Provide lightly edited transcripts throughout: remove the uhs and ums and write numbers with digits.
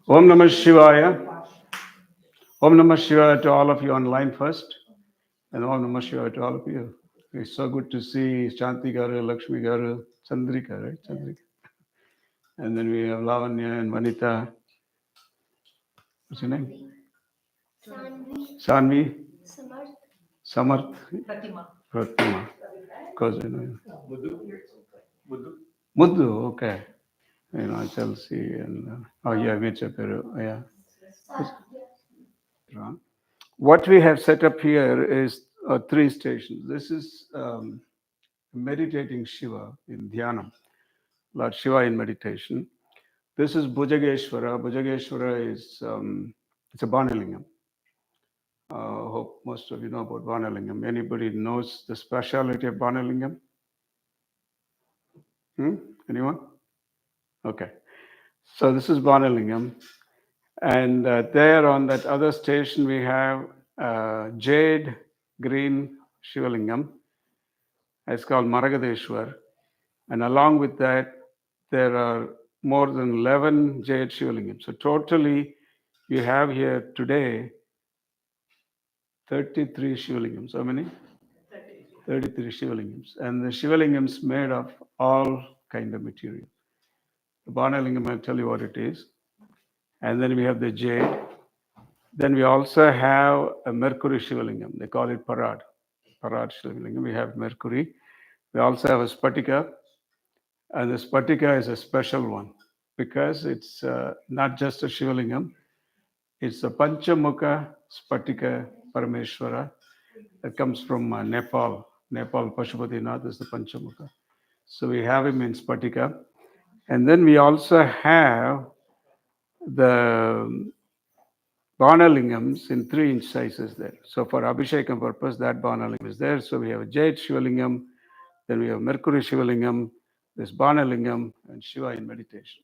Om Namah Shivaya. Om Namah Shivaya to all of you online first, and Om Namah Shivaya to all of you. It's so good to see Shanti Garu, Lakshmi Garu, Chandrika, right? Chandrika. And then we have Lavanya and Vanita. What's your name? Sanvi. Samarth. Pratima. Because you know. Muddu, okay. You know, Chelsea and oh yeah, Vichaperu, yeah. What we have set up here is three stations. This is meditating Shiva in Dhyanam, Lord Shiva in meditation. This is Bhujageshwara. Bhujageshwara is it's a Banalingam. Hope most of you know about Banalingam. Anybody knows the speciality of Banalingam? Anyone? Okay. So this is Banalingam. And there on that other station, we have jade green Shivalingam. It's called Maragadeshwar. And along with that, there are more than 11 jade Shivalingams. So totally, you have here today 33 Shivalingams. How many? 33 Shivalingams. And the Shivalingams made of all kind of material. The Banalingam, I'll tell you what it is. And then we have the jade. Then we also have a Mercury Shivalingam. They call it Parad. Parad Shivalingam. We have Mercury. We also have a Spatika. And the Spatika is a special one because it's not just a Shivalingam. It's a Panchamukha Spatika Parameshwara that comes from Nepal. Nepal Pashupatinath is the Panchamukha. So we have him in Spatika. And then we also have the Banalingams in 3-inch sizes there. So for Abhishekam purpose, that Banalingam is there. So we have a Jade Shivalingam, then we have Mercury Shivalingam, this Banalingam, and Shiva in meditation.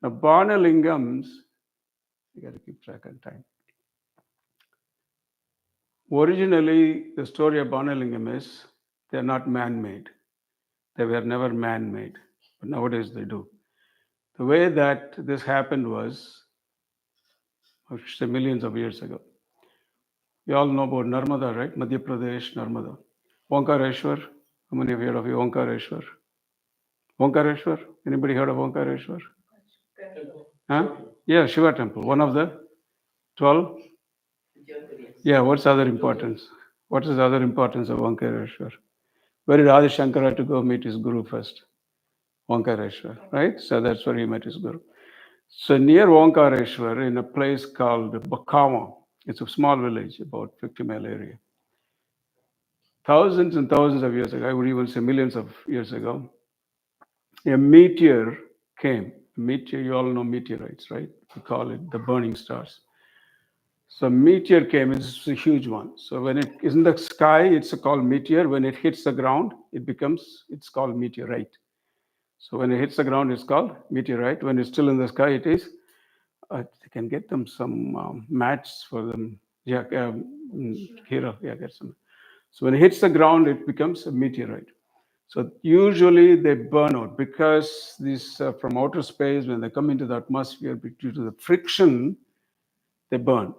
Now Banalingams, you got to keep track of time. Originally, the story of Banalingam is they're not man-made. They were never man-made, but nowadays they do. The way that this happened was, I should say millions of years ago. You all know about Narmada, right? Madhya Pradesh, Narmada. Omkareshwar. How many of you heard of Omkareshwar? Omkareshwar? Anybody heard of Omkareshwar? Huh? Yeah, Shiva temple. One of the 12? Yeah, what's the other importance? What is the other importance of Omkareshwar? Where did Adi Shankara had to go meet his guru first? Omkareshwar, right? So that's where he met his guru. So near Omkareshwar, in a place called Bakawa, it's a small village, about 50-mile area. Thousands and thousands of years ago, I would even say millions of years ago, a meteor came. A meteor, you all know meteorites, right? We call it the burning stars. So meteor came, it's a huge one. So when it is in the sky, it's called meteor. When it hits the ground, it's called meteorite. So when it hits the ground, it's called meteorite. When it's still in the sky, it is. They can get them some mats for them. Yeah, Hira, yeah, get some. So when it hits the ground, it becomes a meteorite. So usually they burn out because these from outer space, when they come into the atmosphere, due to the friction, they burn.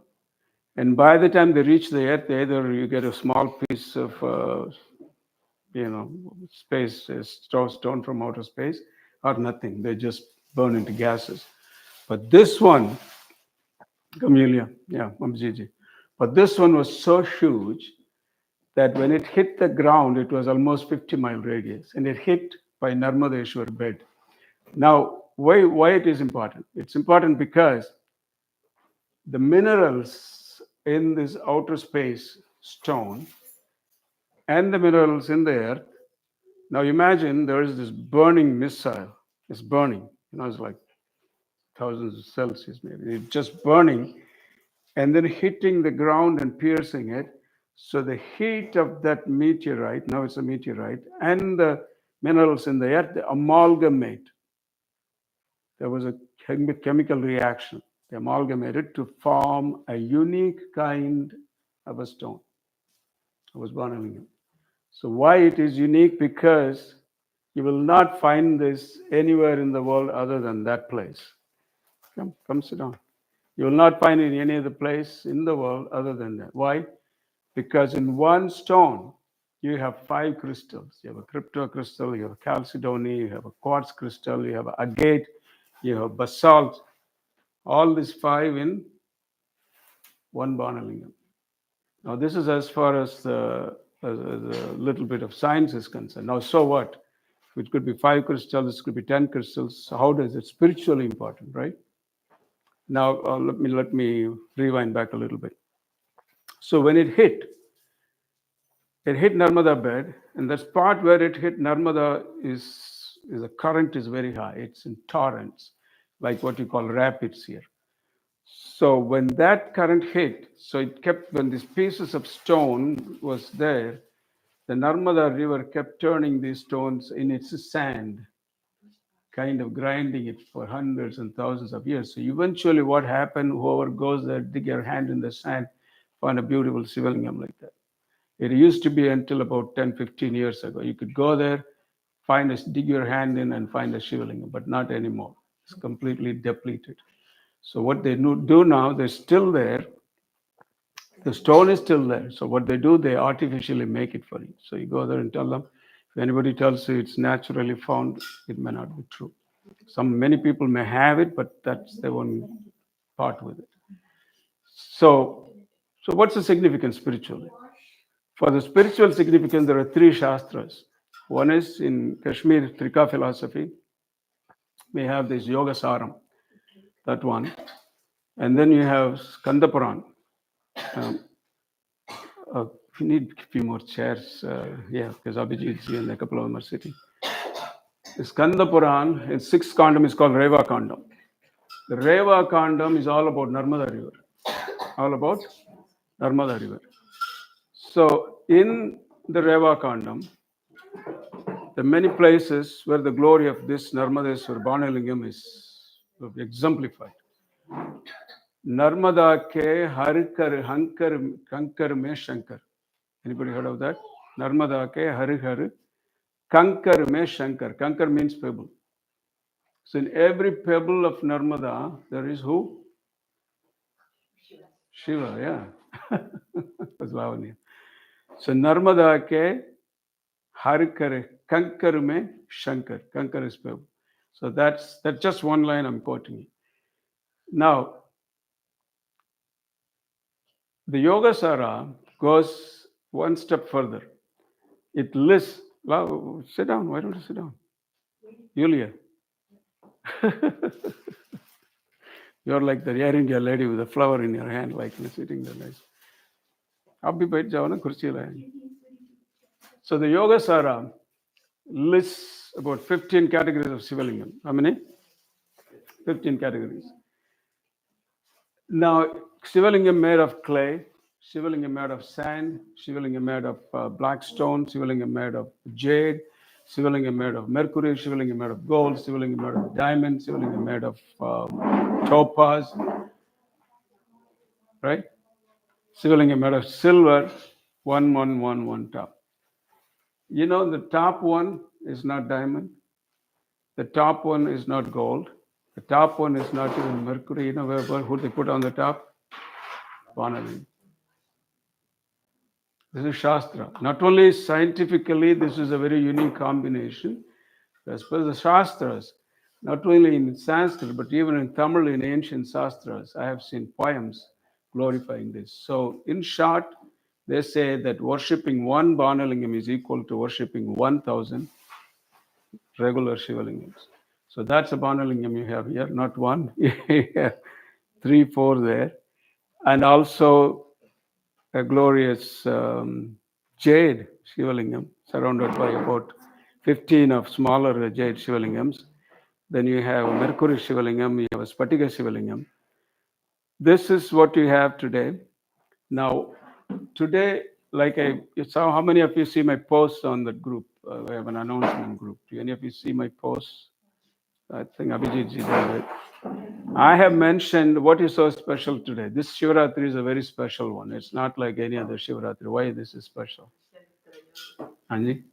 And by the time they reach the earth, either you get a small piece of, space, stone from outer space, or nothing. They just burn into gases. But this one, Camellia, yeah, Mamjiji. But this one was so huge that when it hit the ground, it was almost 50-mile radius, and it hit by Narmadeshwar bed. Now, why it is important? It's important because the minerals in this outer space stone and the minerals in the earth. Now imagine there is this burning missile. It's burning. It's like thousands of Celsius maybe. It's just burning and then hitting the ground and piercing it. So the heat of that meteorite, now it's a meteorite, and the minerals in the earth, they amalgamate. There was a chemical reaction. They amalgamated to form a unique kind of a stone. It was Banalingam. So why it is unique? Because you will not find this anywhere in the world other than that place. Come sit down. You will not find in any other place in the world other than that. Why? Because in one stone, you have 5 crystals. You have a crypto crystal, you have a chalcedony, you have a quartz crystal, you have agate, you have basalt. All these 5 in one Banalingam. Now, this is as far as a little bit of science is concerned. Now, so what? It could be 5 crystals, it could be 10 crystals. So how does it spiritually important, right? Now, let me rewind back a little bit. So when it hit Narmada bed, and the spot where it hit Narmada is the current is very high. It's in torrents, like what you call rapids here. So when that current hit, so it kept, when these pieces of stone was there, the Narmada river kept turning these stones in its sand, kind of grinding it for hundreds and thousands of years. So eventually what happened, whoever goes there, dig your hand in the sand, find a beautiful Sivalingam like that. It used to be until about 10, 15 years ago. You could go there, dig your hand in and find a Shivalingam, but not anymore. It's completely depleted. So what they do now, they're still there. The stone is still there. So what they do, they artificially make it for you. So you go there and tell them, if anybody tells you it's naturally found, it may not be true. Many people may have it, but that's their own part with it. So what's the significance spiritually? For the spiritual significance, there are 3 Shastras. One is in Kashmir Trika philosophy. We have this Yoga Saram, that one. And then you have Skanda Puran. We need a few more chairs, because Abhijit and a couple of them are sitting. The Skanda Puran, its 6th kandam is called Reva Kandam. The Reva Kandam is all about Narmada River. All about Narmada River. So in the Reva Kandam, there are many places where the glory of this Narmadeswar Banalingam is exemplified. Narmada ke harikar hankar kankar me shankar. Anybody heard of that? Narmada ke harikar kankar me shankar. Kankar means pebble. So in every pebble of Narmada, there is who? Shiva, yeah. That's Lavanya. So Narmada ke harikar kankar me shankar. Kankar is pebble. So that's just one line I'm quoting. Now, the Yogasara goes one step further. It lists, well, sit down. Why don't you sit down? Yulia. You're like the Air India lady with a flower in your hand, like you're sitting there nice. Abhi bait jao na kursi la. So the Yogasara lists about 15 categories of Sivalingam. How many? 15 categories. Now, Sivalingam made of clay, Shivalingam made of sand, Shivalingam made of black stone, Shivalingam made of jade, Shivalingam made of mercury, Shivalingam made of gold, Shivalingam made of diamond, Shivalingam made of topaz, right? Shivalingam made of silver, 1 top. You know, the top one is not diamond, the top one is not gold, the top one is not even mercury. You know who they put on the top? Vanali. This is Shastra. Not only scientifically, this is a very unique combination. As per the Shastras, not only in Sanskrit, but even in Tamil, in ancient Shastras, I have seen poems glorifying this. So, in short, they say that worshipping one Banalingam is equal to worshipping 1,000 regular Shivalingams. So, that's a Banalingam you have here, not one. You have 3, 4 there. And also, a glorious jade Shivalingam, surrounded by about 15 of smaller jade Shivalingams. Then you have a Mercury Shivalingam, you have a Spatiga Shivalingam. This is what you have today. Now, today, like you saw, how many of you see my posts on that group? We have an announcement group. Do any of you see my posts? I think Abhijit did it. I have mentioned what is so special today. This Shivaratri is a very special one. It's not like any other Shivaratri. Why this is special? Anji?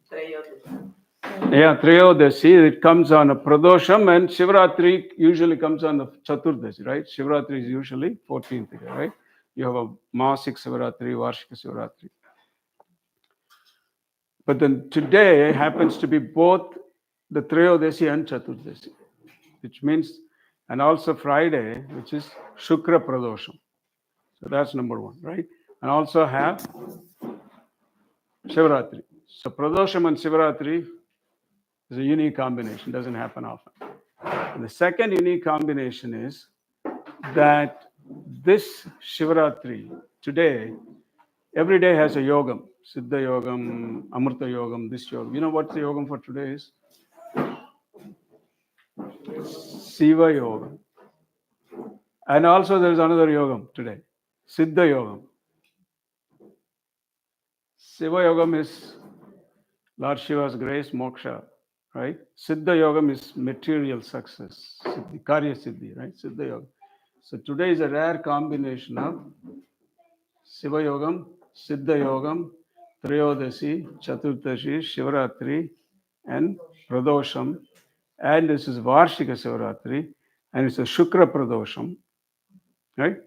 Yeah, Triyodasi, it comes on a Pradosham, and Shivaratri usually comes on a Chaturdasi, right? Shivaratri is usually 14th day, right? You have a Masik Shivaratri, Varshika Shivaratri. But then today happens to be both the Triyodasi and Chaturdasi, which means, and also Friday, which is Shukra Pradosham. So that's number one, right? And also have Shivaratri. So Pradosham and Shivaratri is a unique combination, doesn't happen often. And the second unique combination is that this Shivaratri today, every day has a yogam, Siddha yogam, Amrita yogam, this yogam. You know what the yogam for today is? Shiva yogam. And also there's another yogam today, Siddha yogam. Shiva yogam is Lord Shiva's grace, moksha, right? Siddha yogam is material success, siddhi, karya siddhi, right? Siddha yogam. So today is a rare combination of Shiva yogam, Siddha yogam, Triyodasi, Chaturdashi, Shivaratri, and Pradosham. And this is Varshika Shivaratri, and it's a Shukra Pradosham, right?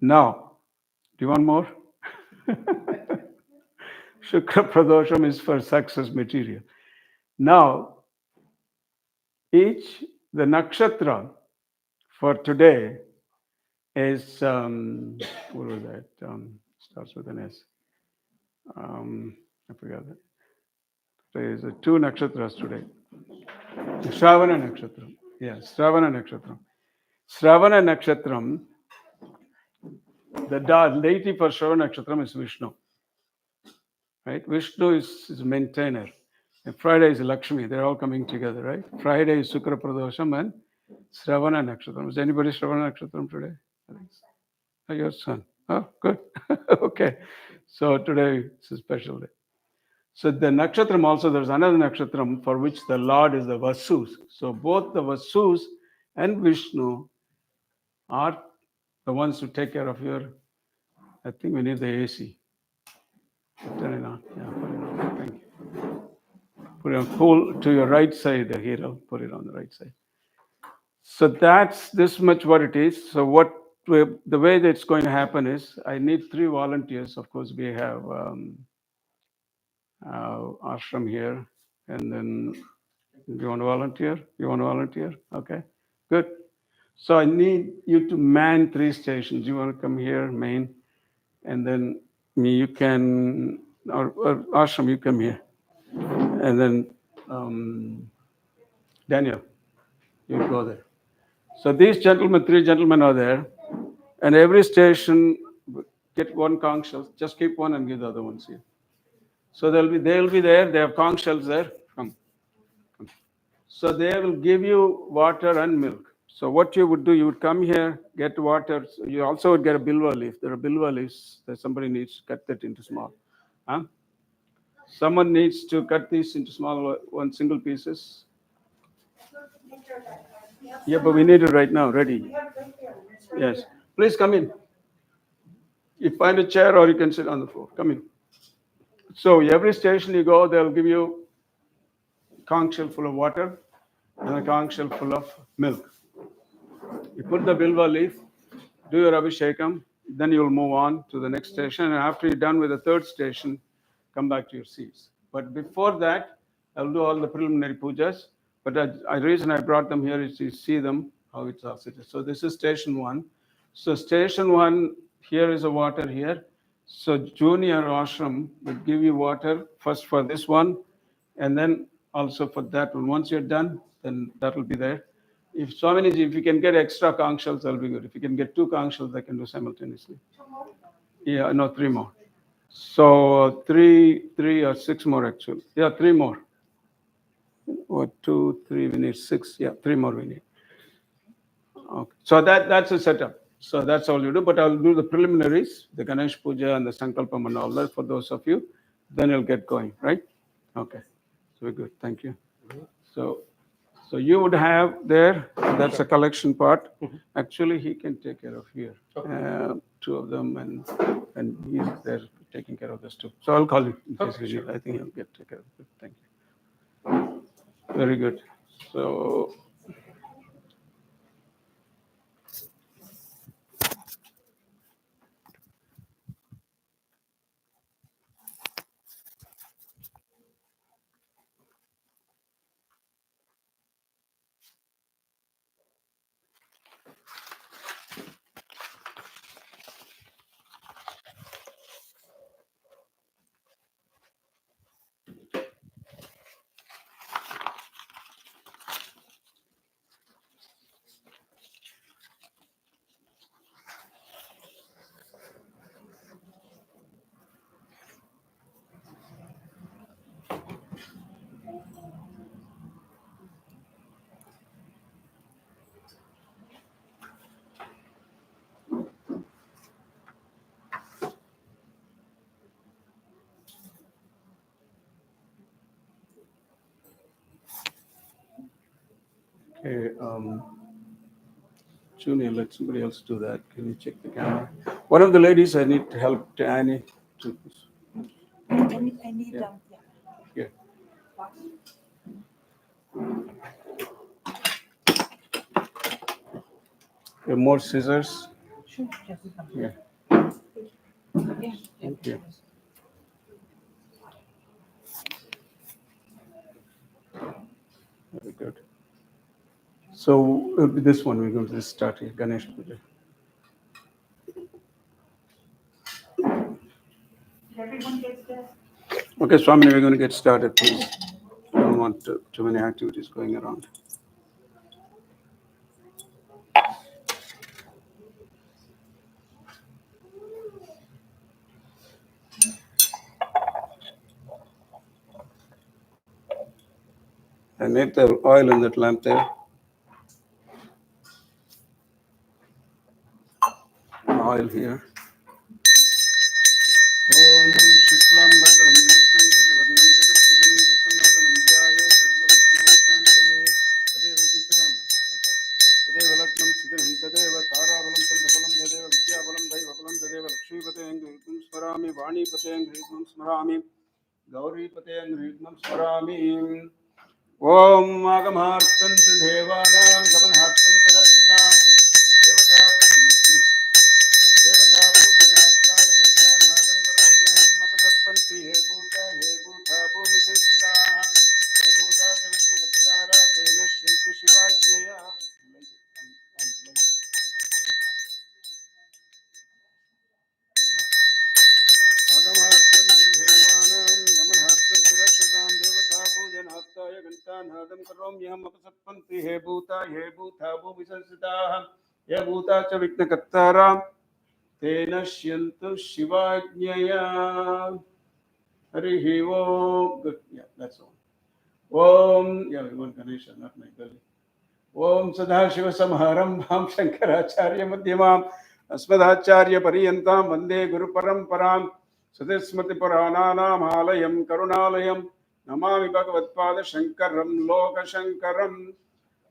Now, do you want more? Shukra Pradosham is for success material. Now, the nakshatra for today is, what was that? Starts with an S. I forgot that. There is two nakshatras today. Shravana nakshatram. Yes, Shravana nakshatram. Shravana nakshatram, the deity for Shravana nakshatram is Vishnu. Right? Vishnu is maintainer. And Friday is Lakshmi. They're all coming together, right? Friday is Sukra Pradosham and Shravana nakshatram. Is anybody Shravana nakshatram today? Oh, your son. Oh, good. Okay. So today is a special day. So the nakshatram also, there's another nakshatram for which the Lord is the Vasus. So both the Vasus and Vishnu are the ones who take care of your, I think we need the AC. Turn it on. Yeah, put it on. Thank you. Put it on. Pull to your right side, Hero. Put it on the right side. So that's this much what it is. So the way that it's going to happen is I need 3 volunteers. Of course, we have ashram here, and then you want to volunteer? You want to volunteer? Okay, good. So I need you to man 3 stations. You want to come here, main, and then me, you can, or ashram, you come here, and then Daniel, you go there. So these gentlemen, 3 gentlemen are there, and every station get 1 conch shell. Just keep one and give the other ones here. So they'll be there. They have conch shells there. Come. So they will give you water and milk. So what you would do, you would come here, get water. So you also would get a bilva leaf. There are bilva leaves that somebody needs to cut that into small. Huh? Someone needs to cut these into small, one single pieces. Yeah, but we need it right now, ready. Yes. Please come in. You find a chair or you can sit on the floor. Come in. So every station you go, they'll give you a conch shell full of water and a conch shell full of milk. You put the bilva leaf, do your Abhishekam, then you'll move on to the next station. And after you're done with the 3rd station, come back to your seats. But before that, I'll do all the preliminary pujas. But the reason I brought them here is to see them, how it's all situated. So this is station 1. So station 1, here is a water here. So junior ashram will give you water first for this one, and then also for that one. Once you're done, then that will be there. If Swamiji, if you can get extra conch shells, that'll be good. If you can get 2 conch shells, I can do simultaneously. Yeah, no, 3 more. So 3 or 6 more actually. Yeah, 3 more. 1, 2, 3. We need 6. Yeah, 3 more we need. Okay. So that's a setup. So that's all you do. But I'll do the preliminaries, the Ganesh Puja and the Sankalpam and all that for those of you. Then you'll get going, right? Okay. So we're good. Thank you. So you would have there, that's a collection part. Actually, he can take care of here. 2 of them, and he's there. taking care of this too. So I'll call you in case Okay, we need. sure. I think you'll get take care of it. Thank you. Very good. So okay, Junior, let somebody else do that. Can you check the camera? One of the ladies, I need help to Annie. To, I need yeah. yeah. Yeah. You have more scissors? Sure. Yeah. Yeah. Thank you. Very good. So this one, we're going to start here, Ganesh Puja. Everyone gets there. Okay, Swami, we're going to get started, please. I don't want too many activities going around. I need the oil in that lamp there. Oil here. Om Shuklam Bhadram Vishnu Bhajavarnam Chaturbhujam Prasannavanam Dhyaye Sarvabhishmavishanthaye Tadeva Sudam Tadeva Lakshman Sudham Tadeva Tarabalam Chandavalam Tadeva Vidyabalam Daivabalam Tadeva Lakshmipatayang Ritmam Smarami Vanipatayang Ritmam Smarami Gauripatayang Ritmam Smarami Om Agamartantu Devanam Gamanhartantu Rakshasam Devata Devata Pujanastaya Ghanchanadam Karamyam Apasatpanti He Bhuta Bhumi Sanskita He Bhuta Savitnagattara Tena Shanti Shivajnaya Agamartantu Devanam Gamanhartantu Rakshasam Devata Pujanastaya Ghanchanadam Karamyam Apasatpanti He Bhuta Bhumi Sanskita He Bhuta Savitnagattara Tena Shyantu Shivajnaya. Harihi Om. Good. Yeah, that's all. Om. Yeah, we want Ganesha, not my belly. Om Sadashiva Samharambham Shankaracharya Madhyamam Asmadacharya Pariyantam Vande Guru Paramparam Sadismati Purananam Alayam Karunalayam Namami Bhagavatpada Shankaram Loka Shankaram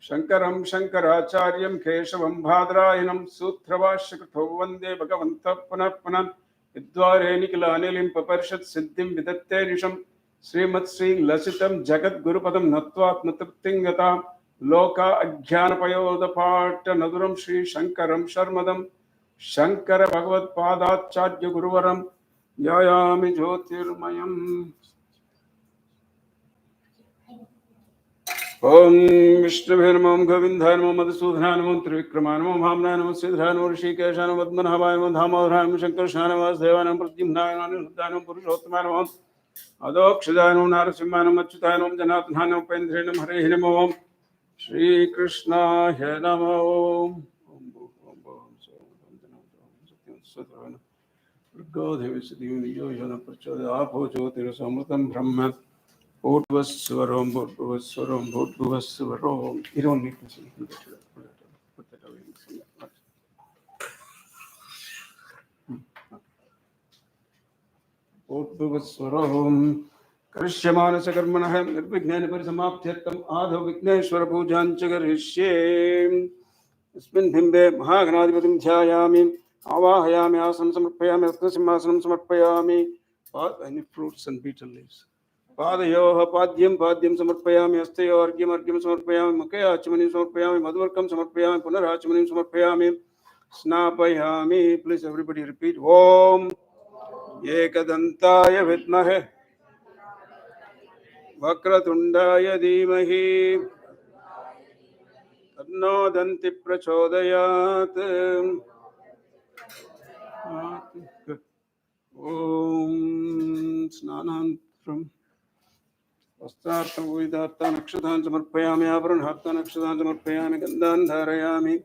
Shankaram Shankaracharyam Keshavam Bhadrayanam Sutravashyakrto Vande Bhagavanta Punah Punah Vidware Nikila Anilim Paparshat Siddhim Vidatte Risham Srimat Sri Lasitam Jagat Gurupadam Natvat Natriptingata Loka Ajnanapayodha Pata Naduram Sri Shankaram Sharmadam Shankara Bhagavad Padacharya Guruvaram Yayami Jyotirmayam Om Vishnuvirmam Govindhanam Madhusudhanam Trivikramanam Hamnanam Siddhanam Rishikeshanam Vadmanabhayanam Dhamadhanam Shankarshanam Vasdevanam Pradyumnanam Nudanam Purushottamanam Adokshadanam Narasimhanam Achyutanam Janathanam Pendrinam Hare Namo Shri Krishna He Namo Godevi Siddhivani Yojana Prachodya Apo Jyotirsamritam Brahma Bhuttvasvaram, Bhuttvasvaram, Bhuttvasvaram. You don't need to sing. Put that away and sing that. Bhuttvasvaram. Karishyamana Karmanah Nirvighna Parisamaapthyartam Adho Vigneshwara Pujan Chagarishye Asmin Bhimbe Mahaganadipatim Dhyayami Avahayami asam samarpayami Ratnasimhasanam samarpayami. Any fruits and betel leaves. Padayoha padyam padyam samarpayami astayo argyam argyam samarpayami makaya achamanim samarpayami madhurkam samarpayami punarachamanim samarpayami snapayami. Please everybody repeat. Om Ekadantaya vidmahe Vakratundaya dhimahi Tanno danti prachodayat. Om Snanantram Vastartam Vidartha Nakshadhan Samarpayami Avaranhartha Nakshadhan Samarpayami Gandhan Dharayami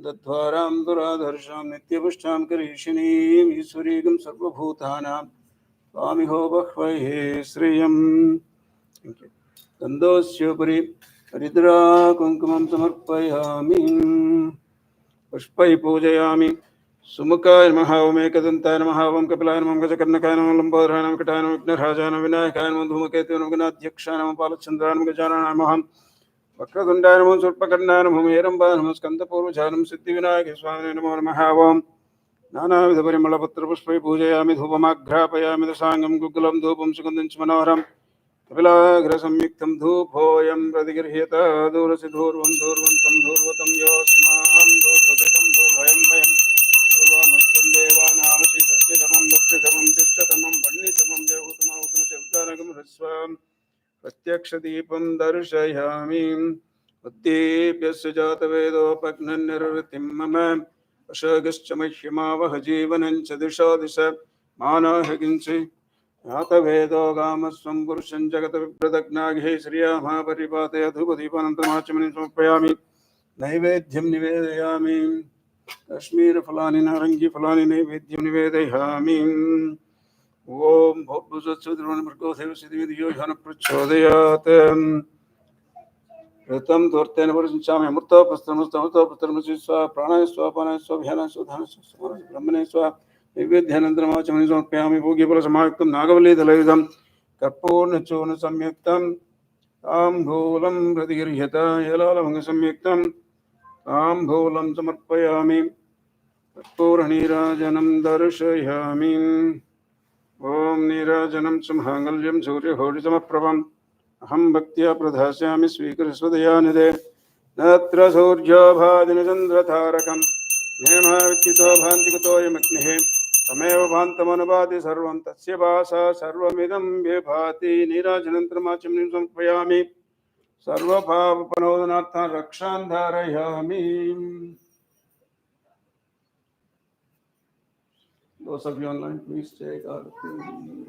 Dadvaram Duradharsham Nityavashtam Karishinim Iswarigam Sarvabhutanam Swamiho Bhakvaihe Sriyam. Gandhosyopari Ridra Kunkumam Samarpayami Pushpai Pujayami Sumukaya Namaha Om Ekadantaya Namaha Om Kapilaya Namaha Gajakarnakaya Namaha Lambodhara Namaha Kataya Namaha Vignarajaya Namaha Vinayakaya Namaha Dhumaketu Namaha Ganadhyaksha Namaha Palachandra Namaha Gajanana Namaha Vakratundaya Namaha Surpakarnaya Namaha Meramba Namaha Skandapurvajaya Namaha Siddhivinayaka Swami Namaha Namaha Om Nana Vidhaparimala Patra Pushpai Pujayami Dhupamagrapayami Dasangam Gugulam Dhupam Sugandhanch Manoharam Kapilagra Samyuktam Dhupoyam Pradigirhyata Durasi Dhurvam Dhurvantam Dhurvatam Yosmaham Dhurvatam Dhurvayam Vayam Dhurvamastum Devanamasi Sasyatamam Bhaktitamam Tishtatamam Pannitamam Devutamautam Sevkaragam Raswam Pratyakshadipam Darshayami Uddipyasya Jatavedo Pagnan Nirritim Mama Ashagaschamashyamavaha Jivanancha Disha Disha Manahaginsi Yata Vedo Gamaswam Purushan Jagata Vipradaknaghe Sriya Mahaparipataya Dhupadipanantamachamanam Samarpayami Naivedhyam Nivedayami Kashmir Falani Narangi Falani Naivedhyam Nivedayami Om Bhutbhusatsudravan Murkoseva Siddhividyo Jhana Prachodayat Ritam Dhurtena Purushanchami Amurta Pastramusta Pastramusiswa Pranayaswa Panayaswa Bhyanaswa Dhanaswa Brahmaneswa Nivedhyanandramachamanim Samarpayami Bhogipala Samayuktam Nagavali Dalayudam Karpurna Chona Samyuktam Ambhulam Pradigirhyata Yalalavanga Samyuktam Ambhulam Samarpayami Karpuraniranam Darshayami Om Nirajanam Samhangalyam Surya Horisamapprabham Aham Bhaktya Pradhasyami Svikarasvadayanide Natra Surya Bhadina Chandra Tarakam Nema Vikkito Bhanti Kutoya Maknihe Tameva Bhantamanabhati Sarvam Tasya Bhasa Sarvamidam Vibhati Nirajanantramachamanim Sampayami Sarva Bhava Panodhanartha Rakshandharayami. Those of you online, please take Arati.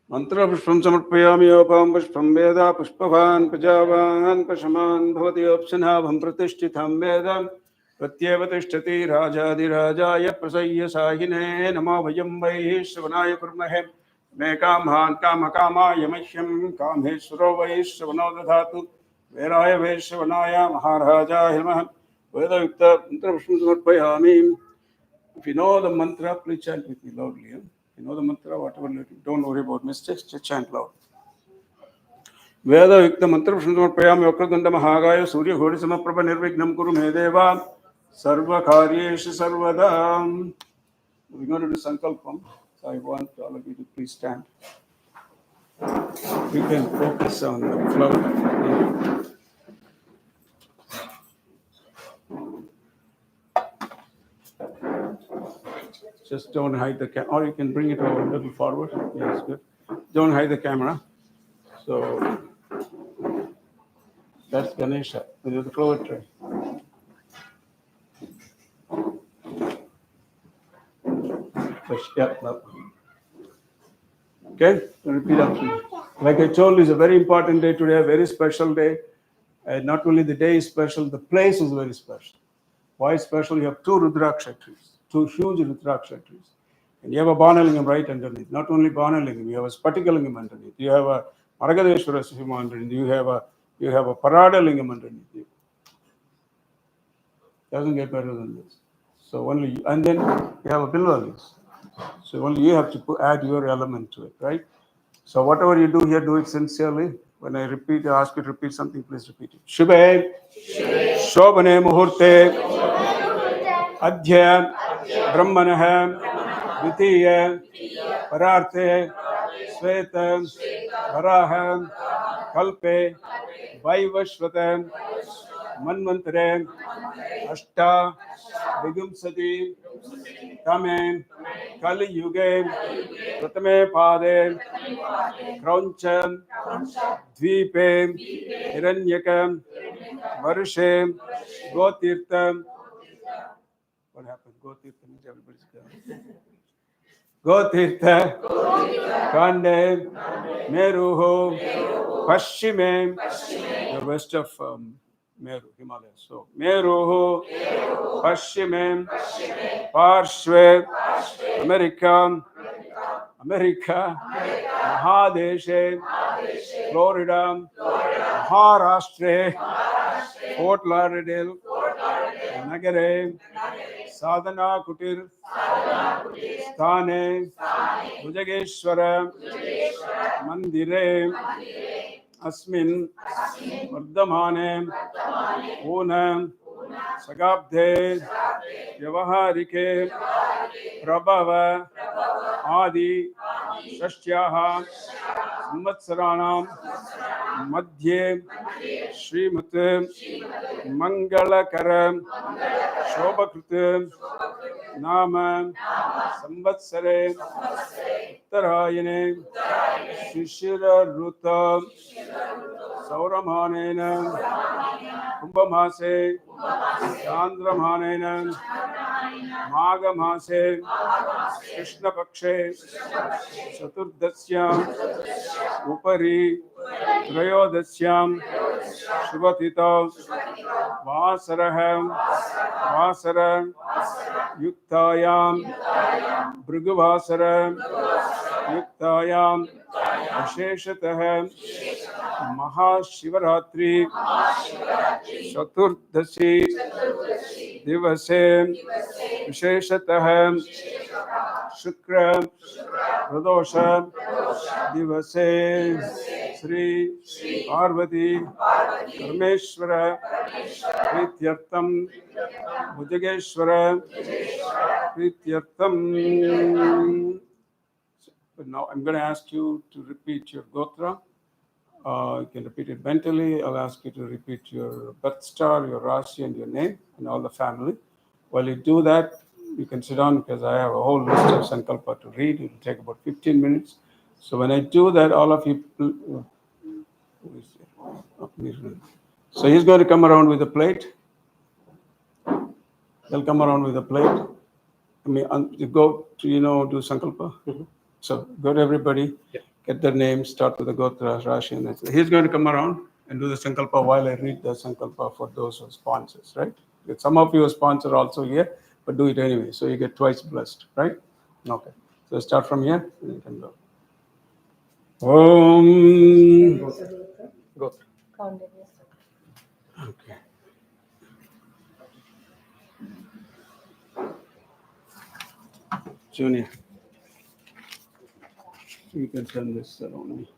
Mantra Pushpam Samarpayami Opam Pushpam Veda Pushpavan Pajavan Pashaman Bhavati Opsanabham Pratishthitham Veda Pratyeva Tishtati Rajadi Rajaya Prasaya Sahine Namo Vayam Vaishvanaya Kurmahe Me Kamhan Kama Kama Yamashyam Kamheshwaro Vaishvano Dadhatu Veraya Vaishvanaya Maharaja Hilmah Veda Yukta Mantra Pushpam Samarpayami. If you know the mantra, please chant with me loudly. If you know the mantra, whatever, don't worry about mistakes, just chant loud. Veda Yukta Mantra Samarpayami Vakratunda Mahagaya Surya Ghori Samaprabha Nirvignam Kuru Medeva Sarva Karyeshu Sarvadam. We're going to do Sankalpam, so I want all of you to please stand. We can focus on the flow. Just don't hide the camera, or you can bring it over a little forward. Yes, good. Don't hide the camera. So that's Ganesha. This is the flower tray. Yeah, no. Okay, repeat after me. Like I told you, it's a very important day today, a very special day. And not only the day is special, the place is very special. Why special? You have two Rudraksha trees, two huge Rudraksha trees. And you have a Banalingam right underneath. Not only Banalingam, you have a Spatikalingam underneath. You have a Maragadeshwara Shiva underneath. You have a Paradalingam underneath. Doesn't get better than this. So only, and then you have a bilwa leaves. So only you have to add your element to it, right? So whatever you do here, do it sincerely. When I repeat, I ask you to repeat something, please repeat it. Shubhe, Shobhane Muhurte, Adhya, Brahmanah, Dvitiya, Pararthe, Sveta, Varaha, Kalpe, Vaivashvata, Manvantare, Ashta, Vigumsati, Tame, Kali Yuge, Pratame Pade, Krauncha, Dvipe, Hiranyaka, Varushe, Gotirtha. What happened? Gotirtha means everybody's gone. Gotirtha, Kande, Meruho, Pashchime, the west of Meru, Himalayas. So, Meruho, Pashchime, Parshve, America, Mahadeshe, Florida, Maharashtra, Fort Lauderdale, Nagare, Sadhana Kutir, Sthane, Bhujageshwara Mandire, Asmin, Vardhamane, Una, Sagabde, Vyavaharike, Prabhava, Adi, Shashyaha, Samvatsaranam, Madhye, Srimate, Mangalakaram, Shobhakritam, Nama, Samvatsare, Uttarayane, Shishira Ruta, Sauramhanena, Kumbhamase, Chandramhanena, Maghamase, Krishna Pakshe, Chaturdasyam, Upari, Trayodasyam, Shubhatita, Vasaraham, Vasara, Yuktayam, Bhriguvasara, Yuktayam, Visheshatah, Maha Shivarathri, Chaturdashi, Divase, Visheshatah, Shukra, Pradosha, Divase, Sri, Parvati, Parmeshwara, Prityartam, Bhujageshwara, Prityartam. But now I'm going to ask you to repeat your Gotra. You can repeat it mentally. I'll ask you to repeat your birth star, your Rashi, and your name, and all the family. While you do that, you can sit down because I have a whole list of Sankalpa to read. It will take about 15 minutes. So when I do that, all of you. So he's going to come around with a plate. He'll come around with a plate. I mean, you go to, do Sankalpa. Mm-hmm. So go to everybody, get their names, start with the Gotra, Rashi, and he's going to come around and do the Sankalpa while I read the Sankalpa for those who are sponsors, right? Some of you are sponsors also here, but do it anyway. So you get twice blessed, right? Okay. So start from here, and you can go. Om. Gotra. Okay. Junior. You can turn this around me.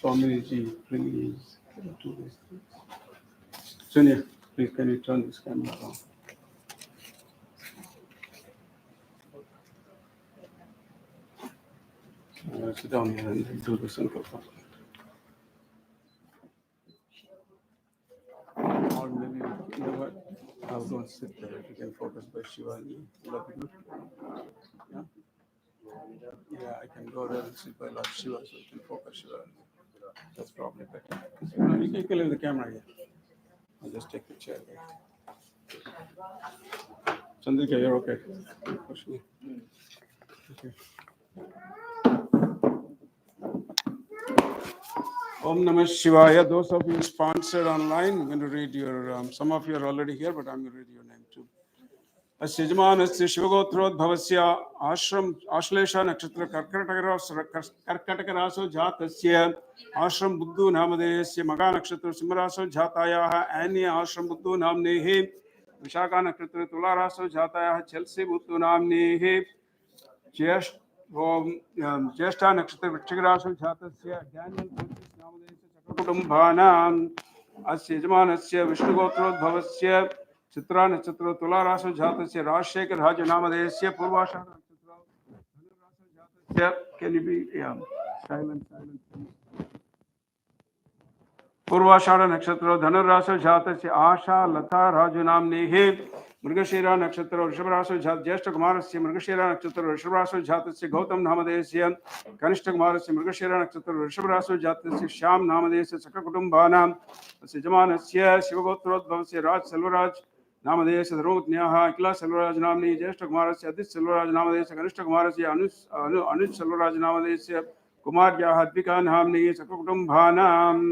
Swamiji, please do this. Junior, please can you turn this camera on? Sit down here and do the Sankalpa. Or maybe, you know what? I'll go and sit there. If you can focus by Shiva and you. Will that be good? Yeah? Yeah, I can go there and sit by Lord Shiva so you can focus Shiva. That's probably better. You can leave the camera here. I'll just take the chair there. Chandrika, you're okay. Push me. Okay. Om Namah Shivaya. Those of you sponsored online, I'm going to read your, some of you are already here, but I'm going to read your name too. अस्य यजमानस्य शिवगोत्रोद्भवस्य आश्लेष नक्षत्र कर्कटकरासो जातस्य आश्रम बुद्धू नामधेयस्य मगा नक्षत्र सिंहरासो जातायाः ऐन्य आश्रम बुद्धू नाम्नेः विशाखा नक्षत्र तुलारासो जातायाः चेल्सी बुद्धू नाम्नेः ज्येष्ठा नक्षत्र वृश्चिकरासो जातस्य डैनियल नामधेयस्य सककुटुम्बानाम् अस्य यजमानस्य विष्णुगोत्रोद्भवस्य चित्रा नक्षत्र तुला राशि जातस्य राजशेखर राज नामधेयस्य पूर्वाषाढ़ नक्षत्र धनुराशि जातस्य can you be silent Purvashadha नक्षत्र धनुराशि जातस्य आशा लता राजु नाम्नेः मृगशीरा नक्षत्र वृषभ राशि जात ज्येष्ठ कुमारस्य मृगशीरा नक्षत्र वृषभ राशि जातस्य गौतम नामधेयस्य कनिष्ठ कुमारस्य मृगशीरा नक्षत्र वृषभ राशि जातस्य श्याम नामधेयस्य सककुटुम्बानाम् अस्य यजमानस्य शिवगोत्रोद्भवस्य राज सेल्वराज नामधेयस्य धर्मपत्न्याः अखिला सेल्वराज नाम्नी ज्येष्ठ कुमारस्य अदित सेल्वराज नामधेयस्य कनिष्ठ कुमारस्य अनुज सेल्वराज नामधेयस्य कुमार्याः द्विका नाम्नी सककुटुम्बानाम्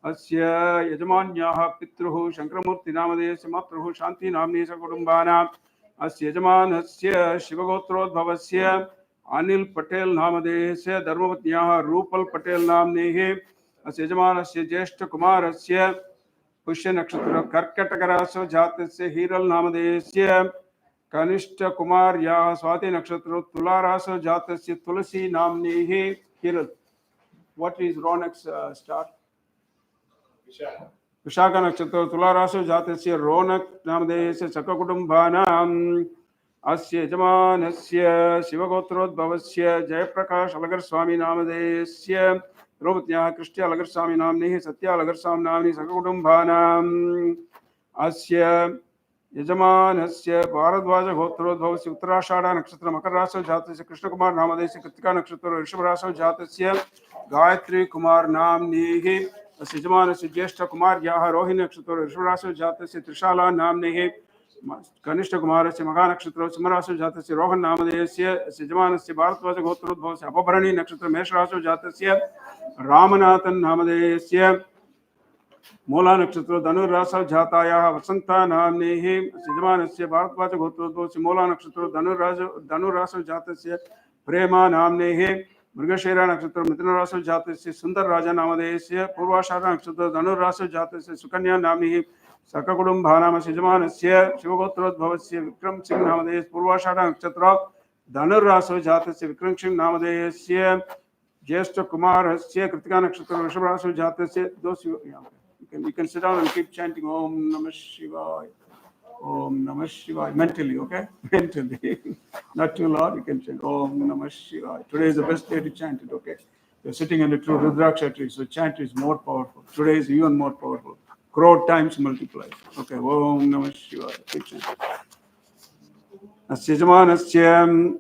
अस्य यजमान्याः पितृः शंकरमूर्ति नामधेयस्य मातृः शांति नाम्नी सककुटुम्बानाम् अस्य यजमानस्य शिवगोत्रोद्भवस्य अनिल पटेल नामधेयस्य धर्मपत्न्याः रूपल पटेल नाम्नेः अस्य यजमानस्य ज्येष्ठ कुमारस्य पुष्य नक्षत्र कर्कटकरासो जातस्य हीरल नामधेयस्य कनिष्ठ कुमार्याः स्वाति नक्षत्र तुलारासो जातस्य तुलसी नाम्नेः Hiral. What is Ronak's star? Vishakha नक्षत्र तुलारासो जातस्य रौनक नामधेयस्य सककुटुम्बानाम् अस्य यजमानस्य शिवगोत्रोद्भवस्य जयप्रकाश अलगर स्वामी नामधेयस्य द्रौपद्याः कृष्टि अलगर स्वामी नाम्नीः सत्या अलगर स्वामी नाम्नी सककुटुम्बानाम् अस्य यजमानस्य भारद्वाज गोत्रोद्भवस्य उत्तराषाढ़ नक्षत्र मकर राशौ जातस्य कृष्णकुमार नामधेयस्य कृत्तिका नक्षत्र ऋषभ राशौ जातस्य गायत्री कुमार नाम्नीः अस्य यजमानस्य ज्येष्ठ कुमार्याः रोहिणी नक्षत्र ऋषभ राशौ जातस्य त्रिशाला नाम्नीः कनिष्ठ कुमारस्य मगा नक्षत्र सिंहराशौ जातस्य रोहन नामधेयस्य यजमानस्य भारद्वाज गोत्रोद्भवस्य अपभरणी नक्षत्र मेषराशौ जातस्य रामनाथन नामधेयस्य मूला नक्षत्र धनुराशौ जातायाः वसंता नाम्नेः यजमानस्य भारद्वाज गोत्रोद्भवस्य मूला नक्षत्र धनुराशौ जातस्य प्रेमा नाम्नेः मृगशीरा नक्षत्र मिथुन राशौ जातस्य सुंदर राजा नामधेयस्य पूर्वाषाढ़ नक्षत्र धनुराशौ जातस्य सुकन्या नाम्नीः सककुटुम्बानाम् यजमानस्य शिवगोत्रोद्भवस्य विक्रम सिंह नामधेयस्य पूर्वाषाढ़ नक्षत्र धनुराशौ जातस्य विक्रम सिंह नामधेयस्य ज्येष्ठ कुमारस्य कृत्तिका नक्षत्र वृषभ राशौ जातस्य you can sit down and keep chanting Om Namah Shivaya, Om Namah Shivaya, mentally, okay? Mentally, not too loud, you can chant Om Namah Shivaya. Today is the best day to chant it, okay? You're sitting under true Rudraksha tree, so chant is more powerful. Today is even more powerful. Crore times multiplied. Okay, Om Namah Shivaya, keep chanting. Asyajamanasya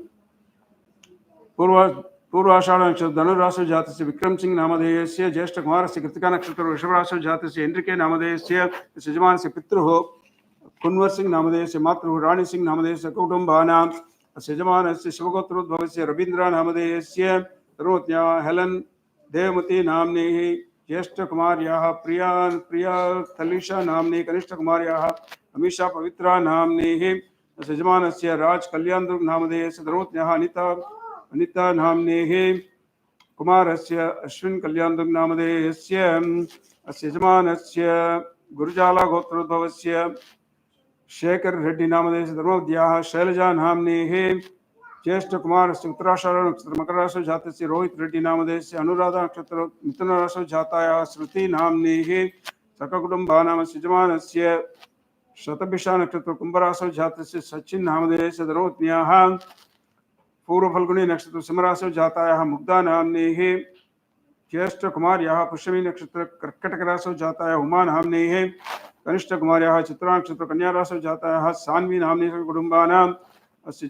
Purvashadha नक्षत्र धनुराशौ जातस्य विक्रम सिंह नामधेयस्य ज्येष्ठ कुमारस्य कृत्तिका नक्षत्र वृषभ राशौ जातस्य एंड्रिके नामधेयस्य यजमानस्य पितृः कुन्वर सिंह नामधेयस्य मातृः राणी सिंह नामधेयस्य कुटुम्बानाम् अस्य यजमानस्य शिवगोत्रोद्भवस्य Ravindra नामधेयस्य धर्मपत्न्या Helen Devmati नाम्नीः ज्येष्ठ कुमार्याः प्रिया तलिशा नाम्नी कनिष्ठ कुमार्याः अमीषा पवित्रा नाम्नीः अस्य यजमानस्य राज कल्याणदुर्ग नामधेयस्य धर्मपत्न्याः अनिता नाम्नेः कुमारस्य अश्विन कल्याणदुर्ग नामधेयस्य अस्य यजमानस्य गुरुजाला गोत्रोद्भवस्य शेखर रेड्डी नामधेयस्य धर्मवद्याः शैलजा नाम्नेः ज्येष्ठ कुमारस्य उत्तराषाढ़ नक्षत्र मकर राशौ जातस्य रोहित रेड्डी नामधेयस्य अनुराधा नक्षत्र मिथुन राशौ जातायाः श्रुति नाम्नेः सककुटुम्बानाम् अस्य यजमानस्य शतभिषा नक्षत्र कुम्भराशौ जातस्य सचिन नामधेयस्य धर्मपत्न्याः पूर्व फल्गुनी नक्षत्र सिंहराशौ जातायाः मुग्धा नाम्नेः ज्येष्ठ कुमार्याः पुष्यमी नक्षत्र कर्कटक राशौ जातायाः उमा नाम्नेः कनिष्ठ कुमार्याः चित्रा नक्षत्र कन्या राशौ जातायाः सान्वी नाम्नेः कुटुम्बानाम् अस्य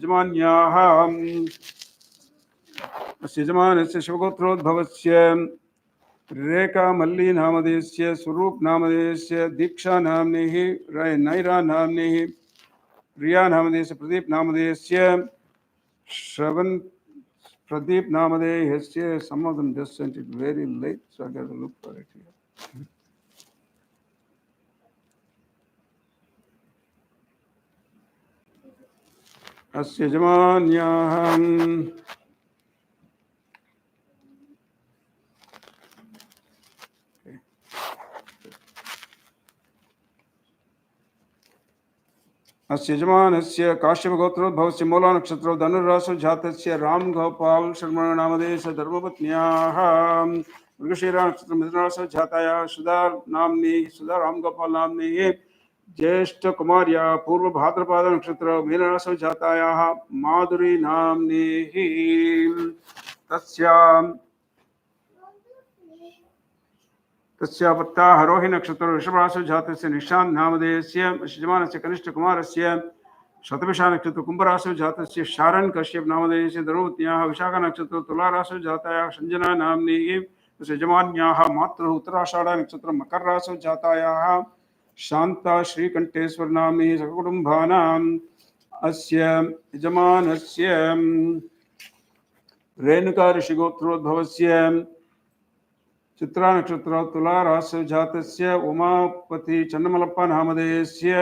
यजमानस्य शिवगोत्रोद्भवस्य रेखा मल्ली नामधेयस्य स्वरूप नामधेयस्य दीक्षा नाम्नेः नैरा नाम्नेः प्रिया नामधेयस्य Pradeep नामधेयस्य Pradeep Namade has here, some of them just sent it very late, so I got to look for it here. Asya Jamanyaham. अस्य यजमानस्य काश्यपगोत्रोद्भवस्य मूलानक्षत्रो धनुरासो जातस्य राम गोपाल शर्मा नामधेयस्य धर्मपत्न्याः मृगशिरा नक्षत्र मिथुनरासो जातायाः सुधा नाम्नी सुधा राम गोपाल नाम्नी ज्येष्ठ कुमार्या पूर्व भाद्रपद नक्षत्र मीनरासो जातायाः माधुरी नाम्नी तस्यां तस्यापत्ताः रोहि नक्षत्र वृषभरासो जातस्य निशांत नामधेयस्य यजमानस्य कनिष्ठ कुमारस्य शतभिषा नक्षत्र कुंभरासो जातस्य शारन कश्यप नामधेयस्य धर्मपत्न्याः विशाखा नक्षत्र तुलारासो जातायाः संजना नाम्नी यजमान्याः मातुः उत्तराषाढ़ नक्षत्र मकर रासो जातायाः शांता श्रीकंठेश्वर नाम्नी सकुटुंबानाम् अस्य यजमानस्य रेणुका ऋषिगोत्रोद्भवस्य चित्रा नक्षत्र तुला राशि जातस्य उमापति चन्नमलप्पा नामधेयस्य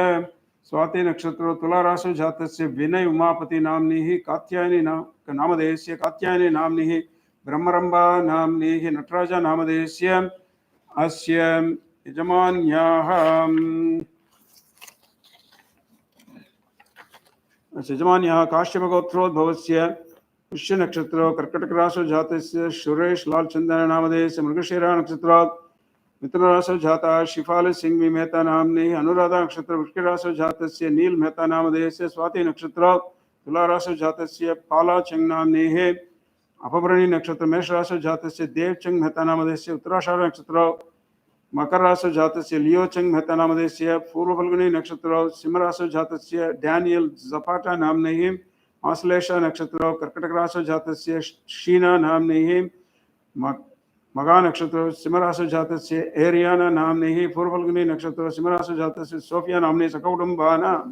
स्वाति नक्षत्र तुला राशि जातस्य विनय उमापति नाम्नी कात्यायनी नामधेयस्य कात्यायनी नाम्नी ब्रह्मरंबा नाम्नी नटराजा नामधेयस्य अस्य यजमान्याः काश्यपगोत्रोद्भवस्य पुष्य नक्षत्र कर्कटक राशो जातस्य सुरेश लाल चंदन नामधेयस्य मृगशिरा नक्षत्र मिथुन राशो जाता शिफाल सिंह मेहता नाम्नी अनुराधा नक्षत्र वृश्चिक राशो जातस्य नील मेहता नामधेयस्य स्वाति नक्षत्र तुला राशो जातस्य पाला चंग नाम्नी अपभरणी नक्षत्र मेष राशो जातस्य देवचंग मेहता नामधेयस्य उत्तराषाढ़ नक्षत्र मकर राशो जातस्य लियो चंग मेहता नामधेयस्य पूर्व फल्गुनी नक्षत्र सिंह राशो जातस्य डैनियल जपाटा नाम्नी आश्लेष नक्षत्र कर्कटक राशि जातस्य शीना नाम्नी मगा नक्षत्र सिंह राशि जातस्य एरियाना नाम्नी पूर्वफल्गुनी नक्षत्र सिंह राशि जातस्य सोफिया नाम्नी सकुटुंबानाम्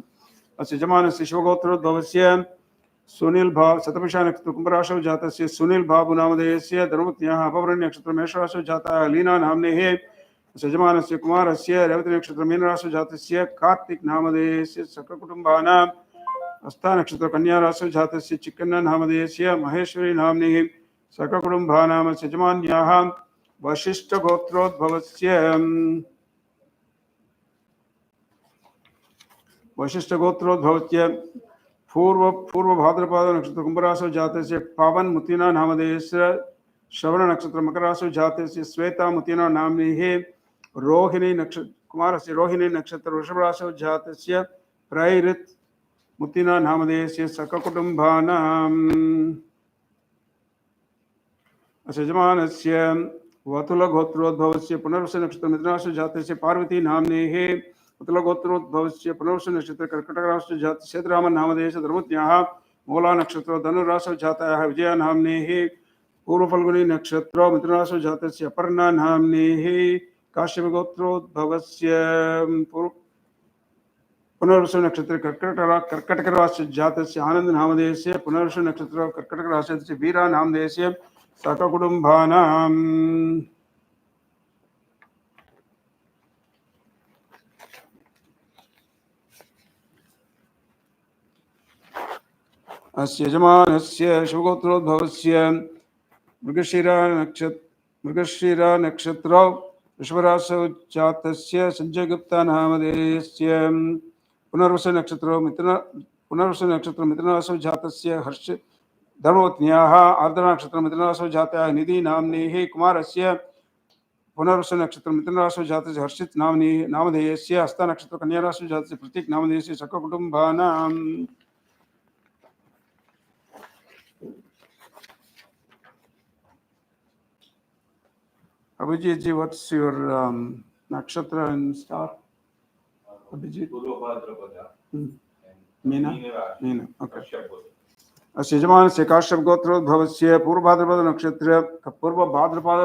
अस्य यजमानस्य शिवगोत्रोद्भवस्य सुनील भाव शतभिषा नक्षत्र कुंभराशौ जातस्य सुनील बाबू नामधेयस्य धर्मपत्न्याः अपभरणी नक्षत्र मेषराशौ जाता लीना नाम्नी अस्य यजमानस्य कुमारस्य रेवती नक्षत्र मीनराशौ जातस्य कार्तिक नामधेयस्य सककुटुंबानाम् हस्ता नक्षत्र कन्या राशि जातस्य चिक्कन्न नामधेयस्य महेश्वरी नाम्नी सककुटुंबानाम् यजमान्याः वशिष्ठ गोत्रोद्भवस्य पूर्व भाद्रपद नक्षत्र कुंभराशि जातस्य पावन मुतिना नामधेयस्य श्रवण नक्षत्र मकर राशि जातस्य श्वेता मुतिना नाम्नी रोहिणी नक्षत्र कुमारस्य रोहिणी नक्षत्र वृषभ राशि जातस्य प्रैरित मुतिना नामधेयस्य सककुटुंबानाम् अस्य यजमानस्य वतुलगोत्रोद्भवस्य पुनर्वसु नक्षत्र मिथुनराशि जातस्य पार्वती नाम्नी वतुलगोत्रोद्भवस्य पुनर्वसु नक्षत्र कर्कटक राशि जातस्य सेतुरामन नामधेयस्य धर्मपत्न्याः मूला नक्षत्र धनुराशि जातायाः विजया नाम्नी पूर्वफल्गुनी नक्षत्र मिथुनराशि जातस्य अपर्णा नाम्नी काश्यपगोत्रोद्भवस्य पुनर्वसु नक्षत्र कर्कटक राशि जातस्य आनंद नामधेयस्य पुनर्वसु नक्षत्र कर्कटक राशि वीरा नामधेयस्य सककुटुंबानाम् अस्य यजमानस्य शिवगोत्रोद्भवस्य मृगशिरा नक्षत्र वृषभराशौ जातस्य संजय गुप्ता नामधेयस्य पुनर्वसु नक्षत्र मिथुनराशौ जातस्य हर्ष धर्मपत्न्याः आर्द्रा नक्षत्र मिथुनराशौ जातायाः निधि नाम्नी कुमारस्य पुनर्वसु नक्षत्र मिथुनराशौ जातस्य हर्षित नामधेयस्य हस्ता नक्षत्र कन्या राशि जातस्य प्रतीक नामधेयस्य सककुटुंबानाम् Abhijit ji, what's your nakshatra and star? Abhijit? Meena? Meena, okay. अस्य यजमानस्य काश्यप गोत्रोद्भवस्य पूर्व भाद्रपद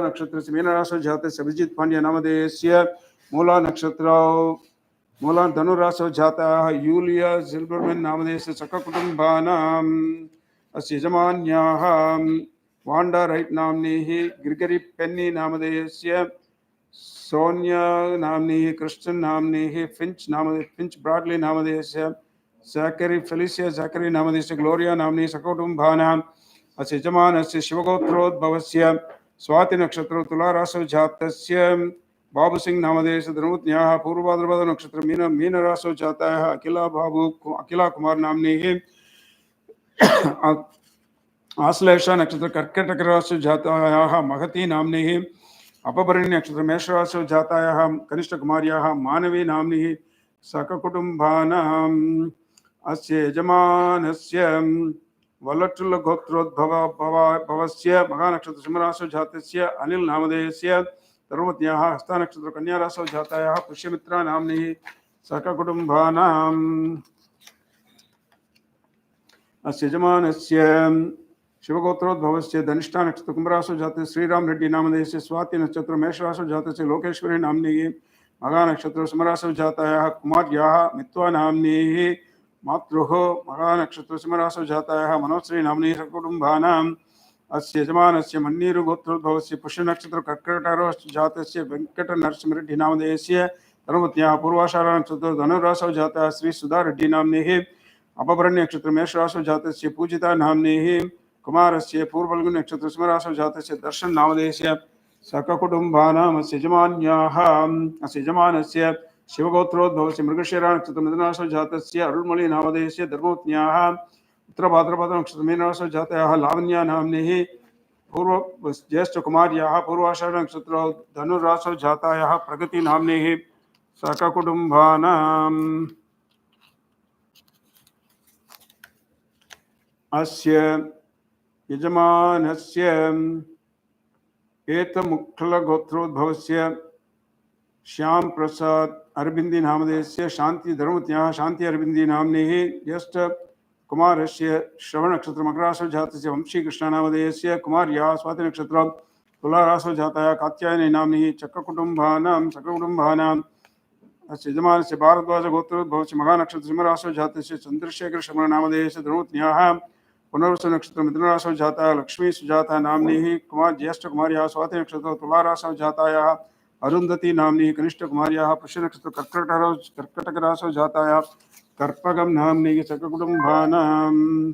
नक्षत्र से मीना राशि जातस्य अभिजित पांड्य नामधेयस्य मूला धनुराशौ जाताः यूलिया सिल्वरमैन नामधेयस्य सककुटुंबानाम् अस्य यजमान्याः वांडा राइट नाम्नीः ग्रिगरी पेन्नी नामधेयस्य सोनिया नाम्नीः क्रिस्टन नाम्नीः फिंच ब्राडली नामधेयस्य जैकरी फेलिसिया जैकरी नामधेयस्य ग्लोरिया नाम्नीः सकुटुम्बानाम् अस्य यजमानस्य शिवगोत्रोद्भवस्य स्वाति नक्षत्र तुलाराशौ जातस्य बाबू सिंह नामधेयस्य धर्मपत्न्याः पूर्वभाद्रपद नक्षत्र मीनराशौ जातायाः अखिला कुमार नाम्नीः आश्लेषा नक्षत्र कर्कटकराशौ जातायाः महती नाम्नीः अपभरणी नक्षत्र मेषराशौ जातायाः कनिष्ठकुमार्याः मानवी नाम्नीः सककुटुम्बानाम् अस्य यजमानस्य वल्लट्टुल गोत्रोद्भवस्य महानक्षत्र सिंहराशौ जातस्य अनिल नामधेयस्य धर्मपत्न्याः हस्ता नक्षत्र कन्या राशौ जातायाः पुष्यमित्रा नाम्नीः सककुटुम्बानाम् अस्य यजमानस्य शिवगोत्रोद्भवस्य धनिष्ठा नक्षत्र कुंभराशौ जातस्य श्रीराम रेड्डी नामधेयस्य स्वाति नक्षत्र मेषराशौ जातस्य लोकेश्वरी नाम्नीः महानक्षत्र सिंहराशौ जातायाः कुमार्याः मित्वा नाम्नीः मातृः महानक्षत्र सिंहराशौ जातायाः मनोश्री नाम्नीः सकुटुम्बानाम् अस्य यजमानस्य मन्नीरु गोत्रोद्भवस्य पुष्यनक्षत्र कर्कटकराशौ जातस्य वेंकट नरसिंहरेड्डी नामधेयस्य धर्मपत्न्याः पूर्वाषाढा नक्षत्र धनुराशौ जाताः श्री सुधा रेड्डी नाम्नीः अपभरण्य नक्षत्र मेषराशौ जातस्य पूजिता नाम्नीः कुमारस्य पूर्वफल्गुनी नक्षत्र सिंहराशौ जातस्य दर्शन नामधेयस्य सककुटुम्बानाम् अस्य यजमानस्य शिवगोत्रोद्भवस्य मृगशिरा नक्षत्र मिथुनराशौ जातस्य अरुळ्मोळि नामधेयस्य धर्मपत्न्याः उत्तरभाद्रपद नक्षत्र मीनराशौ जातायाः लावण्या नाम्नीः पूर्व ज्येष्ठकुमार्याः पूर्वाषाढ नक्षत्र धनुराशौ जातायाः प्रगति नाम्नीः सककुटुम्बानाम् अस्य यजमानस्य एतमुक्खलगोत्रोद्भवस्य श्याम प्रसाद अरविंदी नामधेयस्य शांति धर्मपत्न्याः शांति अरविंदी नाम्नीः ज्येष्ठ कुमारस्य श्रवण नक्षत्र मकराशौ जातस्य वंशी कृष्ण नामधेयस्य कुमार्याः स्वाति नक्षत्र तुलाराशौ जातायाः कात्यायनी नाम्नीः सककुटुम्बानाम् अस्य यजमानस्य भारद्वाज गोत्रोद्भवस्य महानक्षत्र सिंहराशौ जातस्य चंद्रशेखर श्रवण नामधेयस्य धर्मपत्न्याः पुनर्वसु नक्षत्र मिथुनराशौ जातायाः लक्ष्मी सुजाता नाम्नीः कुमार ज्येष्ठ कुमार्याः स्वाति नक्षत्र तुलाराशौ जातायाः अरुंधति नाम्नीः कनिष्ठ कुमार्याः पुष्य नक्षत्र कर्कटकराशौ जातायाः कर्पगम नाम्नीः सककुटुम्बानाम्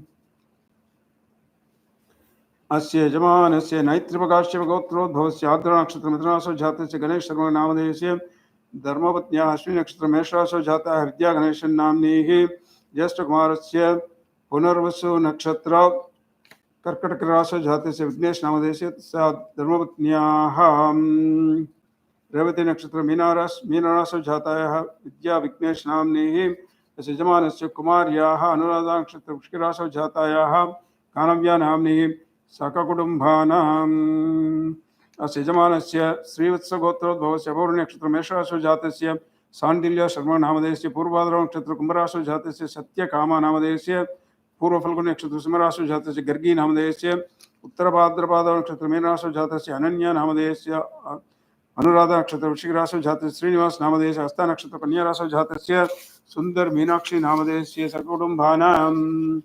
अस्य यजमानस्य नैत्रिपकाश्यप गोत्रोद्भवस्य आर्द्रा नक्षत्र मिथुनराशौ जातस्य गणेश शर्मा नामधेयस्य धर्मपत्न्याः अश्विनी नक्षत्र मेषराशौ जातायाः विद्या गणेशन नाम्नीः ज्येष्ठ कुमारस्य पुनर्वसु नक्षत्र कर्कटकराशौ जातस्य विघ्नेश नामधेयस्य धर्मपत्न्याः रेवती नक्षत्र मीनराशौ जातायाः विद्या विघ्नेश नाम्नीः अस्य यजमानस्य कुमार्याः अनुराधा नक्षत्र वृश्चिकराशौ जातायाः कानव्या नाम्नीः सककुटुम्बानाम् अस्य यजमानस्य श्रीवत्सगोत्रोद्भवस्य अपूर्व नक्षत्र मेषराशौ जातस्य सांडिल्य शर्मा नामधेयस्य पूर्वभाद्रपद नक्षत्र कुंभराशौ जातस्य सत्यकामा नामधेयस्य पूर्वफल्गुनी नक्षत्र सिंहराशौ जातस्य गर्गी नामधेयस्य उत्तरभाद्रपद नक्षत्र मीनराशौ जातस्य अनन्या नामधेयस्य अनुराधा नक्षत्र वृश्चिकराशौ जातस्य श्रीनिवास नामधेयस्य हस्ता नक्षत्र कन्या राशौ जातस्य सुंदर मीनाक्षी नामधेयस्य सककुटुम्बानाम्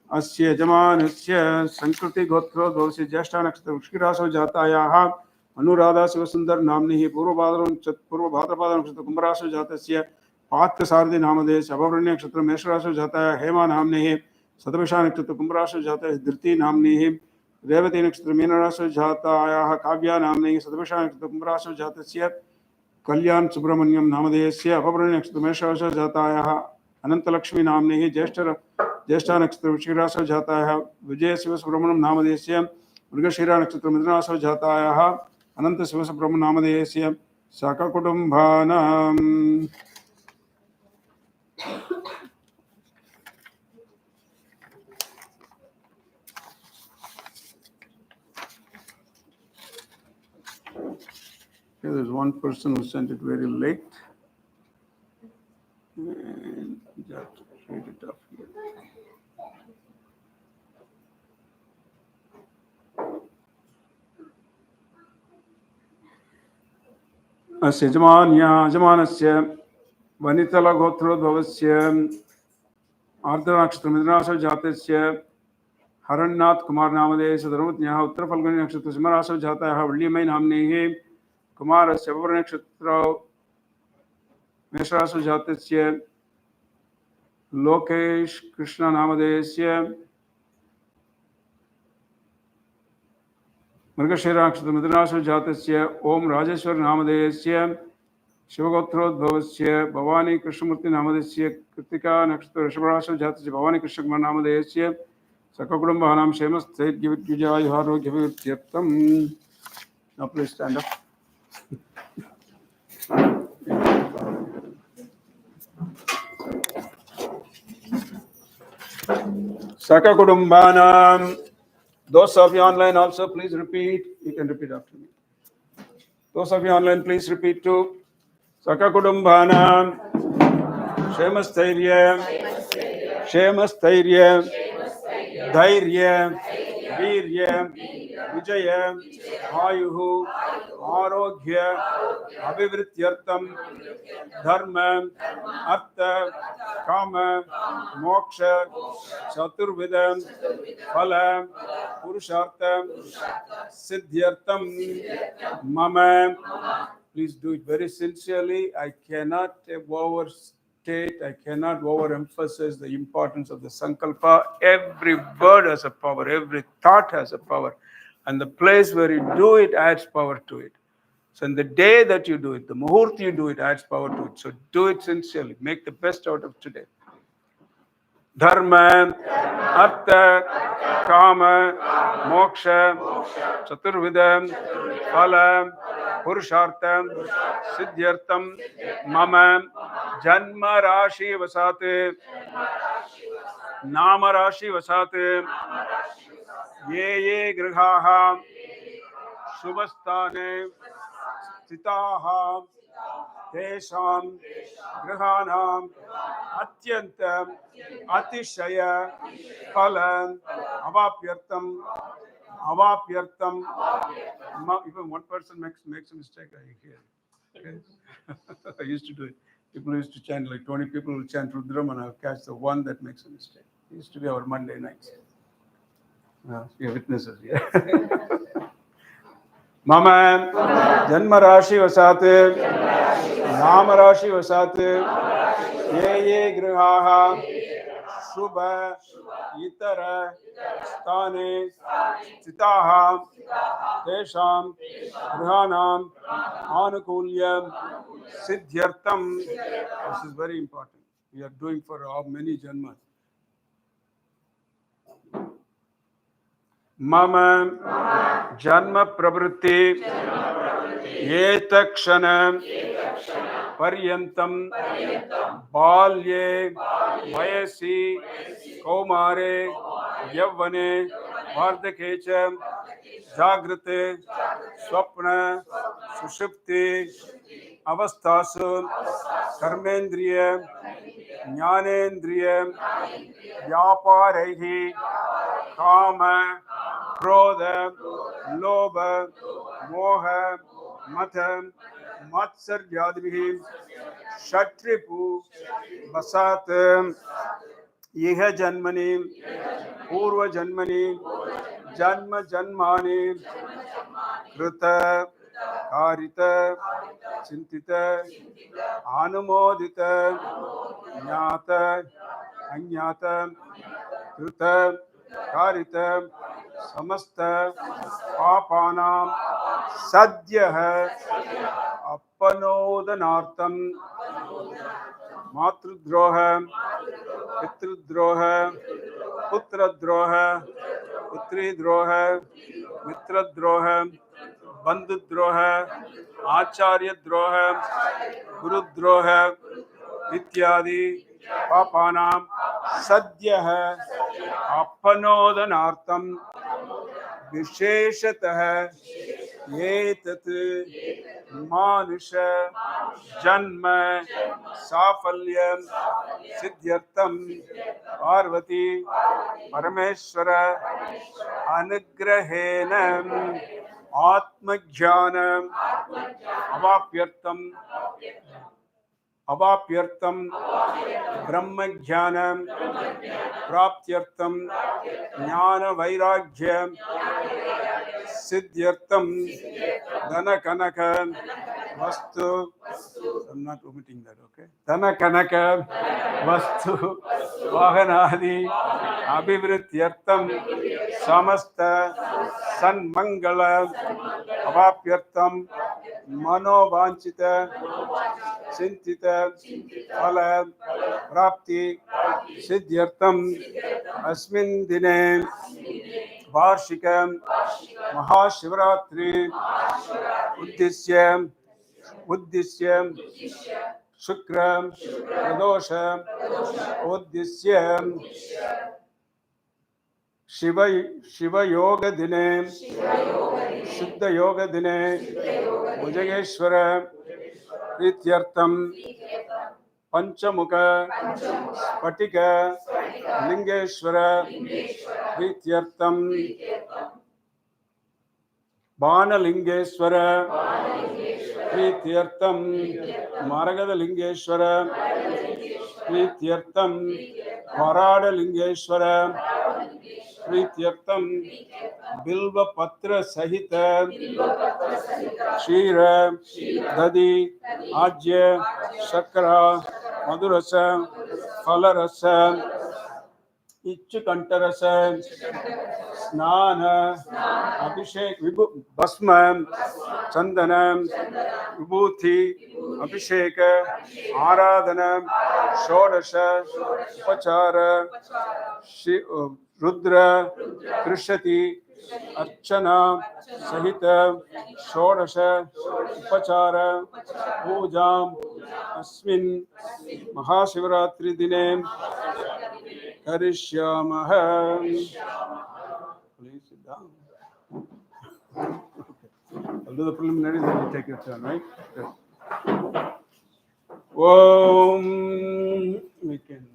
अस्य यजमानस्य संकृति गोत्रोद्भवस्य ज्येष्ठा नक्षत्र वृश्चिकराशौ जातायाः अनुराधा शिवसुंदर नाम्नीः पूर्वभाद्रपद नक्षत्र कुंभराशौ जातस्य पार्थसारथि नामधेयस्य अपभरण्य नक्षत्र मेषराशौ जातायाः हेमा नाम्नीः शतभिषा नक्षत्र कुंभराशौ जातायाः धृति नाम्नीः रेवती नक्षत्र मीनराशौ जातायाः काव्या नाम्नीः शतभिषा नक्षत्र कुंभराशौ जातस्य कल्याण सुब्रह्मण्यम नामधेयस्य अपभरण्य नक्षत्र मेषराशौ जातायाः अनंतलक्ष्मी नाम्नीः ज्येष्ठा नक्षत्र वृश्चिकराशौ जातायाः विजय शिवसुब्रह्मण्यम नामधेयस्य मृगशिरा नक्षत्र मिथुनराशौ जातायाः अनंत शिवसुब्रह्मण्यम नामधेयस्य सककुटुम्बानाम् There's one person who sent it very late. And just read it up here. अस्य यजमानस्य वनितलगोत्रोद्भवस्य आर्द्रनक्षत्र मिथुनराशौ जातस्य हरन्नाथ कुमार नामधेय धर्मज्ञः उत्तर फल्गुनी नक्षत्र सिंहराशौ जातः वल्लीमयी नाम्नीः कुमारस्य नक्षत्र मेषराशौ जातस्य लोकेश कृष्ण नामधेयस्य मृगशिरा नक्षत्र मिथुनाशौ जातस्य ओम राजेश्वर नामधेयस्य शिवगोत्रोद्भवस्य भवानी कृष्णमूर्ति नामधेयस्य कृतिका नक्षत्र ऋषभराशौ जातस्य Bhavani Krishnakumar नामधेयस्य सककुटुम्बानां क्षेमस्थैर्यविद्युजायुरारोग्यवित्यर्थम्. Now please stand up. Sakakutumbanam. Those of you online also, please repeat. You can repeat after me. Those of you online, please repeat too. Sakakutumbanam. Kshemasthairyam. Kshemasthairyam. Dhairyam. Veeryam. Vijayam. Ayuhu. Arogya. Abhivrityartam. Dharma. Artha. Kama. Moksha. Chaturvidam. Phala. Purushartham. Siddhyartham. Mama. Please do it very sincerely. I cannot overstate, I cannot overemphasize the importance of the Sankalpa. Every word has a power, every thought has a power. And the place where you do it adds power to it. So in the day that you do it, the muhurt you do it adds power to it. So do it sincerely. Make the best out of today. Dharma, Artha, Kama, Moksha, Chaturvidam, Phala, Purushartham, Siddhyartham, Mama, Janma Rashi Vasate, Nama Rashi Vasate, Ye Grihaha, Shubhasthane, Stitaha, Tesham, Grihanam, Atyantam, Atishaya, Phalam, Avapyartam, Avapyartam. Even one person makes a mistake, I hear. Okay? I used to do it. People used to chant, like 20 people will chant Rudra, and I'll catch the one that makes a mistake. It used to be our Monday nights. We are witnesses, yeah. Mama, Janma Rashi Vasate, Nama Rashi Vasate, Ye Grihaha, Shubha, Itara, Sthane, Stitaha, Tesham, Grihanam, Anukulyam, Siddhyartham. This is very important. We are doing for many janmas. Mama Janma Pravritti Yetakshana Paryantam Balye Vayasi Kaumare Yavane Vardhakecha Jagrate Swapna Sushupti Avastasu Karmendriya Jnanendriya Vyaparehi Kama Krodha Lobha Moha Matha Matsarjadvihi Shatripu Basat Iha Janmani Purva Janmani Janma Janmani Krita Karita Chintita Anumodita Jnata Anyata Krita Karita Samasta Papanam Sadyah Apanodanartam Matrudroha Pitrudroha Putradroha Putridroha Mitradroha Bandudroha Acharya Droha Gurudroha Ityadi Papanam Sadyah Apanodanartam Visheshatah Yetat Manusha Janma Safalyam Siddhyartham Parvati Parameshwara Anugrahenam Atmajnanam Avapyartam. अवाप्यर्थम ब्रह्म ज्ञान प्राप्त्यर्थम ज्ञान वैराग्य सिद्ध्यर्थम धन कनक वस्तु I'm not omitting that, okay? धन कनक वस्तु वाहनादि अभिवृद्ध्यर्थम समस्त सन्मंगल अवाप्यर्थम मनोवांछित चिंतित फल प्राप्ति सिद्ध्यर्थम अस्मिन् दिने वार्षिक महाशिवरात्रि उद्दिश्य शुक्र प्रदोष उद्दिश्य शिव योग दिने शुद्ध योग दिने भुजगेश्वर प्रीत्यर्थम पंचमुख स्फटिक लिंगेश्वर प्रीत्यर्थम बाणलिंगेश्वर प्रीत्यर्थम मारगद लिंगेश्वर प्रीत्यर्थम वराड लिंगेश्वर प्रीत्यर्थम बिल्व पत्र सहित क्षीर दधि आज्य शर्करा मधुरस फलरस इच्छुकंठरस स्नान अभिषेक भस्म चंदन विभूति अभिषेक आराधना षोडश उपचार रुद्र त्रिशति अर्चना सहित षोडश उपचार पूजा अस्मिन् महाशिवरात्रि दिने करिष्यामः. Please sit down. I'll do the preliminaries and you take your turn, right? Good. We can.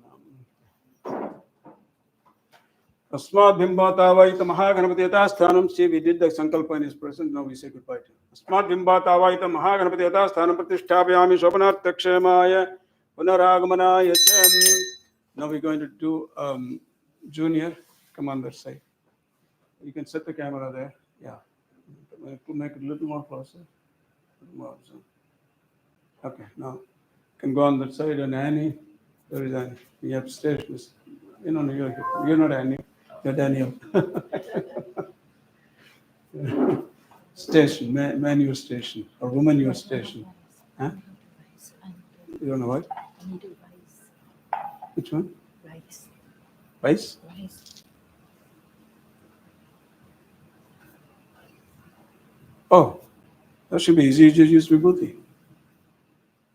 Asmat Bimbatavaita Mahaganapati Yatasthanam. See, we did the Sankalpa in his presence. Now we say goodbye to him. Asmat Bimbatavaita Mahaganapati Yatasthanam Pratishthabhyami Shobhanartakshemaya Punaragamanaya Chem. Now we're going to do junior. Come on that side. You can set the camera there. Yeah. Make it a little more closer. Okay, now you can go on that side. And Annie, where is Annie? We have stations. You're not Annie. You're Daniel. Station, man your station, or woman your station. Huh? You don't know what? I need a rice. Which one? Rice. Rice? Rice. Oh, that should be easy. You just use vibhuti.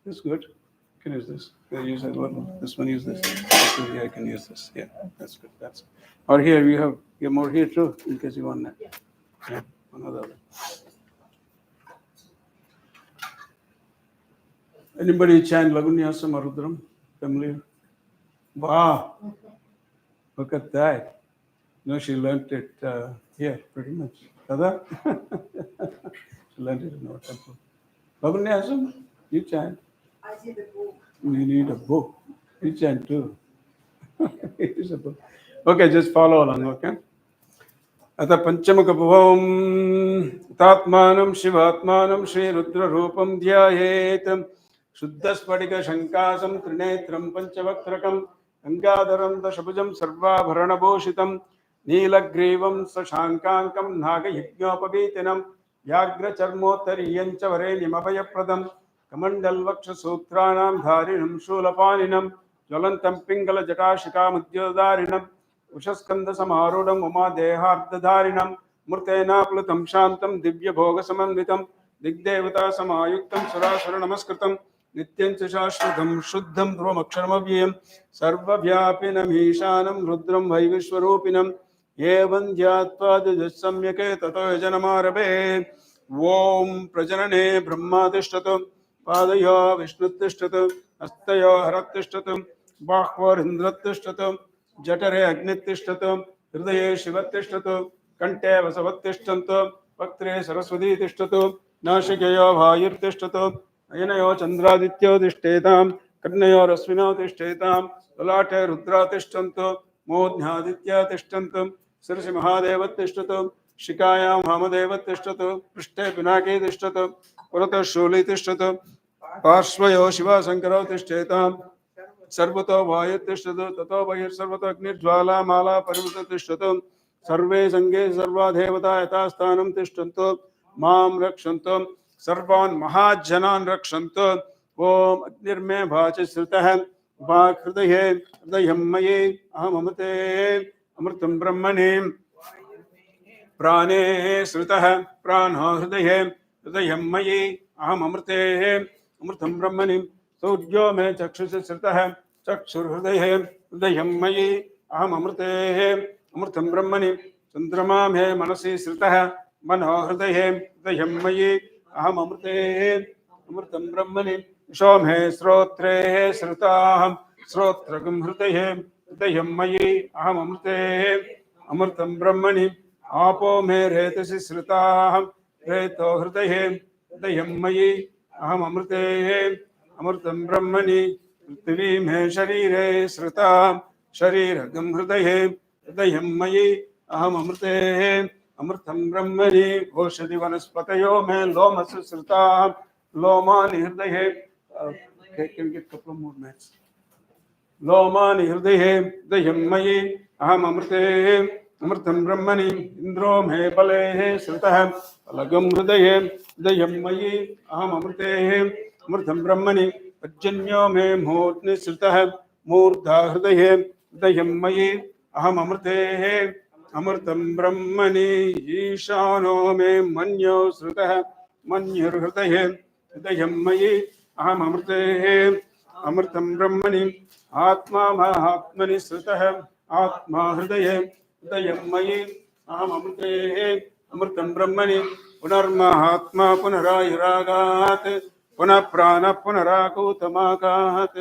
That's good. You can use this. You use that one. This one, use this. Yeah, I can use this. Yeah, that's good. That's good. Or here, you have more here too, in case you want that. Yeah, another one. Anybody chant Lagunyasam or Rudram? Familiar? Wow! Look at that. No, she learnt it here, pretty much. Kada? She learnt it in our temple. Lagunyasam, you chant. I need a book. You need a book. You chant too. It is a book. Okay, just follow along, okay? Ata Panchamukapabhavam Tatmanam Shivatmanam Shri Rudra Rupam Dhyayetam Shuddhaspadiga Shankasam Trinetram Panchavakrakam Gangadaram Dashabhujam Sarvabharana Bhushitam Neelagrivam Sashankankam Nagayajñopavitinam Vyagra Charmotariyancha Varenyamabhayapradam Kamandal Vaksha Sutranam Dharinam Shulapaninam Jwalantam Pingala Jatashikam Udyodharinam Ushaskanda Samarudam Uma Dehardharinam Murtena Plutam Shantam Divya Bhoga Samanvitam Digdevata Samayuktam Surasura Namaskritam Nityancha Shashvatam Shuddham Dhruvamaksharamayam Sarva Vyapinam Ishanam Rudram Vaivishwarupinam Evan Jyatva Jasamyake Tato Janamarabe Om Prajanane Brahma Tishtatam Padaya Vishnutishtatam Astaya Haratishtatam Bhakvar Indratishtatam Jatare Agnitishtatam Hridaye Shivatishtatam Kante Vasavattishtatam Vaktre Saraswati Tishtatam Nashikaya Bhayirtishtatam Ayanayo Chandradityo Tishtatam कर्णयोरश्विनौ तिष्ठेतां ललाटे Rudra तिष्ठन्तु मूर्ध्यादित्या तिष्ठन्तु शिरसि महादेव तिष्ठतु शिखायां वामदेव तिष्ठतु पृष्ठे पिनाकी तिष्ठतु पुरतः शूली तिष्ठतु पार्श्वयो शिवा शङ्करौ तिष्ठेतां सर्वतो वायुतिष्ठतु ततो बहिर्सर्वतो अग्निज्वाला माला परिवृतो तिष्ठतु सर्वे संगे सर्वा देवता यथास्थानं तिष्ठन्तु मां रक्षन्तु सर्वान् महाजनान् रक्षन्तु ओम अग्निर्मे भाच श्रुतः वाक् हृदये हृदयं मयि अहममृते अमृतं ब्रह्मणि प्राणे श्रुतः प्राणो हृदये हृदयं मयि अहममृते अमृतं ब्रह्मणि सूर्यो मे चक्षुषि श्रुतः चक्षुर्हृदये हृदयं मयि अहममृते अमृतं ब्रह्मणि चन्द्रमा मे मनसि श्रुतः मनो हृदये हृदयं मयि अहममृते अमृतं ब्रह्मणि यशो मे श्रोत्रे श्रुताः श्रोत्रगं हृदये हृदयं मयि अहममृते अमृतं ब्रह्मणि आपो मे रेतसि श्रुताः रेतो हृदये हृदयं मयि अहममृते अमृतं ब्रह्मणि पृथिवी मे शरीरे श्रुता शरीरगं हृदये हृदयं मयि अहममृते अमृतं ब्रह्मणि ओषधि वनस्पतयो मे लोमसु श्रुताः लोमानि हृदये can get couple more minutes लोमानि हृदये हृदयं मयि अहममृते अमृतं ब्रह्मणि इन्द्रो मे बले श्रुतः फलगं हृदये हृदयं मयि अहममृते अमृतं ब्रह्मणि पर्जन्यो मे मूर्ध्नि श्रुतः मूर्धा हृदये हृदयं मयि अहममृते अमृतं ब्रह्मणि ईशानो मे मन्यो श्रुतः मन्युर्हृदये हृदयं मयि अहममृते अमृतं ब्रह्मणि आत्मा महात्मनि श्रुतः आत्मा हृदये हृदयं मयि अहममृते अमृतं ब्रह्मणि पुनर्महात्मा पुनरायुरागात् पुनः प्राणः पुनराकूतमाकात्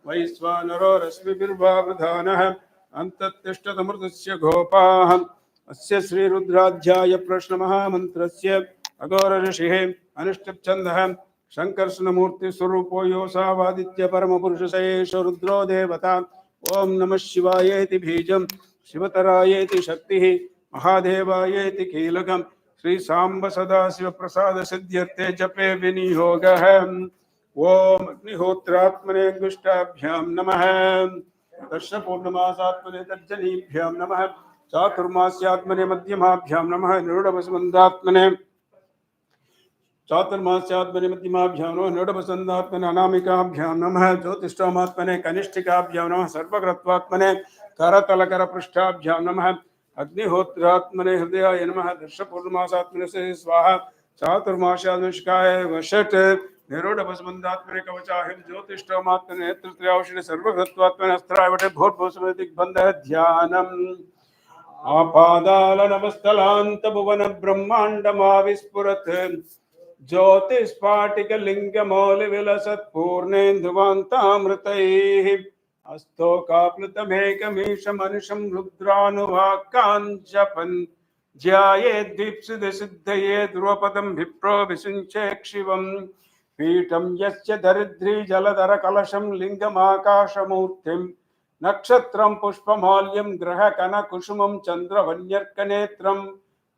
वैश्वानरो रश्मिभिर्वावृधानः अन्तत्तिष्ठदमृतस्य गोपाः अस्य श्रीरुद्राध्याय प्रश्नमहामन्त्रस्य अघोर ऋषिः अनुष्टुप्छन्दः शंकर्षणमूर्ति स्वरूपो योऽसावादित्य परमपुरुषशेष रुद्रो देवता ओम नमः शिवायेति बीजं शिवतरायेति शक्तिः महादेवायेति कीलकं श्री सांब सदाशिव प्रसाद सिद्ध्यर्थे जपे विनियोगः ओम अग्निहोत्रात्मने अंगुष्ठाभ्यां नमः दर्शपूर्णमासात्मने तर्जनीभ्यां नमः चातुर्मास्यात्मने मध्यमाभ्यां नमः निरूढवसुमन्दात्मने चातुर्मास्यात्मने मध्यमाभ्यां नमः निरूढवसुमन्दात्मने अनामिकाभ्यां नमः ज्योतिष्ठोमात्मने कनिष्ठिकाभ्यां नमः सर्वकृत्वात्मने करतलकरपृष्ठाभ्यां नमः अग्निहोत्रात्मने हृदयाय नमः दर्शपूर्णमासात्मने स्वाहा चातुर्मास्यात्मनिष्काय वषट् निरूढवसुमन्दात्मने कवचाहिं ज्योतिष्ठोमात्मने नेत्रत्रयावशने सर्वकृत्वात्मने अस्त्रावटे भूर्भुवस्मृति दिग्बन्धः ध्यानम् आपादालनवस्थलान्तभुवन ब्रह्माण्डमाविस्फुरत् ज्योतिस्फाटिकलिङ्गमौलिविलसत्पूर्णेन्दुवान्तामृतैः अस्तोकाप्लुतमेकमीशमनुषं रुद्रानुवाक्काञ्जपन् ध्यायेद्दीप्सितसिद्धये ध्रुवपदं विप्रो विषुञ्चे क्षिवम् पीठं यस्य दरिद्री जलधरकलशं लिङ्गमाकाशमूर्तिं नक्षत्रं पुष्पमाल्यं ग्रहकनकुसुमं चन्द्रवन्यर्कनेत्रं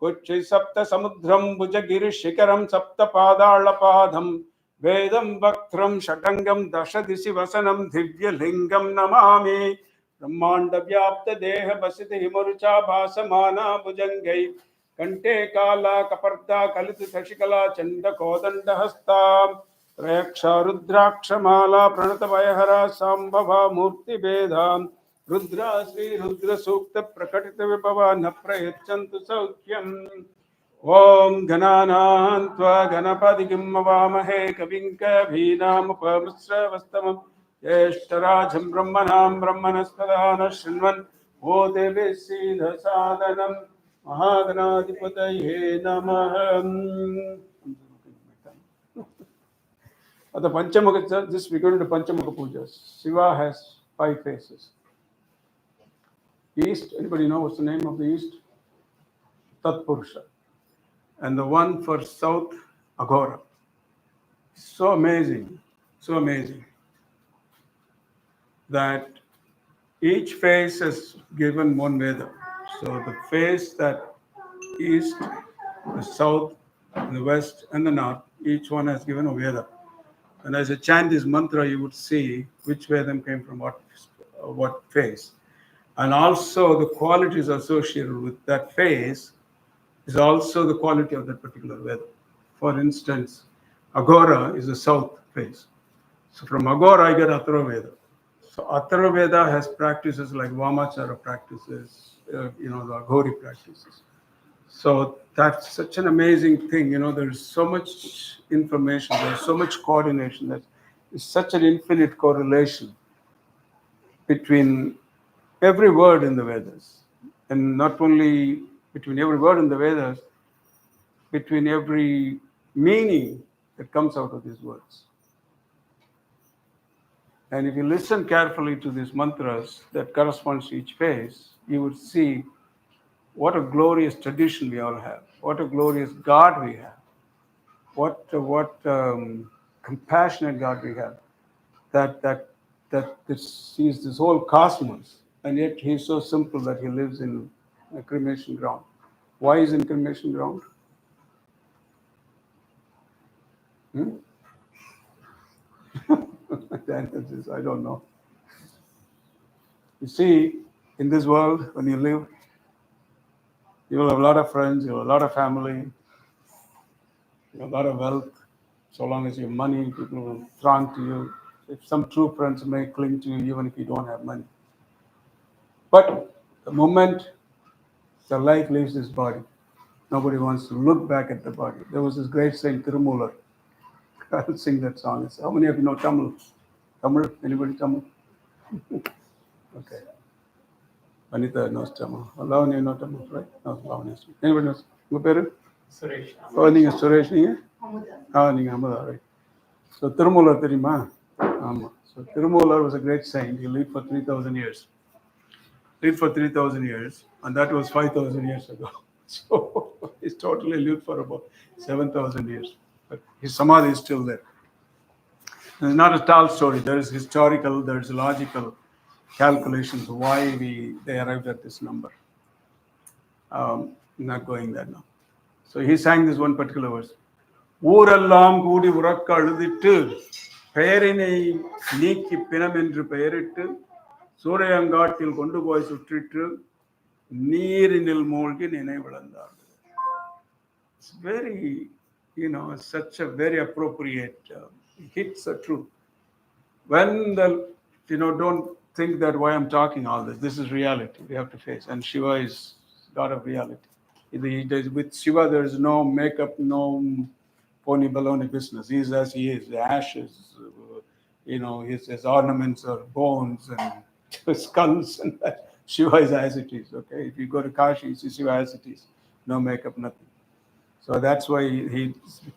कुक्षि सप्तसमुद्रं भुजगिरिशिखरं सप्तपादाळपादं वेदं वक्त्रं षडङ्गं दशदिशि वसनं दिव्यलिङ्गं नमामि ब्रह्माण्डव्याप्तदेहवसितहिमरुचा भासमाना भुजङ्गै कण्ठे काला कपर्दा कलितशशिकला चण्डकोदण्डहस्ता त्रयक्षा रुद्राक्षमाला प्रणतभयहरा साम्भवा मूर्तिभेदां रुद्रा श्रीरुद्रसूक्तप्रकटितविभवा न प्रयच्छन्तु सौख्यम् ॐ गणानां त्वा गणपतिं वामहे कविं कवीनामुपमिश्रवस्तमं ज्येष्ठराजं ब्रह्मणां ब्रह्मणस्पदा न शृण्वन् भूदेवी सीदसादनं महागणाधिपतये नमः The Panchamukha, this we go into Panchamukha pujas. Shiva has 5 faces. East, anybody know what's the name of the east? Tatpurusha. And the one for south, Aghora. So amazing, so amazing. that each phase is given one Veda. So the phase that east, the south, the west, and the north, each one has given a Veda. And as you chant this mantra, you would see which Vedam came from what phase. And also the qualities associated with that phase is also the quality of that particular Veda. For instance, Agora is the south phase. So from Agora, I get Atharva Veda. So Atharva Veda has practices like Vamachara practices, the Aghori practices. So that's such an amazing thing. There's so much information, there's so much coordination, there's such an infinite correlation between every word in the Vedas. And not only between every word in the Vedas, between every meaning that comes out of these words. And if you listen carefully to these mantras that corresponds to each phase, you would see what a glorious tradition we all have, what a glorious God we have, what compassionate God we have, that sees this whole cosmos, and yet he's so simple that he lives in a cremation ground. Why is in cremation ground? The answer is, I don't know. You see, in this world, when you live, you will have a lot of friends, you will have a lot of family, you have a lot of wealth. So long as you have money, people will throng to you. If some true friends may cling to you, even if you don't have money. But the moment the life leaves this body, nobody wants to look back at the body. There was this great saint Tirumular. I'll sing that song. How many of you know Tamil? Tamil? Anybody Tamil? Okay. Anita knows Tamil. Lavanya know Tamil, right? No, Lavanya. Anybody knows? Your parent? Suresh. Oh, நீங்க சுரேஷ் நீங்க? நீங்க Amudha, right? So Tirumular தெரியுமா? ஆமா. So Tirumular was a great saint. He lived for 3,000 years. Lived for 3,000 years, and that was 5,000 years ago. So he's totally lived for about 7,000 years. But his samadhi is still there. It's not a tall story. There is historical, there is logical calculations why they arrived at this number. Not going there now. So he sang this one particular verse. ஊரெல்லாம் கூடி உறக்க அழுதிட்டு பெயரினை நீக்கி பிணம் என்று பெயரிட்டு சூரையங்காட்டில் கொண்டு போய் சுற்றிட்டு நீரினில் மூழ்கி நினைவிழந்தார்கள். It's very, such a very appropriate hits are true. When don't think that why I'm talking all this. This is reality we have to face. And Shiva is God of reality. With Shiva, there is no makeup, no phony baloney business. He is as he is. The ashes, his ornaments are bones and skulls. And that. Shiva is as it is. Okay, if you go to Kashi, you see Shiva as it is. No makeup, nothing. So that's why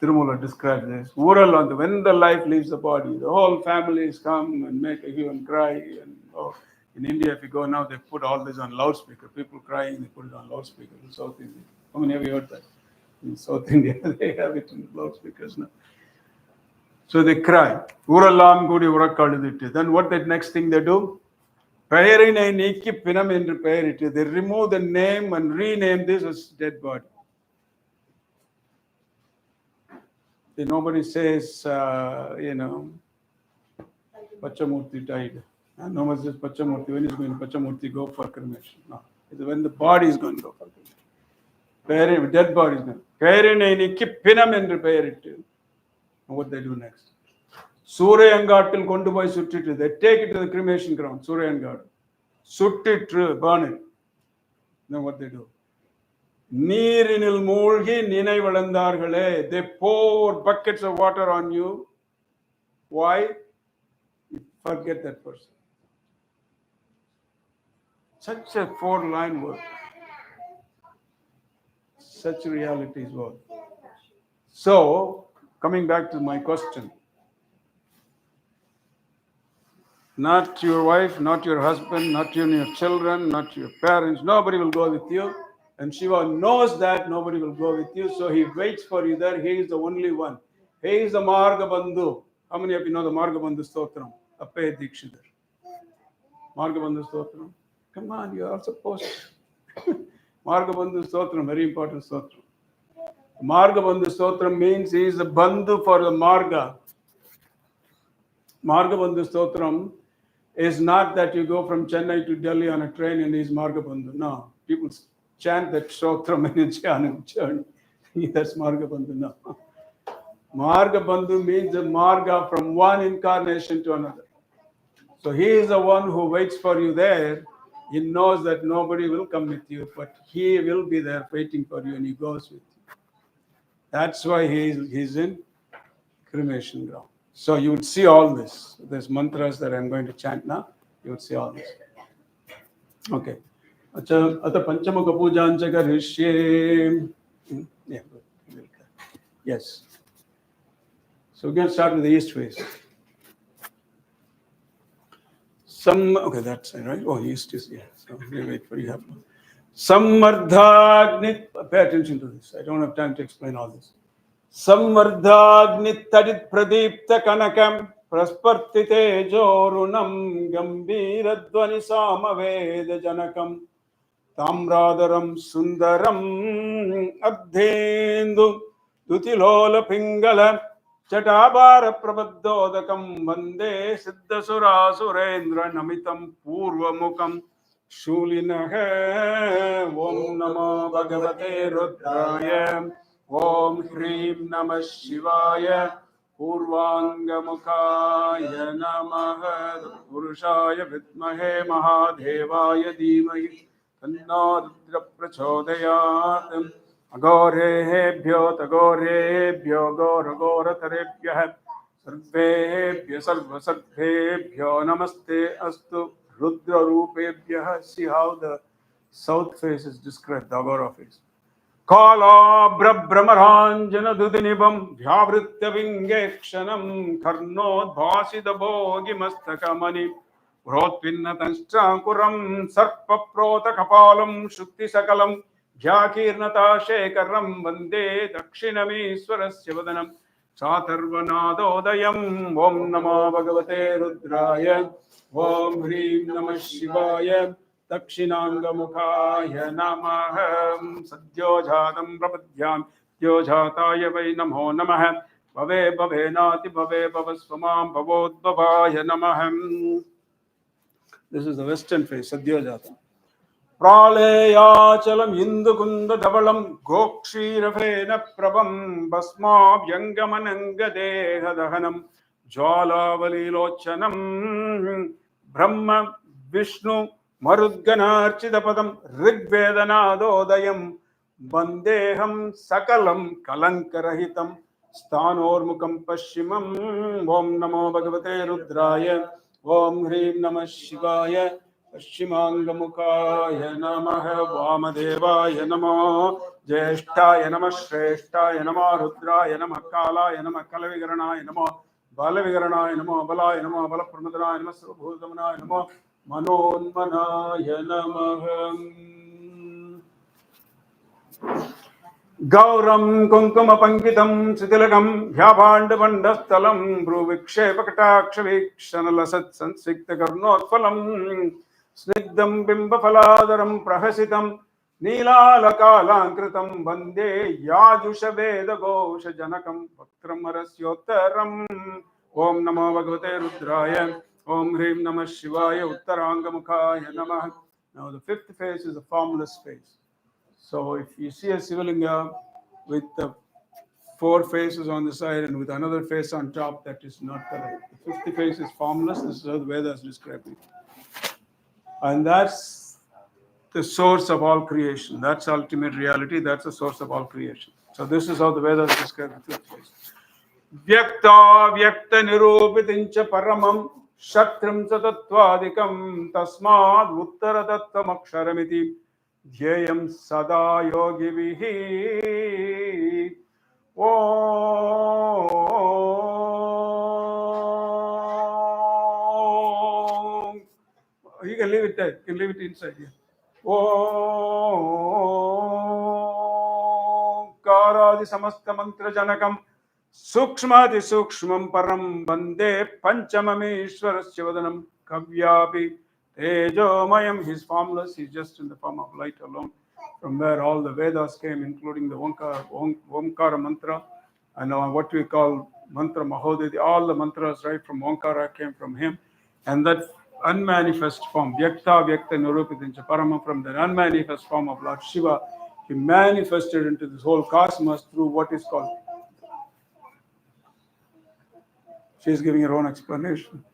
Tirumula describes this. When the life leaves the body, the whole families come and make a hue and cry. And in India, if you go now, they put all this on loudspeaker. People crying, they put it on loudspeaker in South India. How many of you heard that? In South India, they have it in loudspeakers now. So they cry. Then what that next thing they do? They remove the name and rename this as dead body. Nobody says, Pachamurti died. No one says Pachamurti. When is going to Pachamurti go for cremation? No. It's when the body is going to go for cremation. Dead body is going. What they do next? Surayangatil kondu boy suttitu. They take it to the cremation ground. Surayangat. Suttitru, burn it. Then what they do? நீரினில் மூழ்கி நினைவிழந்தார்களே. They pour buckets of water on you. Why? You forget that person. Such a 4-line word. Such realities word. So, coming back to my question. Not your wife, not your husband, not your children, not your parents. Nobody will go with you. And Shiva knows that nobody will go with you, so he waits for you there. He is the only one. He is the Marga Bandhu. How many of you know the Marga Bandhu Stotram? Appaya Dikshidhar. Margabandhu Stotram. Come on, you are supposed to. Margabandhu Stotram, very important Stotram. Margabandhu Stotram means he is the Bandhu for the Marga. Margabandhu Stotram is not that you go from Chennai to Delhi on a train and he's Margabandhu. No. People chant that Stotram in a journey. That's Margabandhu. No. Margabandhu means the Marga from one incarnation to another. So he is the one who waits for you there. He knows that nobody will come with you, but he will be there waiting for you and he goes with you. That's why he's in cremation ground. So you would see all this. There's mantras that I'm going to chant now. You would see all this. Okay. Ata Panchamukha Pujancha Karishye. Yeah, good. Yes. So we're going to start with the east face. Okay, that's it, right? Oh, east is, yeah. So we wait for you. Sammardhagnit, pay attention to this. I don't have time to explain all this. Sammardhagnit tadit pradipta kanakam praspartite jorunam gambhiradvani samaveda janakam tamradaram sundaram abdhendu dutilola pingala Chatabara Prabododakam Vande Siddhasura Surendra Namitam Purvamukam Shulinaha Om Namo Bhagavate Rudraya Om Hrim Namah Shivaya Purvangamukaya Namaha Purushaya Vidmahe Mahadevaya Dhimahi Tanno Rudra Prachodayat Agorebhyo tagorebhyo goragoratarebhyah sarvebhyo sarvasarvebhyo namaste astu Rudra rupebhyah. See how the south face is described, the Agora face. Kala brahmaranjana dudinibam vyavritya vingekshanam karnodbhasida bhogi mastakamani vrotvinnatanschakuram sarpaprota kapalam shukti sakalam Jyakirnata Shekaram Vande Dakshinameswarasya Vadanam Satarvanadodayam Om Namo Bhagavate Rudraya Om Hrim Namah Shivaya Dakshinangamukhaya Namah Sadyo Jhatam Prapadyam Jyojhataya Vai Namo Namah Bhave Bhavenati Bhave Bhavasvamam Bhavodbhavaya Namah. This is the western face, Sadyo Jhatam. Praleyachalam Indukunda Davalam Gokshirafena Prabam Basma Vyangamananga Dehadahanam Jwalavali Brahma Vishnu Marudganarchidapadam Rigvedanadodayam Bandeham Sakalam Kalankarahitam Sthanormukam Pashimam Om Namo Bhagavate Rudraya Om Hrim Namah Shivaya Pashchimangamukaya Namaha Vamadevaya Namo Jyeshtaya Namah Shrestaya Namah Rudraya Namah Kalaya Namah Kalavigaranaya Namah Balavigaranaya Namah Balaya Namah Balapramadranaya Namah Sarvabhutamanaaya Namah Manonmanaya Namah Gauram Kunkuma Pankitam Sitilagam Yabhandavandastalam Bhruvikshepakatakshavikshanalasat Sansikta Karnotphalam Snigdam Bimbafaladaram Prahasitam Neelalakalankritam Vande Yajushaveda Gosha Janakam Patramarasyottaram Om Namo Bhagavate Rudraya Om Hrim Namah Shivaya Uttarangamukhaya Namah. Now the fifth face is a formless face. So if you see a Sivalinga with the four faces on the side and with another face on top, that is not correct. The fifth face is formless. This is how the Vedas describe it. And that's the source of all creation. That's ultimate reality. That's the source of all creation. So this is how the Vedas describe the fifth face. Vyakta vyakta nirupitincha paramam shatrim satatvadikam tasmad uttaratattam aksharamiti Dhyayam sada yogi vihi. Om. You can leave it there. You can leave it inside here. Om. Karadi samasta mantra janakam Sukshmati sukshmam param bande panchamameshwarasya vadanam kavyapi Tejomayam, he's formless, he's just in the form of light alone, from where all the Vedas came, including the Omkara mantra, and what we call mantra Mahodaya, all the mantras right from Omkara came from him. And that unmanifest form, Vyakta Vyakta Nirupitincha Parama, from the unmanifest form of Lord Shiva, he manifested into this whole cosmos through what is called. She's giving her own explanation.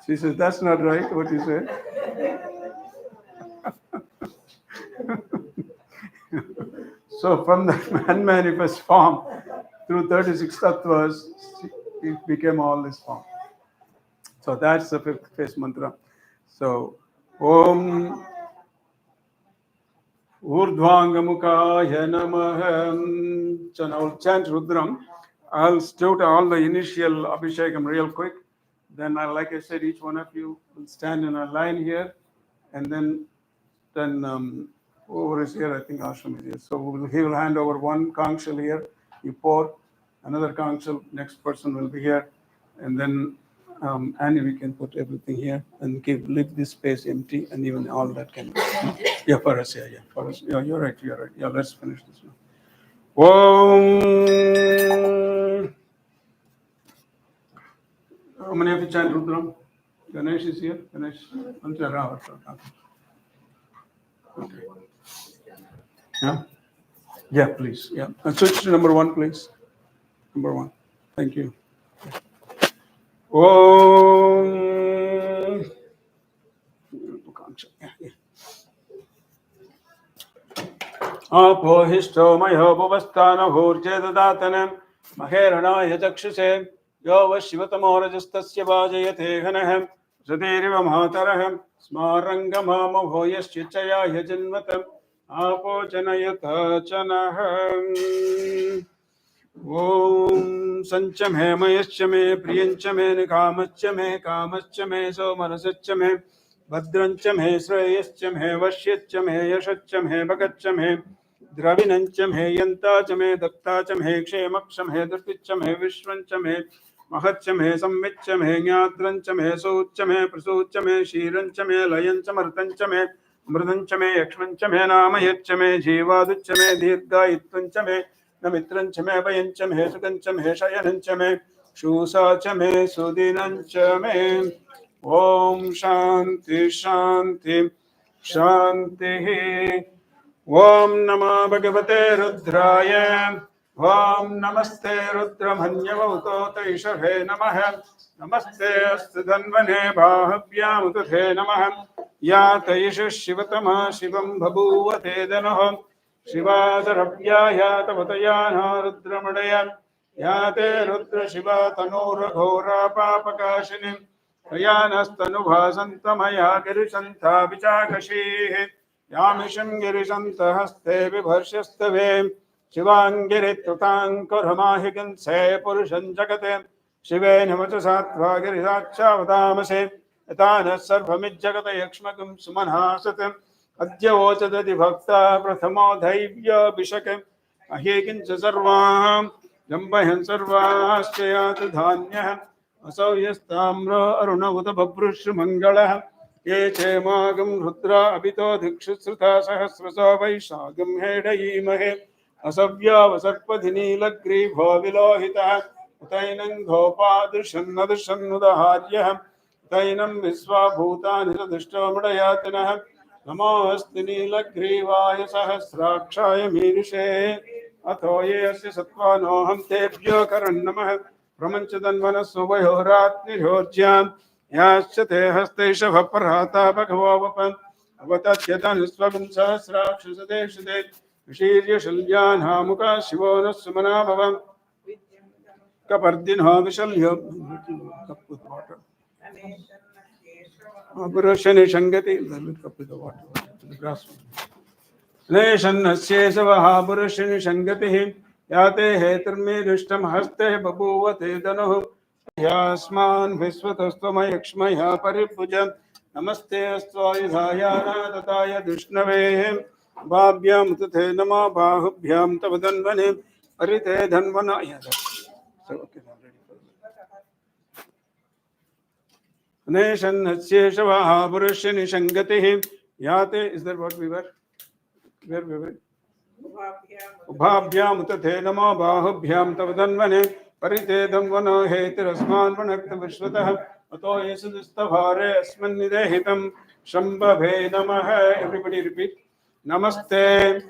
She says, that's not right, what you said. So from the unmanifest form, through 36 tattvas, it became all this form. So that's the fifth phase mantra. So, Om Urdhvangamukaya Namaha. So now I'll chant Rudram. I'll do all the initial Abhishekam real quick. Then, like I said, each one of you will stand in a line here. And then over is here, I think Ashram is here. So he will hand over one Kangshal here. You pour another Kangshal. Next person will be here. And then Annie, we can put everything here and leave this space empty, and even all that can be. Yeah, for us, for us. Yeah, you're right. Yeah, let's finish this now. Om. How many of you chant Rudram? Ganesh is here. Ganesh. Okay. Yeah, please. Yeah. And switch to number 1, please. Number 1. Thank you. Om. Apohisto mayo bhavastana bhurje dadatana maheranaya chakshuse yo vashivatamo rajastasya vajayate ghanaham sadiriva mahataraham smarangama bhoyaschya yajanvatam apo janayata chanaham. Om sancham he mayascha me priyancha me nikamascha me somanascha me भद्रंच मे श्रेयश्च मे वश्यच्च मे यशच्च मे भगच्च मे द्रविणंच मे यंता च मे दत्ता च मे क्षेमक्ष मे दृष्टिच्च मे विश्वंच मे महच्च मे संविच्च मे ज्ञात्रंच मे सौच्च मे प्रसूच्च मे शीरंच मे लयंच मर्तंच मे मृदंच मे यक्ष्मंच मे नामयच्च मे जीवादुच्च मे दीर्घायुत्वंच मे नमित्रंच मे भयंच मे सुखंच मे शयनंच मे शूसा च मे सुदिनंच मे. Om Shanti Shanti Shanti. Om Namah Bhagavate Rudraya. Om Namaste Rudramanyavauto Taishave Namaha. Namaste Astu Dhanvane Bhavyam Uthe Namaha. Ya Taisha Shivatama Shivam Bhabuvate Danoham. Shivadarabhyaya Tavatayana Rudramadaya. Ya Te Rudra Shiva Tanura Ghora Papakashinim. Yanastनुभासन्तमया गिरिशन्था विचाकशीः यामिषं गिरिशन्तहस्ते बिभर्षस्तवे शिवाङ्गिरित्युताङ्कुरमाहिगन्से पुरुषं जगते शिवेन वचसात्वा गिरिराक्षावतामसे यथा नः सर्वमिज्जगत यक्ष्मकं सुमनहासते अद्य वोचदति भक्ता प्रथमो धैर्याभिषके अह्येकिञ्च सर्वां जम्बह्यं सर्वाश्च यातु धान्यः असौ यस्ताम्र अरुणवत बभ्रुष्मङ्गलः ये चेमागं रुद्रा अभितो धिक्षुश्रुता सहस्रसो वैशागं हेडयीमहे असव्यावसर्पधिनीलग्रीभो विलोहितः उतैनं गोपादृशन्नदृशन्नुदहार्यः उतैनं विश्वाभूतानि सदृष्टोमृडयातिनः नमोऽस्ति नीलग्रीवाय सहस्राक्षाय मीनुषे अथो ये अस्य सत्त्वानोऽहं तेभ्यो करन्नमः प्रमञ्चदन्वनस्वयोरात्निर्योज्यां याश्च ते हस्तैषभपराता भगवो वपन् अवतत्यतनुस्वगं सहस्राक्षसदेशते विशीर्यशल्यान्हामुका शिवो नः सुमना भवन् कपर्दिनो विशल्यो पुरुषनिषङ्गति क्लेशन्नस्येषवः पुरुषनिषङ्गतिः याते हेतुर्मेदुष्टं हस्ते बभूव ते धनुः यास्मान् विश्वतस्त्वमयक्ष्मया परिभुज नमस्ते अस्त्वायुधायान तताय दुष्णवे भाभ्यां तथे नमः बाहुभ्यां तव धन्वने परिते धन्वना. Aneshannasyeşavah purusya nishangatihi yate. Is that what we were? Where we were? Ubhabhyam utathe namo bahubhyam tavadanvane paritedam vano hetirasman vanakta vishvatah ato yesudistavhare asman nidehitam shambhave namaha. Everybody repeat. Namaste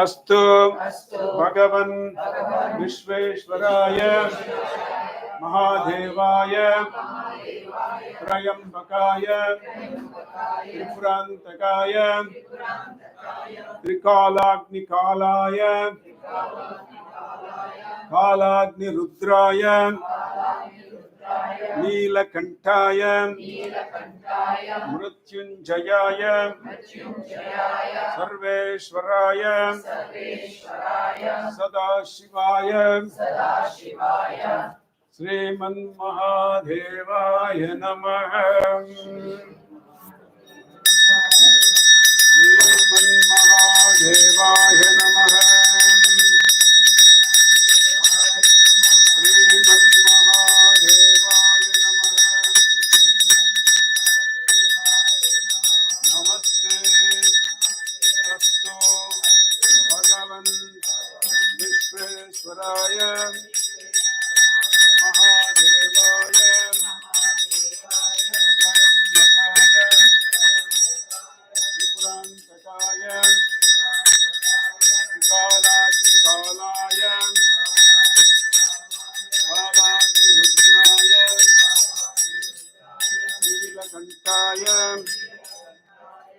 astu bhagavan vishveshwaraya mahadevaya trayambakaya tripurantakaya trikalagnikalaya kalagnirudraya Neelakantaya Mrityunjayaya Sarveshwaraya Sadashivaya Sriman Mahadevaya Namaha. Sriman Mahadevaya Namaha.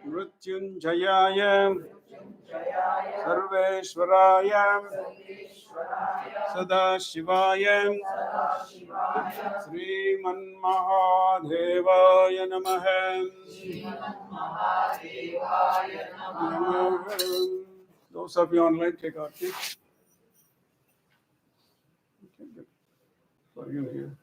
Mrityunjayaya Sarveshwaraya Sadashivaya Sriman Mahadevaya Namaha. Those of you online, take our seat. For you here.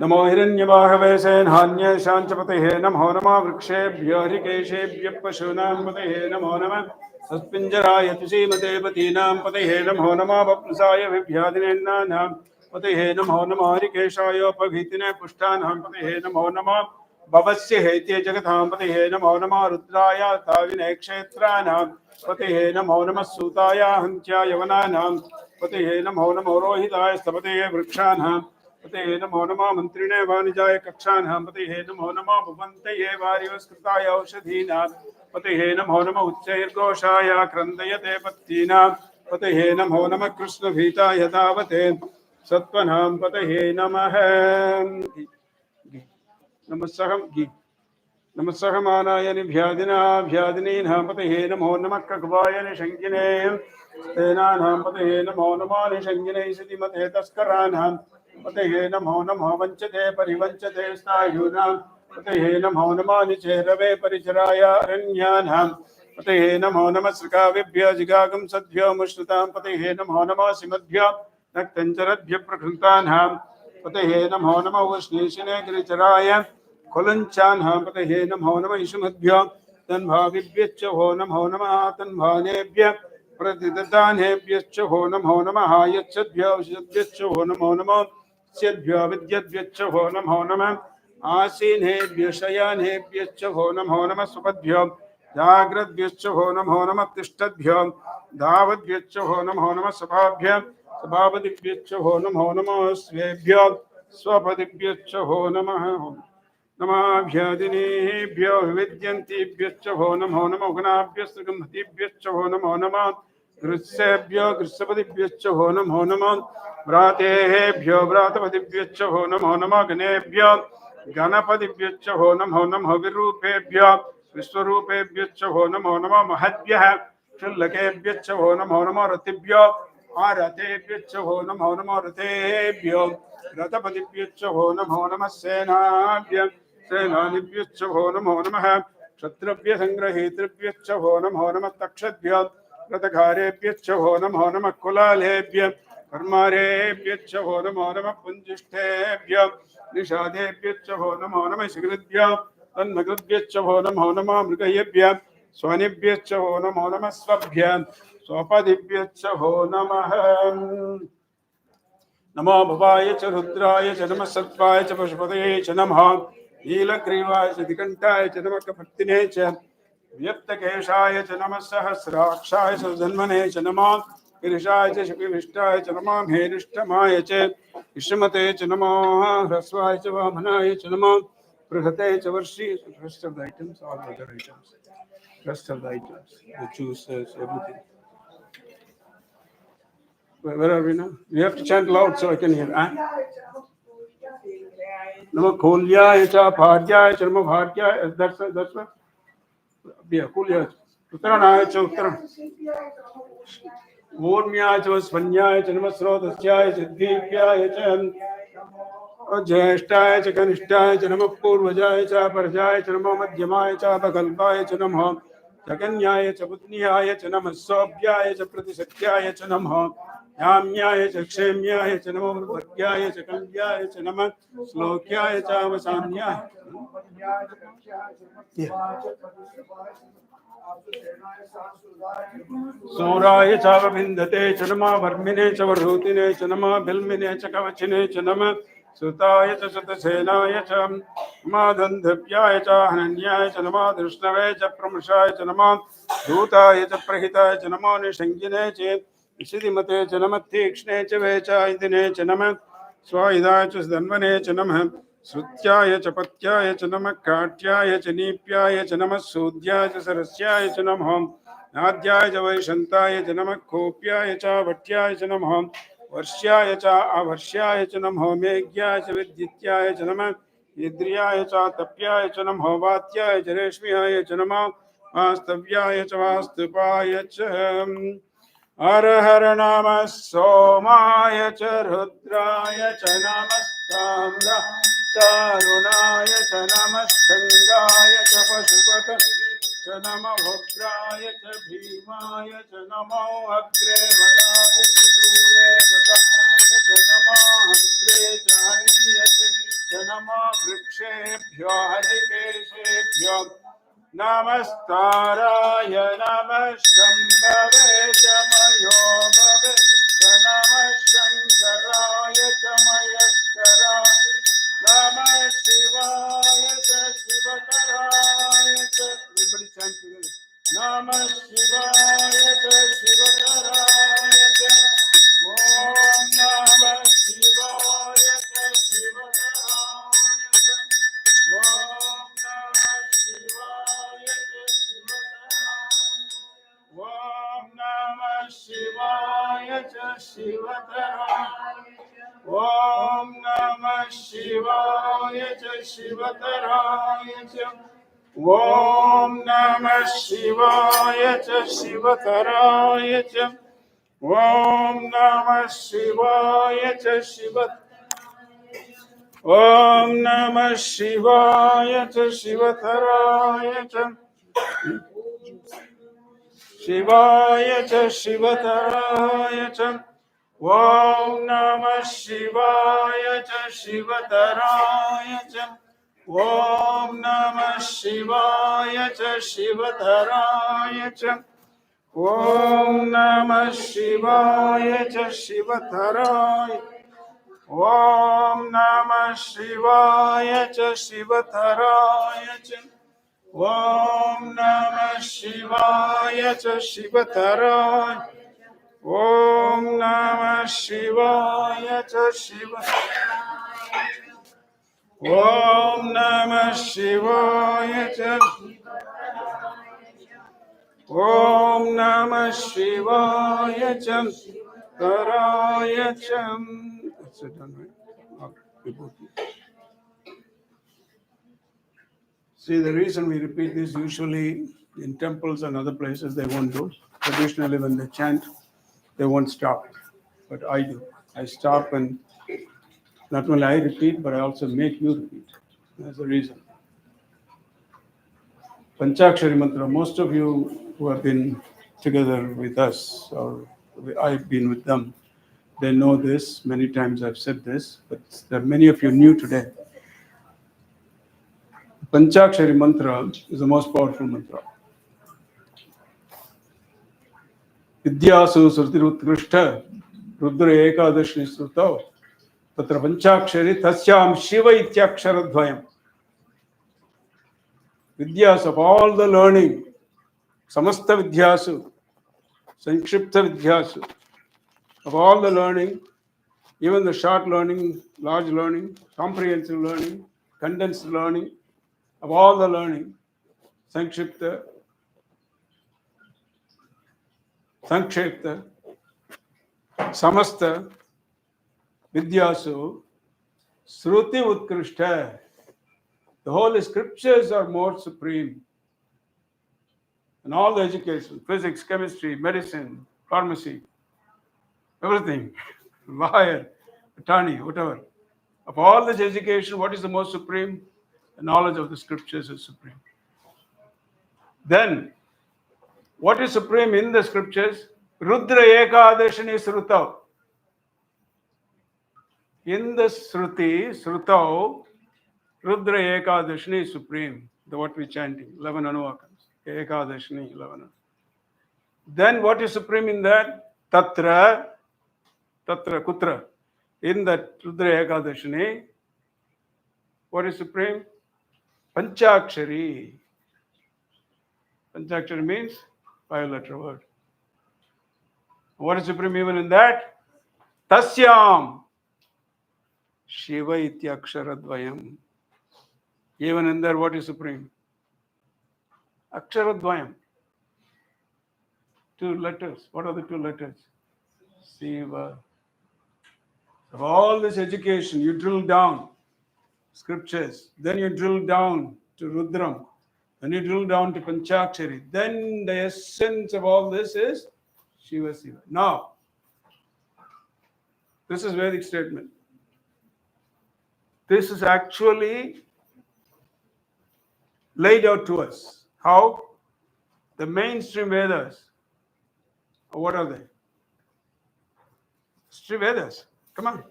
नमो हिरण्यवाहवे सेनान्ये शाञ्चपतये नमो नमः वृक्षेभ्यो हरिकेशेभ्य पशूनां पतये नमो नमः सस्पिञ्जराय तुषीमते पतीनां पतये नमो नमः वप्नसाय विभ्यादिनेन्नानां पतये नमो नमः हरिकेशायोपभीतिने पुष्टानां पतये नमो नमः भवस्य हेत्ये जगतां पतये नमो नमः रुद्राय ताविने क्षेत्राणां पतये नमो नमः सूताय हन्त्याय वनानां पतये नमो नमः रोहिताय स्तपतये वृक्षाणां पतये नमो नमः मंत्रिणे वाणिजाय कक्षानां पतये नमो नमः भुवन्तये वार्योस्कृताय औषधीनां पतये नमो नमः उच्चैर्घोषाय क्रन्दयते पत्तीनां पतये नमो नमः कृष्णभीताय तावते सत्त्वनां पतये नमः नमस्सहमानाय निभ्यादिनीनां पतये नमो नमः कग्वाय निषङ्गिने तेनानां पतये नमो नमः निषङ्गिने सिद्धिमते तस्कराणां पतये नमो नमः वञ्चते परिवञ्चते स्नायूनां पतये नमो नमः निचेरवे परिचराय अरण्यानां पतये नमो नमः सृगाविभ्य जिगागं सद्भ्यो मुश्रितां पतये नमो नमः सिमद्भ्यो नक्तञ्चरद्भ्य प्रकृतानां पतये नमो नमः उष्णीषिणे गिरिचराय कुलञ्चानां पतये नमो नमः इषुमद्भ्यो तन्भाविभ्यश्च हो नमो नमः तन्भानेभ्य प्रतिददानेभ्यश्च हो नमो नमः यच्छद्भ्यो विशद्भ्यश्च हो नमो नमः स्यद्भ्यो विद्यद्भ्यश्च हो नमो नमः आसीनेभ्य शयानेभ्यश्च हो नमो नमः सुपद्भ्यो जाग्रद्भ्यश्च हो नमो नमः तिष्ठद्भ्यो धावद्भ्यश्च हो नमो नमः सभाभ्य सभापतिभ्यश्च हो नमो नमः स्वेभ्यो स्वपतिभ्यश्च हो नमः नमाभ्यादिनेभ्यो विविद्यन्तीभ्यश्च हो नमो नमः गुणाभ्यश्च गम्हतीभ्यश्च हो नमो नमः गृत्सेभ्यो गृत्सपतिभ्यश्च हो नमो नमः व्रातेभ्यो व्रातपतिभ्यश्च हो नमो नमः गणेभ्यो गणपतिभ्यश्च हो नमो नमः विरूपेभ्यो विश्वरूपेभ्यश्च हो नमो नमः महद्भ्यः क्षुल्लकेभ्यश्च हो नमो नमः रतिभ्यो आरतेभ्यश्च हो नमो नमः रतेभ्यो रथपतिभ्यश्च हो नमो नमः सेनानिभ्यश्च हो नमो नमः क्षत्रभ्यसङ्ग्रहीतृभ्यश्च हो नमो नमः तक्षद्भ्यो रथकारेभ्यश्च हो नमो नमः कुलालेभ्य कर्मारेभ्यश्च हो नमो नमः पुञ्जिष्ठेभ्यो निषादेभ्यश्च हो नमो नमः शिखृभ्यो तन्मकृभ्यश्च हो नमो नमः मृगयेभ्य स्वानिभ्यश्च हो नमो नमः स्वभ्य स्वपदिभ्यश्च हो नमः नमो भवाय च रुद्राय च नमः सत्त्वाय च पशुपतये च नमः नीलग्रीवाय च दिगन्ताय च नमः कपर्दिने च व्यक्तकेशाय च नमः सहस्राक्षाय च जन्मने च नमः गिरिशाय च शुकिविष्टाय च नमः हेरिष्टमाय च विश्वमते च नमः ह्रस्वाय च वामनाय च नमः बृहते च वर्षी. Rest of the items, all other items. Rest of the items, the juices, everything. Where are we now? You have to chant loud so I can hear. Nama Kolyaya cha Bharyaya cha Nama Bharyaya. That's what. Yeah, Kolyaya. Uttaranaya cha Uttaran. Urmyaya cha Svanyaya cha Nama Srodasyaya cha Dipyaya cha Jyeshtaya cha Kanishtaya cha Nama Purvajaya cha Parjaya cha Nama Madhyamaya cha Bhakalpaya cha Nama Jaganyaya cha Putniyaya cha Nama Sobhyaya cha Pratisatyaya cha Nama Yamyaya cha Kshemyaya cha Nama Vruddhagyaya cha Kalvyaya cha Nama Slokyaya cha Vasanyaya. Suraya cha Vindate cha Nama Varmine cha Varhutine cha Nama Bilmine cha Kavachine cha Nama Sutaya cha Sutasenaya cha Madandhyapyaya cha Hananyaya cha Nama Drishnave cha Pramashaya cha Nama Dhutaya cha Prahitaya cha Nama Nishangine cha Siddhimate cha Nama Tikshne cha Vecha Indine cha Nama Swahidaya cha Dhanvane cha Nama Srutyaya cha Patyaya cha Nama Katyaya cha Nipyaya cha Nama Sudhyaya cha Sarasyaya cha Nama नाद्याय च वैशन्ताय च नमः कोप्याय च भट्याय च नमः वर्ष्याय च आवर्ष्याय च नमः मेघ्याय च विद्युत्याय च नमः इंद्रियाय च तप्याय च नमः वात्याय च रेश्म्याय च नमः वास्तव्याय च वास्तुपाय च हर हर नमः सोमाय च रुद्राय च नमः तारुणाय च नमः शंगाय च पशुपतये च नमः भद्राय च भीमाय च नमो अग्रे वदाय च दूरे वदाय च नमः हन्त्रे च हनीयते च नमः वृक्षेभ्यो हरिकेशेभ्यो नमस्ताराय नमः शम्भवे च मयो भवे च नमः शङ्कराय च मयस्कराय नमः शिवाय च शिवकराय च. Everybody chant together. Namah Shivaya च शिवकराय च. Om Namah Shivaya च शिवकराय च. Om Namah Shivaya च शिवकराय. Om Namah Shivaya च शिवकराय. Om Namah Shivaya च शिवकराय च. Om Namah Shivaya च शिवकराय च. Om Namah Shivaya च Om Namah Shivaya च शिवकराय च. Shivaya च शिवकराय च. Om Namah Shivaya च शिवकराय च. Om Namah Shivaya च शिवकराय च. Om Namah Shivaya च शिवकराय. Om Namah Shivaya च शिवकराय च. Om Namah Shivaya च शिवकराय. Om Namah Shivaya च शिवकराय. Om Namah Shivaya च. Om Namah Shivaya च Karaya च. That's it done, right? Okay. See, the reason we repeat this, usually in temples and other places, they won't do. Traditionally, when they chant, they won't stop. But I do. I stop, and not only I repeat, but I also make you repeat. That's the reason. Panchakshari mantra, most of you who have been together with us, or I've been with them, they know this. Many times I've said this, but there are many of you new today. Panchakshari mantra is the most powerful mantra. Vidyasu Srutirutkrishta Rudra Ekadashi Srutau Tatra Panchakshari Tasyam Shiva Ityaksharadvayam. Vidyas of all the learning, Samasta Vidyasu, Sankshipta Vidyasu, of all the learning, even the short learning, large learning, comprehensive learning, condensed learning, of all the learning, Sankshipta, Sankshipta, Samasta, Vidyasu, Sruti Utkrishta. The whole scriptures are more supreme. And all the education, physics, chemistry, medicine, pharmacy, everything, lawyer, attorney, whatever. Of all this education, what is the most supreme? The knowledge of the scriptures is supreme. Then, what is supreme in the scriptures? Rudra Ekadashini Srutau. In the Sruti, Srutau, Rudra Ekadashini is supreme. The what we chanting, 11 Anuvakams. Ekadashini, 11. Then what is supreme in that? Tatra, Kutra. In that Rudra Ekadashini, what is supreme? Panchakshari. Panchakshari means 5-letter word. What is supreme even in that? Tasyam Shiva Ityaksharadvayam. Even in there, what is supreme? Aksharadvayam. 2 letters. What are the 2 letters? Shiva. Of all this education, you drill down scriptures, then you drill down to Rudram, then you drill down to Panchakshari. Then the essence of all this is Shiva. Now, this is Vedic statement. This is actually laid out to us. How? The mainstream Vedas. What are they? Stream Vedas. Come on.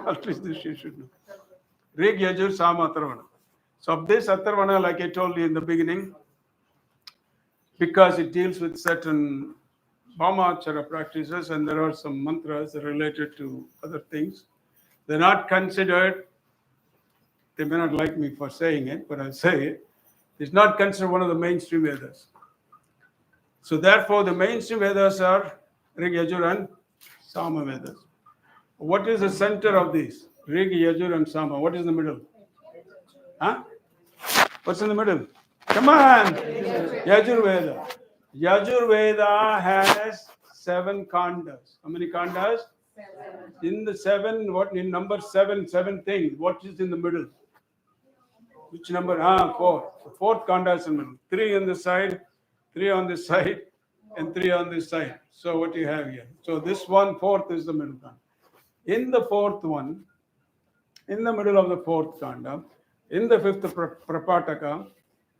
At least this you should know. Rig, Yajur, Sama, Atharvana. So of this Atharvana, like I told you in the beginning, because it deals with certain Bhamachara practices and there are some mantras related to other things, they're not considered, they may not like me for saying it, but I'll say it, it's not considered one of the mainstream Vedas. So therefore, the mainstream Vedas are Rig, Yajur, and Sama Vedas. What is the center of these? Rig, Yajur, and Sama. What is the middle? Huh? What's in the middle? Come on! Yajur Veda. Yajur Veda has 7 khandas. How many khandas? 7. In the 7, what in number 7, 7 things. What is in the middle? Which number? 4. The 4th khanda is in the middle. 3 on the side, 3 on this side, and 3 on this side. So what do you have here? So this one, 4th is the middle khanda. In the 4th one, in the middle of the 4th khanda, in the 5th Prapataka,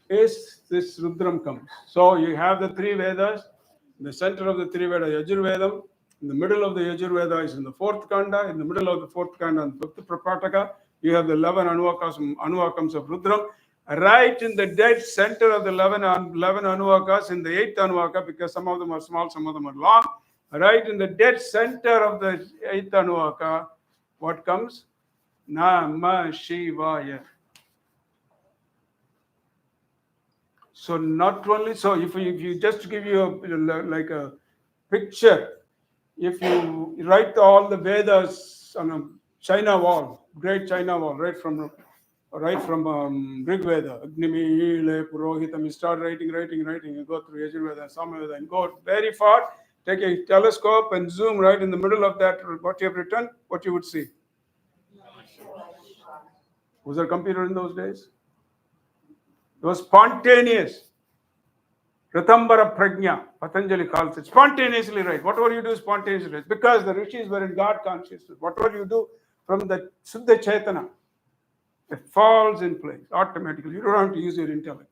is this Rudram comes. So you have the 3 Vedas, in the center of the 3 Vedas, Yajur Vedam, in the middle of the Yajur Veda is in the 4th khanda, in the middle of the 4th khanda and 5th Prapataka, you have the 11 Anuvakams of Rudram. Right in the dead center of the 11 Anuvakas, in the 8th Anuvaka, because some of them are small, some of them are long, right in the dead center of the 8th Anuvaka, what comes? Maha Shivarathri. So not only, so if you just to give you a picture, if you write all the Vedas on a China wall, great China wall, right from Rig Veda, Agnimi, Le, Purohitam, you start writing, you go through Yajur Veda, Sama Veda, and go very far, take a telescope and zoom right in the middle of that, what you have written, what you would see. Was there a computer in those days? It was spontaneous. Ratambara Prajna, Patanjali calls it. Spontaneously right. Whatever you do spontaneously right. Because the rishis were in God consciousness. Whatever you do from the Siddha Chaitana, it falls in place automatically. You don't have to use your intellect.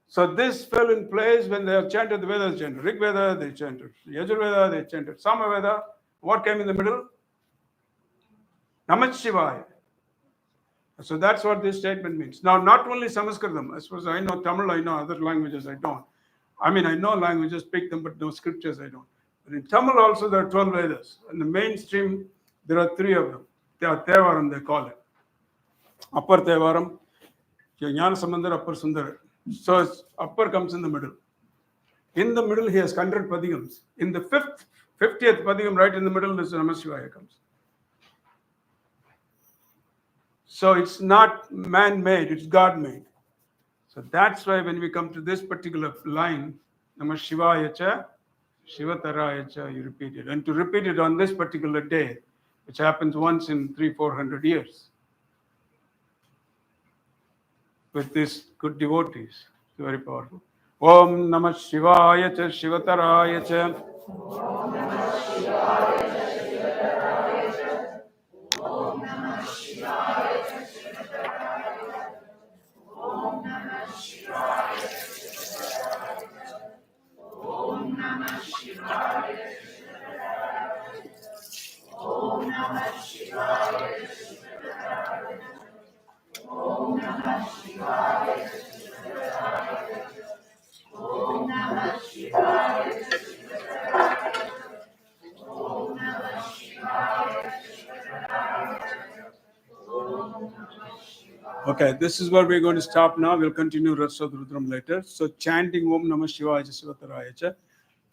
So this fell in place when they have chanted the Vedas, chanted Rig Veda, they chanted Yajur Veda, they chanted Sama Veda. What came in the middle? Namah Shivaya. So that's what this statement means. Now, not only Sanskritam, I suppose I know Tamil, I know other languages, I don't. I mean, I know languages, speak them, but no scriptures, I don't. But in Tamil also there are 12 Vedas. In the mainstream, there are 3 of them. They are Tevaram, they call it. Upper Tevaram, Jnana Samandar, Upper Sundar. So upper comes in the middle. In the middle, he has 100 Padigams. In the 50th Padigam, right in the middle, this Namah Shivaya comes. So it's not man-made, it's God-made. So that's why when we come to this particular line, Namah Shivaya Cha, Shivataraya Cha, you repeat it. And to repeat it on this particular day, which happens once in 300-400 years, with these good devotees. It's very powerful. Om Namah Shivaya Cha, Shivataraya Cha. Okay, this is where we're going to stop now. We'll continue rest of the Rudram later. So chanting Om Namah Shivaya Shivataraya Cha.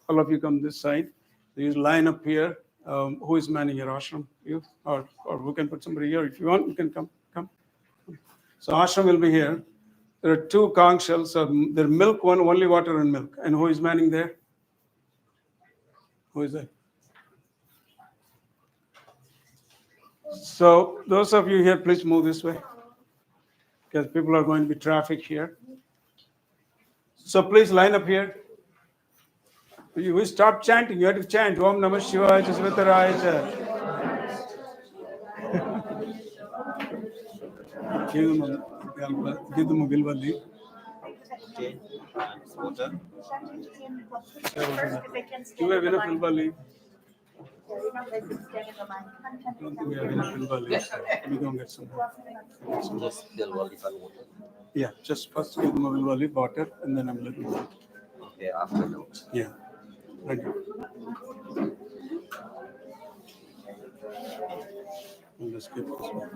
All of you come this side. Please line up here. Who is manning your ashram? You? Or we can put somebody here. If you want, you can come. So ashram will be here. There are 2 conch shells. There's milk one, only water and milk. And who is manning there? Who is that? So those of you here, please move this way, because people are going to be traffic here. So please line up here. You stop chanting. You have to chant Om Namah Shivaya Shivataraya Cha. Give them a bilwali. Do you have enough bilwali? I don't think we have enough bilwali. We don't get some more. Just bilwali and water. Yeah, just first give them a bilwali, water, and then I'm letting them. Okay, after that. Yeah. Thank you. Let's keep this one.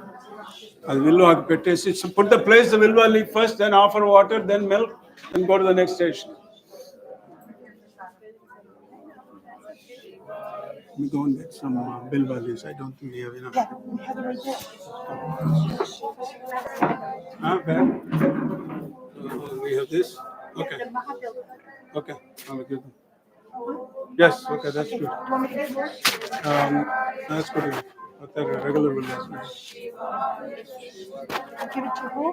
So put the place the bilwali first, then offer water, then milk, and go to the next station. Let me go and get some bilwalis. I don't think we have enough. Yeah, we have it right there. Where? We have this? Okay. The Maha Okay. I will give them. Yes, okay, that's good. Do you want me to get yours? That's good enough. But the regular will last me. Give it to who?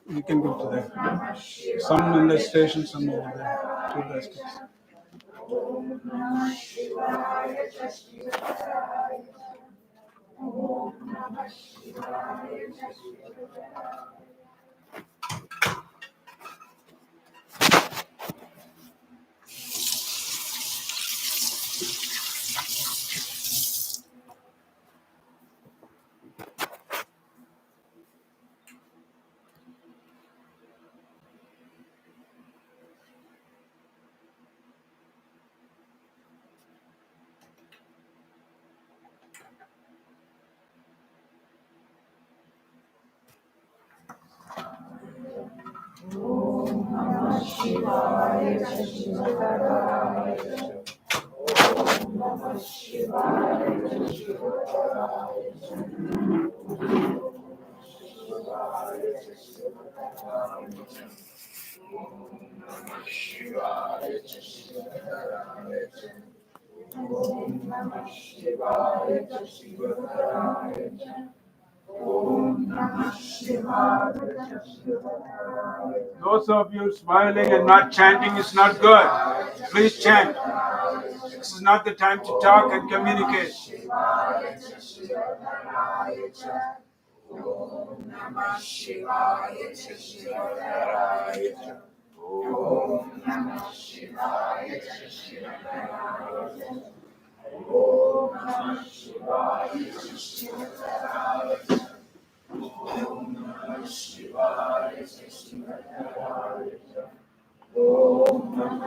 You can go to there. Some in the station, some over there. 2 baskets. Those of you smiling and not chanting is not good. Please chant. This is not the time to talk and communicate.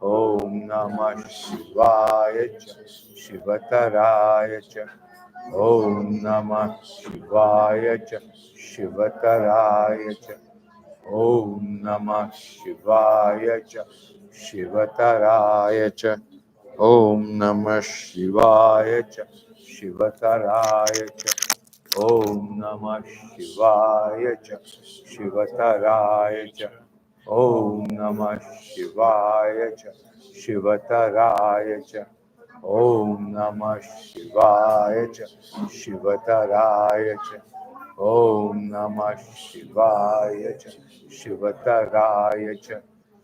Om Namah Shivaya cha Shivataraya cha. Om Namah Shivaya cha Shivataraya cha. Om Namah Shivaya cha Shivataraya cha. Om Namah Shivaya cha Shivataraya cha. Om Namah Shivaya cha Shivataraya cha. Om Namah Shivaya cha Shivataraya cha. Om Namah Shivaya cha Shivataraya cha. Om Namah Shivaya cha Shivataraya cha.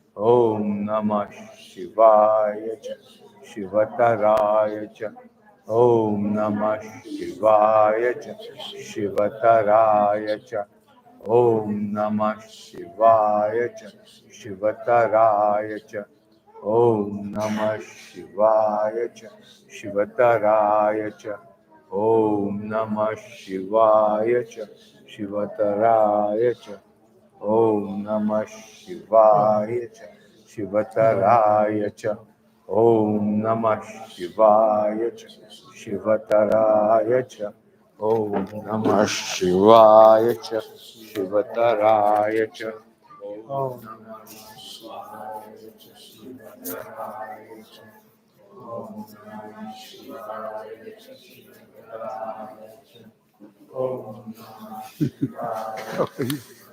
Om Namah Shivaya cha Shivataraya cha. Om Namah Shivaya cha Shivataraya cha. Om Namah Shivaya cha Shivataraya cha. Om Namah Shivaya cha Shivataraya cha. Om Namah Shivaya cha Shivataraya cha. Om Namah Shivaya cha Shivataraya cha. Om Namah Shivaya cha Shivataraya cha. Om Namah Shivaya cha Shivataraya cha. Om Namah Shivaya cha Shivataraya cha. Om Namah Shivaya cha Shivataraya cha. Om Namah Shivaya.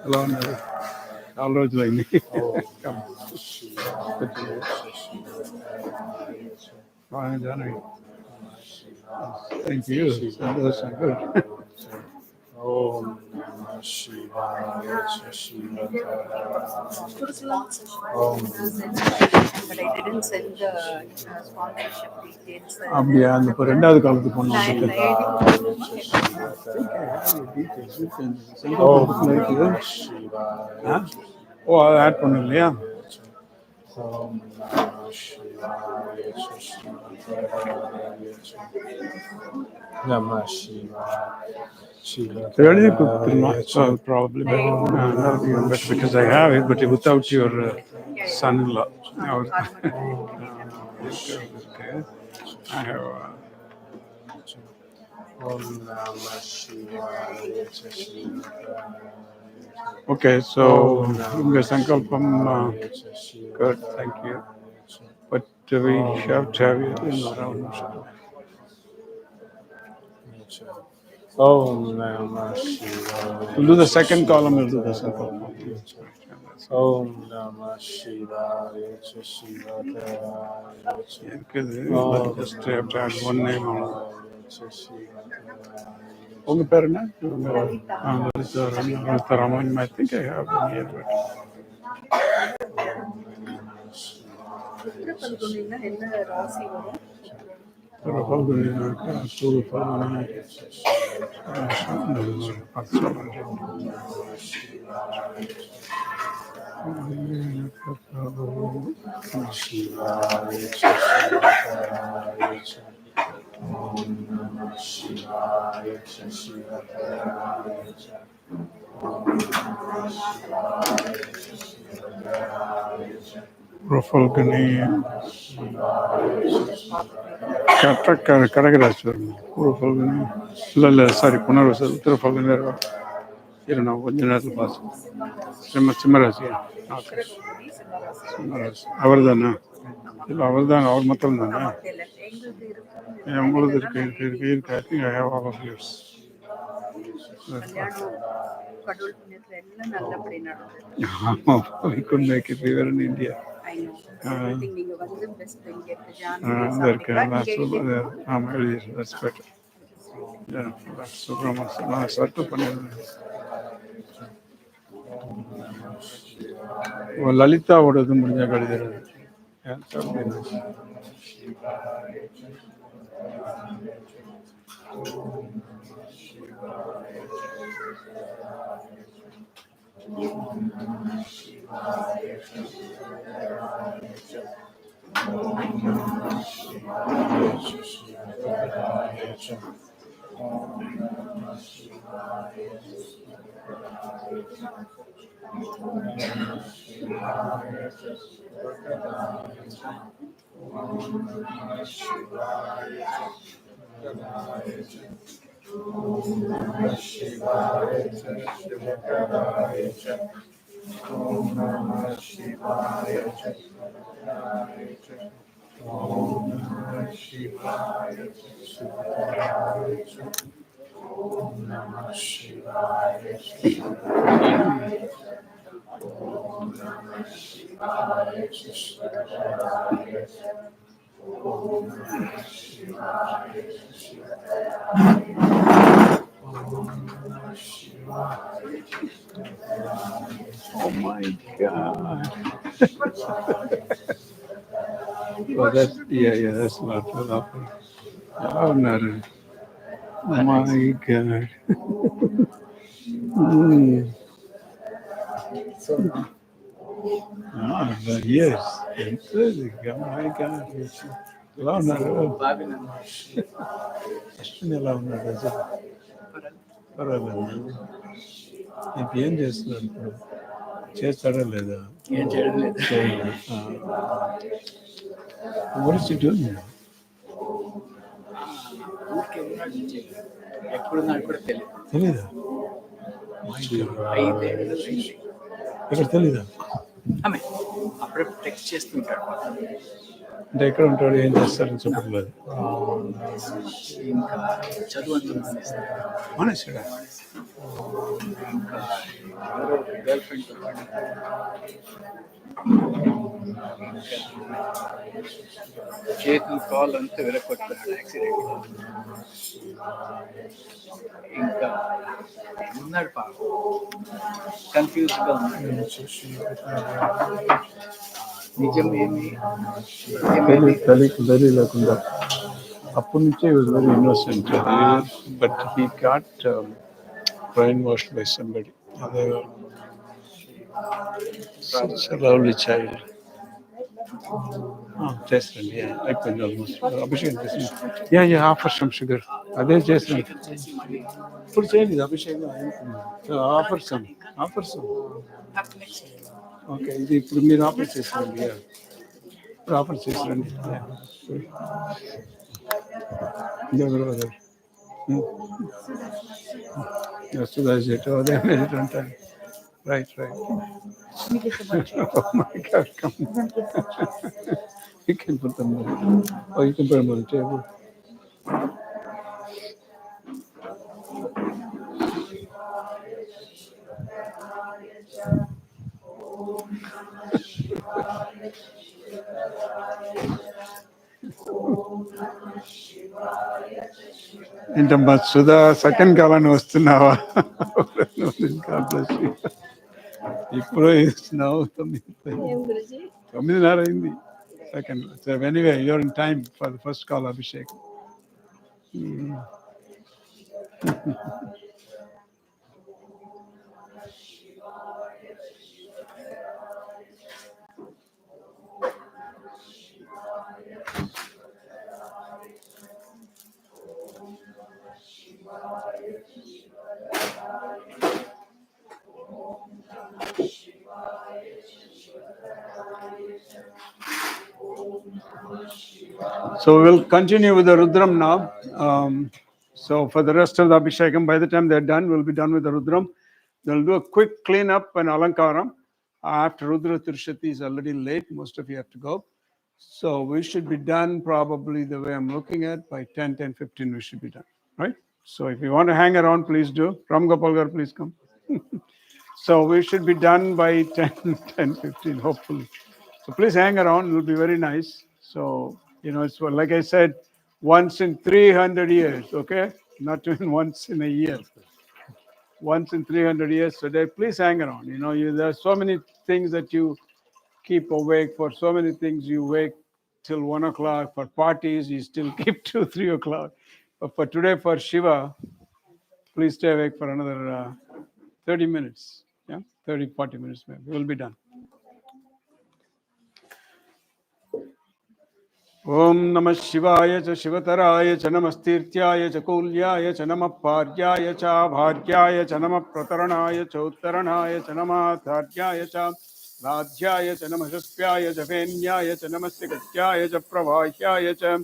Hello, Nadu. All roads like me. Come. Good to you. Fine, Johnny. Thank you. That's good. Om Namah Shivaya Shivaya. Om But I didn't send the sponsorship details. அப்படியா அந்த இப்போ ரெண்டாவது காலத்துக்கு I போனோம் tried. Om Namah Shivaya. ஓ அதை add பண்ண இல்லையா Om Namah Shivaya Shivaya. Namah Shivaya. எழுதி கொடுத்துருமா so probably better. That'll be even better because I have it but without your son-in-law. Okay. I have Om Namah Shivaya Shivaya. okay, so the Sankalpam, good, thank you. But we have to have you around. Om Namah Shivaya. We'll do the second column, we'll do the Sankalpam. Om Namah Shivaya Shivaya. Just have to add one name on. உங்க பேர் என்ன Lalitha Raman. I think I have one here, but என்ன ராசி வரும் Om Namah Shivaya Shivaya. Rofalgani Kanagaraj Rofalgani இல்லை sorry Punarvasu உத்தரஃபல்கனி இரு நான் கொஞ்ச நேரத்தில் பார்த்து சிம்மராசியா ஓகே சிம்மராசி அவர் தானே இல்லை அவர் தான் அவர் மாத்திரம் தானே உங்களது இருக்கு இருக்கு இருக்கு இருக்கு I think I have all of yours கடவுள் புண்ணியத்துல எல்லாம் நல்லபடி நடந்தது. ஆமாம் we could make it we were in India. I know. Everything நீங்க வந்து பெஸ்ட் இங்க இருக்கு இருக்கேன் நான் சொல்றது ஆமாம் எழுதிடுறேன் that's better. சுப்ரமணியம் நான் சர்க்கிள் பண்ணிடுறேன். லலிதாவோட இது முடிஞ்சா எழுதிடுறது. Oh my God. Oh, that's, yeah, that's not awful. Oh, no. Oh my God. Yes. Oh my God. ఎలా ఉన్నారు అశ్విన్ ఎలా ఉన్నాడు అసలు పర్వాలేదు ఇప్పుడు ఏం చేస్తున్నాడు ఇప్పుడు చేస్తాడా లేదా ఏం చేయడం లేదు. ఊరికే ఉన్నాడు విజయ్. ఎక్కడున్నాడు కూడా తెలియదు. తెలీదా 5 ఏళ్ళు అయింది. ఇక్కడ తెలీదా ఆమె అప్పుడప్పుడు టెక్స్ట్ చేస్తుంటాడు. అంటే ఎక్కడ ఉంటాడు ఏం చేస్తాడని చెప్పట్లేదు ఇంకా చదువు అంతా మానేస్తాడు. మానేశాడా ఇంకా ఎవరో గర్ల్ ఫ్రెండ్ చేతులు కాల్ అంతా విరగొట్టుకున్నాడు యాక్సిడెంట్. ఇంకా ఉన్నాడు పాపం కన్ఫ్యూజ్గా ఉన్నాడు. నిజమేమి లేకుండా అప్పటి నుంచే was very innocent but he got brain washed by somebody అదే లవ్లీ చైల్డ్ చేస్తాండి అయిపోయింది ఆల్మోస్ట్ అభిషేకం చేసింది యా ఆఫర్ సమ్ షుగర్ అదే చేస్తాను ఇప్పుడు చేయండి అభిషేకం ఆఫర్ సమ్ ఓకే ఇది ఇప్పుడు మీరు ఆఫర్ చేస్తారండి ఇప్పుడు ఆఫర్ చేస్తారండి అదే ఉంటాను right oh my God, come on. You can put them on. Oh, you can put them on the table. ఏంటమ్మా సుధా సెకండ్ కావాలని వస్తున్నావా God bless you. ఇప్పుడు ఇస్తున్నావు 9:30 అయింది second so anyway you're in time for the first call Abhishek So we'll continue with the Rudram now. So for the rest of the Abhishekam, by the time they're done, we'll be done with the Rudram. They'll do a quick cleanup and Alankaram. After Rudra Tirshati is already late, most of you have to go. So we should be done probably the way I'm looking at, by 10:15 we should be done, right? So if you want to hang around, please do. Ram Gopal Gar, please come. So we should be done by 10:15, hopefully. So please hang around, it'll be very nice. So, it's like I said, once in 300 years, okay? Not even once in a year. Once in 300 years today, please hang around. There are so many things that you keep awake for, so many things you wake till 1 o'clock. For parties, you still keep 2, 3 o'clock. But for today, for Shiva, please stay awake for another 30 minutes. Yeah, 30, 40 minutes maybe. We'll be done. ओम नमः शिवाय च शिवतराय च नमस्तीर्थ्याय च कूल्याय च नमः पार्याय च भार्याय च नमः प्रतरणाय च उत्तरणाय च नमः धार्याय च लाध्याय च नमः शस्याय च फेन्याय च नमस्य गत्याय च प्रवाह्याय च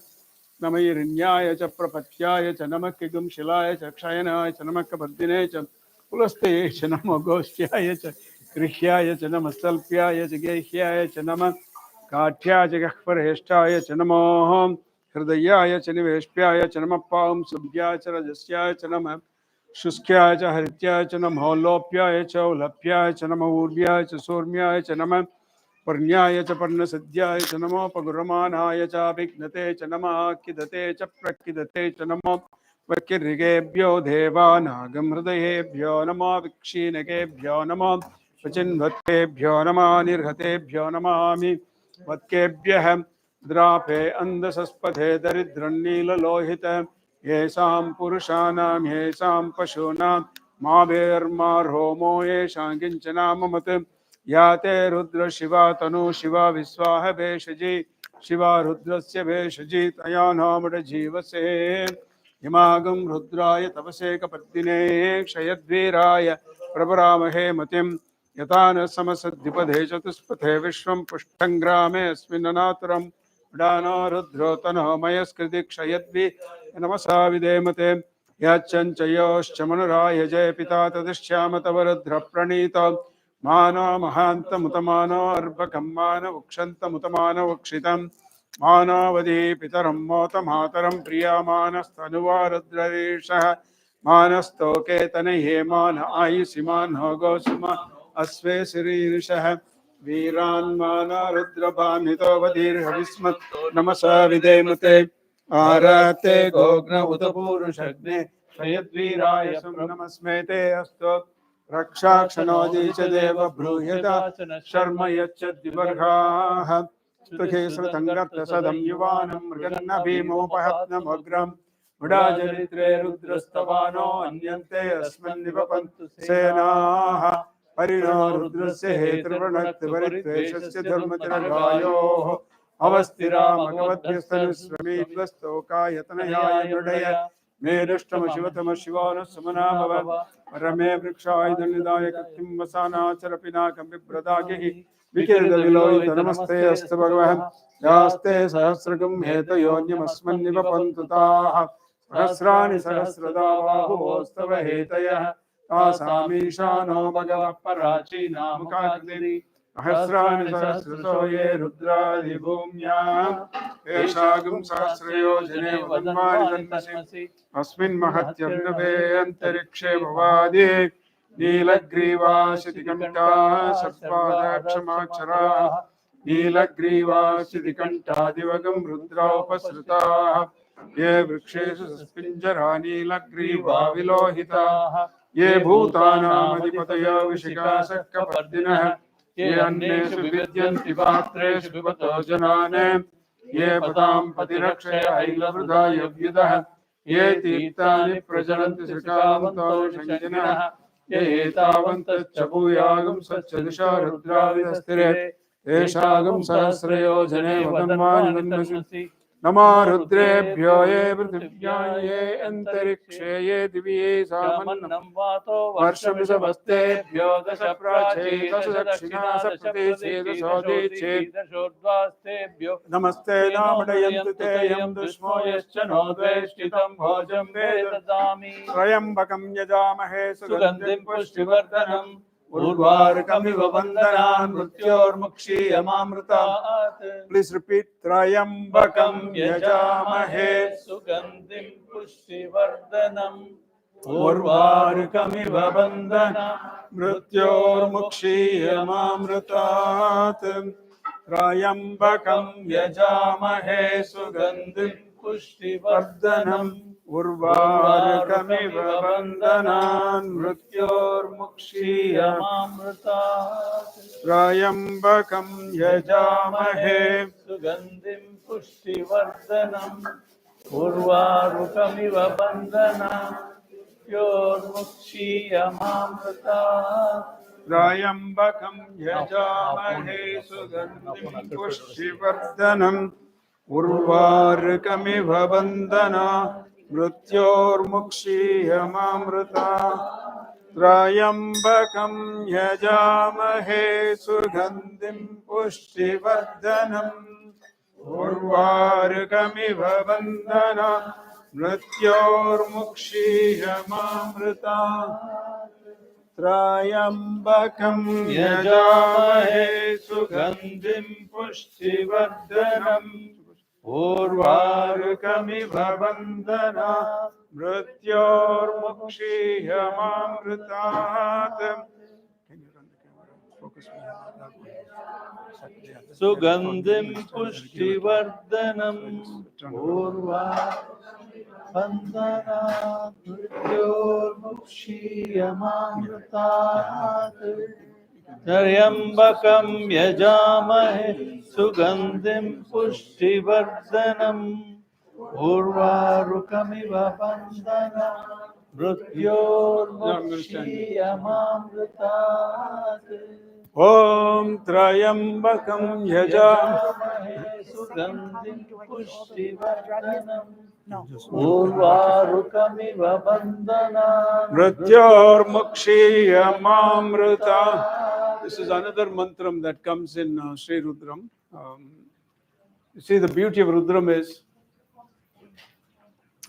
नमः हिरण्याय च प्रपत्याय च नमः किगुंशिलाय च क्षयनाय च नमः कपर्दिने च पुलस्ते च नमः गोष्ठ्याय च गृह्याय च नमः सल्प्याय च गेह्याय च नमः काठ्याय च गह्वरेष्ठाय च नमो हृदयाय च निवेश्याय च नमः पां सुभ्याय च रजस्याय च नमः शुष्क्याय च हरित्याय च नमः लोप्याय च उलप्याय च नमः ऊर्व्याय च सौम्याय च नमः पर्ण्याय च पर्णसद्याय च नमो पगुरमानाय च विघ्नते च नमः किदते च प्रकिदते च नमो वक्किर्ऋगेभ्यो देवानागं हृदयेभ्यो नमो विक्षीणकेभ्यो नमो वचिन्वत्तेभ्यो नमः निर्हतेभ्यो नमामि वत्केभ्यः द्रापे अन्धसस्पथे दरिद्रन्नीललोहित येषां पुरुषाणां येषां पशूनां माभेर्मार्होमो येषां किञ्चनाममत् या ते रुद्र शिवा तनु शिवा विश्वाह भेषजी शिवा रुद्रस्य भेषजी तया नामड जीवसे हिमागं रुद्राय तपसे कपर्दिने क्षयद्वीराय प्रभरामहे मतिं यथा न समसद्विपदे चतुष्पथे विश्वं पुष्टं ग्रामे अस्मिन्ननातुरं डानो रुद्रो तनः मयस्कृति क्षयद्वि नमसा विधेमते यच्चञ्चयोश्च मनुराय जय पिता तदिश्याम तव रुद्र प्रणीत मानो महान्तमुतमानो अर्भकं मान उक्षन्तमुतमानो उक्षितं मानवदी पितरं मोत मातरं प्रियमानस्तनुवा रुद्ररीषः मानस्तोकेतनये मान आयुषि मानो गोसुमा अश्वे श्रीर्षः वीरान्मान रुद्रभामितो वधीर्हविस्मत् नमसा विधेमते आराते गोग्न उत पूरुषग्ने क्षयद्वीराय नमस्मे ते अस्तु रक्षाक्षणोदी च देव ब्रूह्यता शर्म यच्चद्विवर्गाः स्तुखे श्रुतङ्गर्तसदं युवानं मृगन्न भीमोपहत्नमग्रम् मुडाचरित्रे रुद्रस्तवानो अन्यन्ते अस्मन्निवपन्तु सेनाः परिणो रुद्रस्य हेतुर्वणक्तिपरित्वेषस्य धर्मतिरगायोः अवस्थिरामगवद्भ्यस्तनुस्वमीत्वस्तोकायतनयाय नृडय मेरुष्टम शिवतम शिवान सुमना भव रमे वृक्षाय दण्डिदाय कृत्तिं वसानाचरपिनाकं बिभ्रदागिः विकिरदविलोहित नमस्ते अस्तु भगवः यास्ते सहस्रगं हेतयोन्यमस्मन्निवपन्तु ताः सहस्राणि सहस्रदा बाहुवोस्तव हेतयः तासामीशानो भगवः पराचीनामुखाकृतिः सहस्राणि सहस्रशो ये रुद्रादिभूम्यां येषागं सहस्रयोजने वदन्मानिदन्नसि अस्मिन् महत्यर्णवे अन्तरिक्षे भवादि नीलग्रीवाशितिकण्ठा सर्पादक्षमाक्षराः नीलग्रीवाशितिकण्ठादिवगं रुद्रोपसृताः ये वृक्षेषु सस्पिञ्जरा नीलग्रीवा विलोहिताः ये भूतानामधिपतयो विशिखासः कपर्दिनः ये अन्येषु विद्यन्ति पात्रेषु पिबतो जनान् ये पदां पतिरक्षयैलवृधा यव्युधः ये तीर्थानि प्रचलन्ति श्रिकावन्तो निषङ्गिनः ये एतावन्तश्च भूयागं सच्चदुषा रुद्राविधस्थिरे तेषागं सहस्रयोजने वदन्मानिदन्नसि नमो रुद्रेभ्यो ये पृथिव्यां ये अन्तरिक्षे ये दिवि ये सामन्नं वातो वर्षमिषवस्तेभ्यो दश प्राचे दश दक्षिणा सप्तदेशे दशोदीचे दशोर्ध्वास्तेभ्यो नमस्ते नामडयन्तु ते यं दुष्मो यश्च नो द्वेष्टितं भोजं मे ददामि त्र्यम्बकं यजामहे सुगन्धिं पुष्टिवर्धनम् उर्वारुकमिव वन्दनान् मृत्योर्मुक्षीयमामृतात् Please repeat त्र्यम्बकं यजामहे सुगन्धिं पुष्टिवर्धनम् उर्वारुकमिव वन्दनान् मृत्योर्मुक्षीयमामृतात् त्र्यम्बकं यजामहे सुगन्धिं पुष्टिवर्धनम् उर्वारुकमिव वन्दनान् मृत्योर्मुक्षीयमामृतात् त्र्यम्बकं यजामहे सुगन्धिं पुष्टिवर्धनम् उर्वारुकमिव वन्दनान् मृत्योर्मुक्षीयमामृतात् त्र्यम्बकं यजामहे सुगन्धिं पुष्टिवर्धनम् उर्वारुकमिव बन्धना मृत्योर्मुक्षीयमामृता त्रयम्बकं यजामहे सुगन्धिं पुष्टिवर्धनम् उर्वारुकमिव बन्धना मृत्योर्मुक्षीयमामृता त्रयम्बकं यजामहे सुगन्धिं पुष्टिवर्धनम् उर्वारुकमिव बन्धना मृत्योर्मुक्षीयमामृतात् सुगन्धिं पुष्टिवर्धनम् पूर्वा बन्धनात् मृत्योर्मुक्षीयमामृतात् त्र्यम्बकं यजामहे सुगन्धिं पुष्टिवर्धनम् उर्वारुकमिव बन्धनात् मृत्योर्मुक्षीयमामृतात् ॐ त्र्यम्बकं यजामहे सुगन्धिं पुष्टिवर्धनम् उर्वारुकमिव बन्धनात् मृत्योर्मुक्षीयमामृता. This is another mantram that comes in Sri Rudram. You see, the beauty of Rudram is,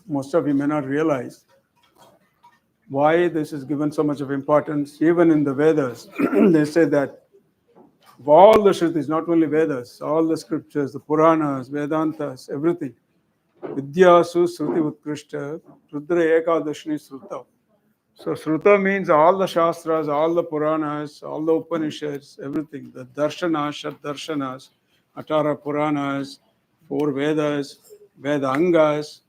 most of you may not realize why this is given so much of importance. Even in the Vedas, they say that of all the Shrutis, not only Vedas, all the scriptures, the Puranas, Vedantas, everything, Vidyasu Sruti Utkrishta, Rudra Ekadashini Sruta. So Sruta means all the Shastras, all the Puranas, all the Upanishads, everything, the Darshanas, Shat Darshanas, Atara Puranas, 4 Vedas, Vedangas,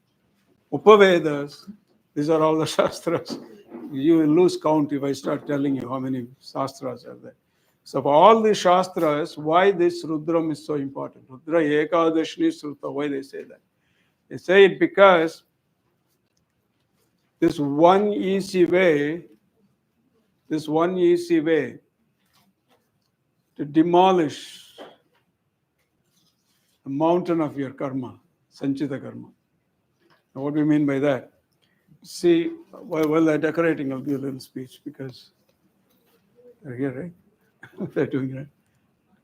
Upavedas, these are all the Shastras. You will lose count if I start telling you how many Shastras are there. So for all the Shastras, why this Rudram is so important? Rudra Ekadashini Sruta, why they say that? They say it because this one easy way to demolish the mountain of your karma, Sanchita karma. Now, what do we mean by that? See, while they're decorating, I'll give a little speech because they're here, right? They're doing it.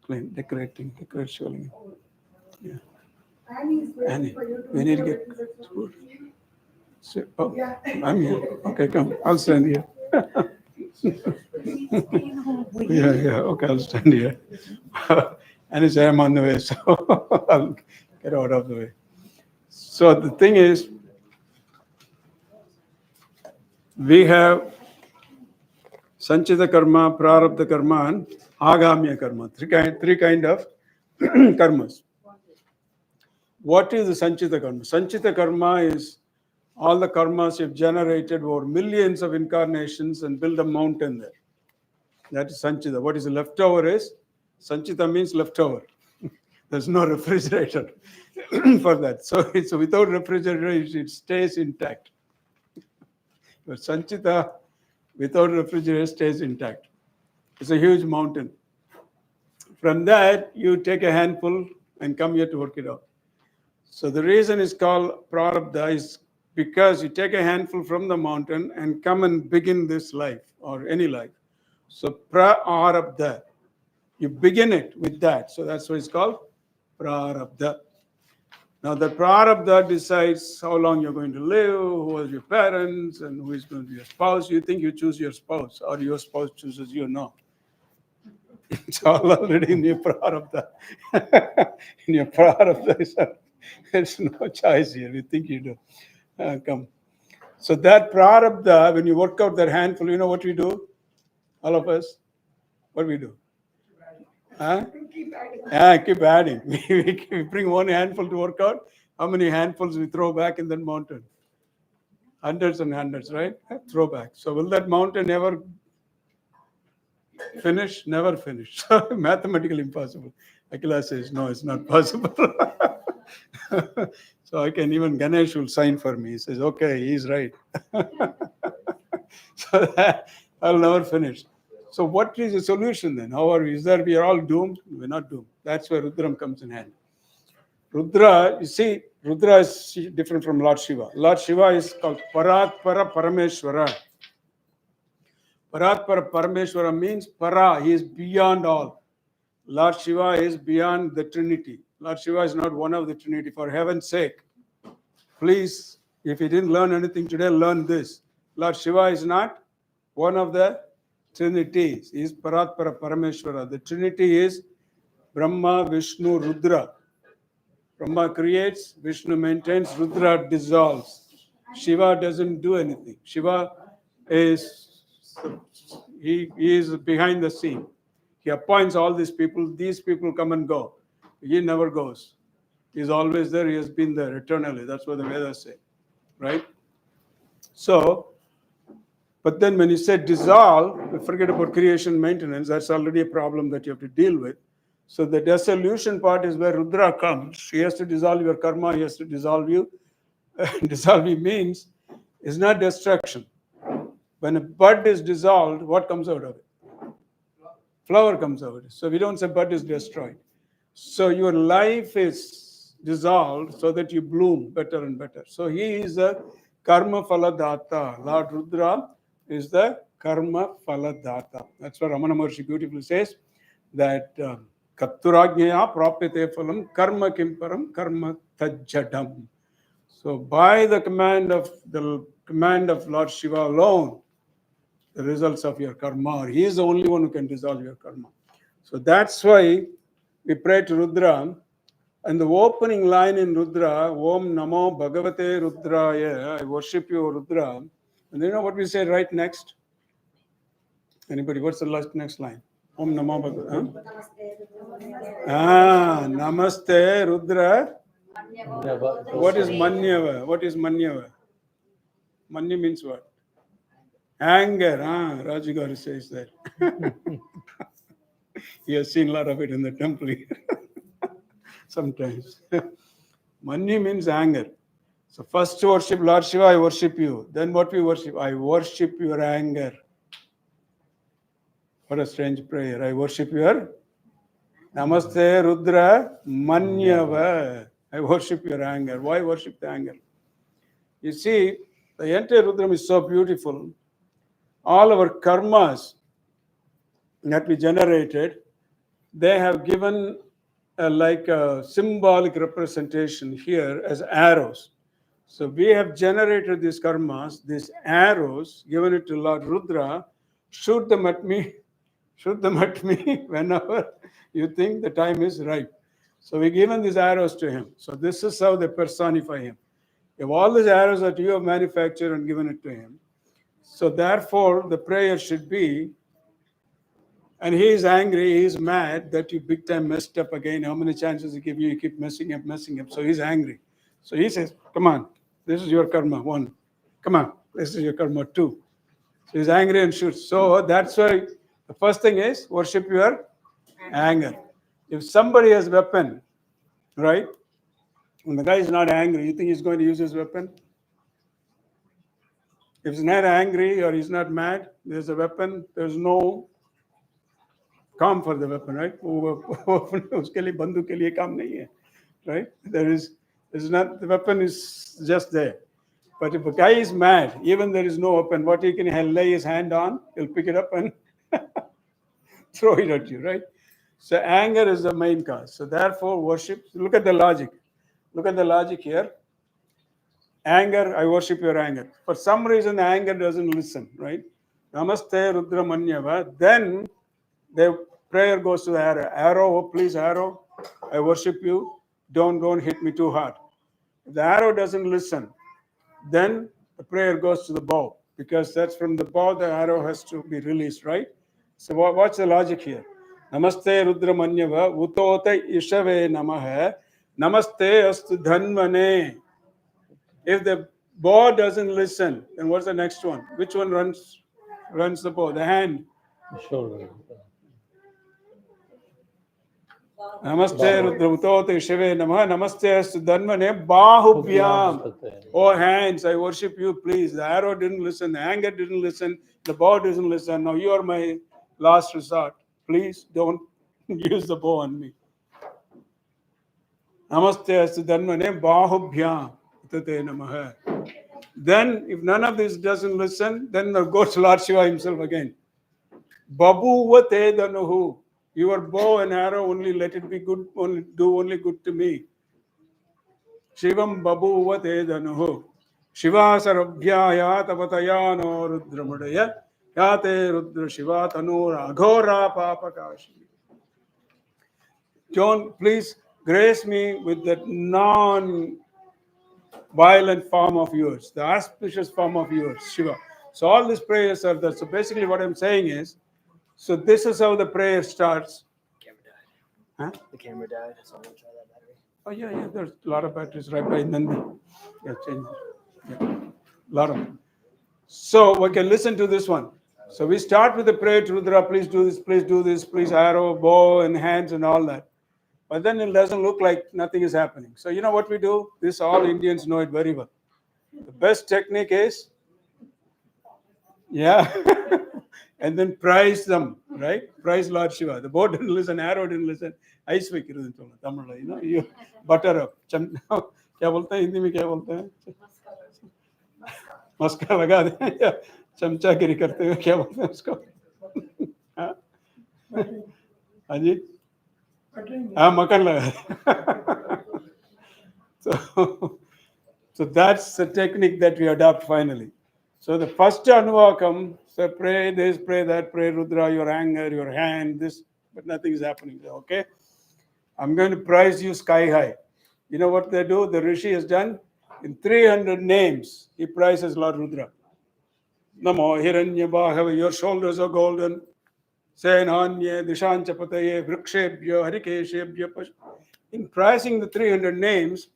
Clean, decorating, showing. Yeah. Annie, we need to get food. So, oh, I'm here. Okay, come. I'll stand here. Yeah. Okay, I'll stand here. And it's I'm on the way, so I'll get out of the way. So the thing is, we have Sanchita karma, Prarabdha karma, and Agamya karma. Three kind of karmas. What is the Sanchita karma? Sanchita karma is all the karmas you've generated over millions of incarnations and build a mountain there. That is Sanchita. What is leftover is, Sanchita means leftover. There's no refrigerator for that. So it's without refrigerator, it stays intact. But Sanchita without refrigerator stays intact. It's a huge mountain. From that, you take a handful and come here to work it out. So the reason it's called Prarabdha is because you take a handful from the mountain and come and begin this life or any life. So Prarabdha, you begin it with that. So that's why it's called Prarabdha. Now the Prarabdha decides how long you're going to live, who are your parents, and who is going to be your spouse. You think you choose your spouse or your spouse chooses you. No. It's all already in your Prarabdha. In your Prarabdha, there's no choice here. You think you do. Come. So that Prarabdha, when you work out that handful, you know what we do? All of us? What we do? Huh? Keep adding. We bring one handful to work out. How many handfuls we throw back in that mountain? Hundreds and hundreds, right? Throw back. So will that mountain ever finish? Never finish. Mathematically impossible. Akila says, no, it's not possible. So I can even Ganesh will sign for me. He says, okay, he's right. So that I'll never finish. So what is the solution then? How are we? We are all doomed? We're not doomed. That's where Rudram comes in hand. Rudra, you see, Rudra is different from Lord Shiva. Lord Shiva is called Paratpara Parameshwara. Paratpara Parameshwara means Para, he is beyond all. Lord Shiva is beyond the Trinity. Lord Shiva is not one of the Trinity. For heaven's sake, please, if you didn't learn anything today, learn this. Lord Shiva is not one of the Trinities. He is Paratpara Parameshwara. The Trinity is Brahma, Vishnu, Rudra. Brahma creates, Vishnu maintains, Rudra dissolves. Shiva doesn't do anything. Shiva is, he is behind the scene. He appoints all these people come and go. He never goes. He's always there, he has been there eternally. That's what the Vedas say, right? So, but then when you say dissolve, forget about creation maintenance, that's already a problem that you have to deal with. So the dissolution part is where Rudra comes. He has to dissolve your karma, he has to dissolve you. Dissolve means it's not destruction. When a bud is dissolved, what comes out of it? Flower comes out of it. So we don't say bud is destroyed. So your life is dissolved so that you bloom better and better. So he is a karma phaladata. Lord Rudra is the karma phaladata. That's what Ramana Maharshi beautifully says, that Katturajñaya prapyate phalam karma kimparam karma tajjadam. So by the command of Lord Shiva alone, the results of your karma, he is the only one who can dissolve your karma. So that's why we pray to Rudra. And the opening line in Rudra, Om Namo Bhagavate Rudraya, I worship you, Rudra. And you know what we say right next? Anybody? What's the next line? Om Namo Bhagavate. Namaste Rudra. What is Manyava? What is Manyava? Manya means what? Anger. Rajagaru says that. He has seen a lot of it in the temple here. Sometimes. Manya means anger. So first worship Lord Shiva, I worship you. Then what we worship? I worship your anger. What a strange prayer. I worship your Namaste Rudra Manyava. I worship your anger. Why worship the anger? You see, the entire Rudram is so beautiful. All our karmas that we generated, they have given a symbolic representation here as arrows. So we have generated these karmas, these arrows, given it to Lord Rudra. Shoot them at me whenever you think the time is right. So we've given these arrows to him. So this is how they personify him. If all these arrows that you have manufactured and given it to him, so therefore the prayer should be, and he is angry, he is mad that you big time messed up again. How many chances he give you? You keep messing up. So he's angry. So he says, come on, this is your karma, 1. Come on, this is your karma, 2. So he's angry and shoots. So that's why the first thing is worship your anger. If somebody has a weapon, right, and the guy is not angry, you think he's going to use his weapon? If he's not angry or he's not mad, there's a weapon, there's no काम for the weapon, right? उसके लिए बंदूक के लिए काम नहीं है, right? There's not, the weapon is just there. But if a guy is mad, even there is no weapon, what he can lay his hand on, he'll pick it up and throw it at you, right? So anger is the main cause. So therefore worship, look at the logic. Look at the logic here. Anger, I worship your anger. For some reason, the anger doesn't listen, right? Namaste Rudra Manyava. Then the prayer goes to the arrow. Arrow, oh please, arrow, I worship you. Don't hit me too hard. If the arrow doesn't listen, then the prayer goes to the bow, because that's from the bow the arrow has to be released, right? So what's the logic here? Namaste Rudra Manyava, Utota Ishave Namaha, Namaste Astu Dhanvane. If the bow doesn't listen, then what's the next one? Which one runs the bow? The hand. Shoulder. Namaste Rudra Utota Ishave Namaha, Namaste Astu Dhanvane, Bahubhyam. Oh hands, I worship you, please. The arrow didn't listen, the anger didn't listen, the bow doesn't listen. Now you are my last resort. Please don't use the bow on me. Namaste astu dhanmane bahubhyam tate namaha. Then, if none of this doesn't listen, then goes Lord Shiva himself again. Babuva te dhanuhu. Your bow and arrow only let it be good, only good to me. Shivam babuva te dhanuhu. Shiva sarabhyaya tavatayano rudramudaya. Yate rudra shiva tanura aghora papakashi. John, please grace me with that non-violent form of yours, the auspicious form of yours, Shiva. So all these prayers are there. So basically what I'm saying is, so this is how the prayer starts. Camera died. Huh? The camera died, so I'm gonna try that battery. Oh yeah, there's a lot of batteries right by Nandi. Yeah, change it. Yeah, lot of them. So we can listen to this one. So we start with the prayer to Rudra, please do this, please arrow, bow and hands and all that. But then it doesn't look like nothing is happening. So you know what we do? This all Indians know it very well. The best technique is, yeah, and then praise them, right? Praise Lord Shiva. The bow didn't listen, arrow didn't listen. Ice make it in Tamil, you know, you butter up. क्या बोलते हैं हिंदी में क्या बोलते हैं? मस्का लगा दे या चमचागिरी करते हुए क्या बोलते हैं उसको? हाँ जी, हाँ मक्खन लगा. So that's the technique that we adopt finally. So the first Anuvakam, so pray this, pray that, pray Rudra, your anger, your hand, this, but nothing is happening. Okay, I'm going to praise you sky high. You know what they do? The Rishi has done in 300 names. He praises Lord Rudra. Namo Hiranyabhava, your shoulders are golden. Senhanya, Dishanchapataye, Vrikshebhya, Harikeshebhya. In praising the 300 names,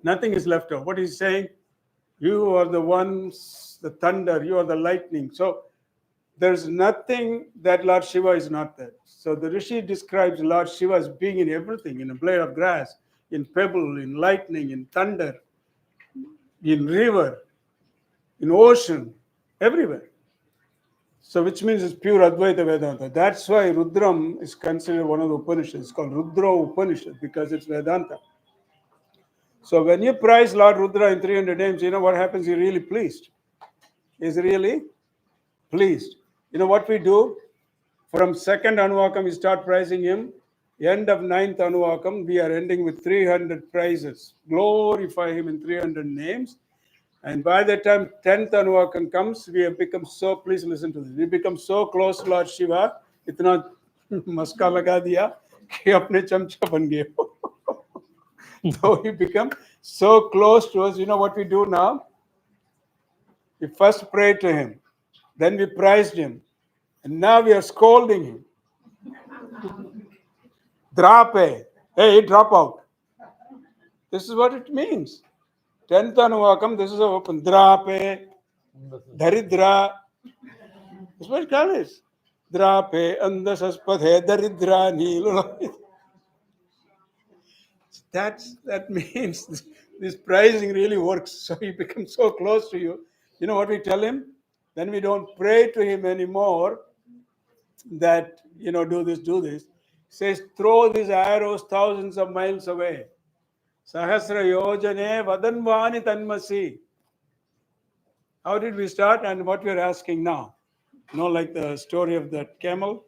nothing is left out. What he's saying, you are the ones, the thunder, you are the lightning. So there's nothing that Lord Shiva is not there. So the Rishi describes Lord Shiva as being in everything, in a blade of grass, in pebble, in lightning, in thunder, in river, in ocean, everywhere. So which means it's pure Advaita Vedanta. That's why Rudram is considered one of the Upanishads. It's called Rudra Upanishad because it's Vedanta. So when you praise Lord Rudra in 300 names, you know what happens? You're really pleased. He's really pleased. You know what we do? From second Anuvakam, we start praising him. End of ninth Anuvakam, we are ending with 300 praises. Glorify him in 300 names. And by the time 10th Anuvakam comes, we have become so, please listen to this, we become so close to Lord Shiva, itna maska laga diya, ki apne chamcha ban gaye. So he become so close to us. You know what we do now? We first prayed to him, then we praised him, and now we are scolding him. Drape, hey, drop out. This is what it means. 10th Anuvakam, this is a open. Drape, Daridra. That's what it calls. Drape, Andasaspathe, Daridra, Nilo. That means this praising really works. So he becomes so close to you. You know what we tell him? Then we don't pray to him anymore that, you know, do this. He says, throw these arrows thousands of miles away. Sahasra yojane vadanvani tanmasi. How did we start and what we are asking now? You know, like the story of that camel?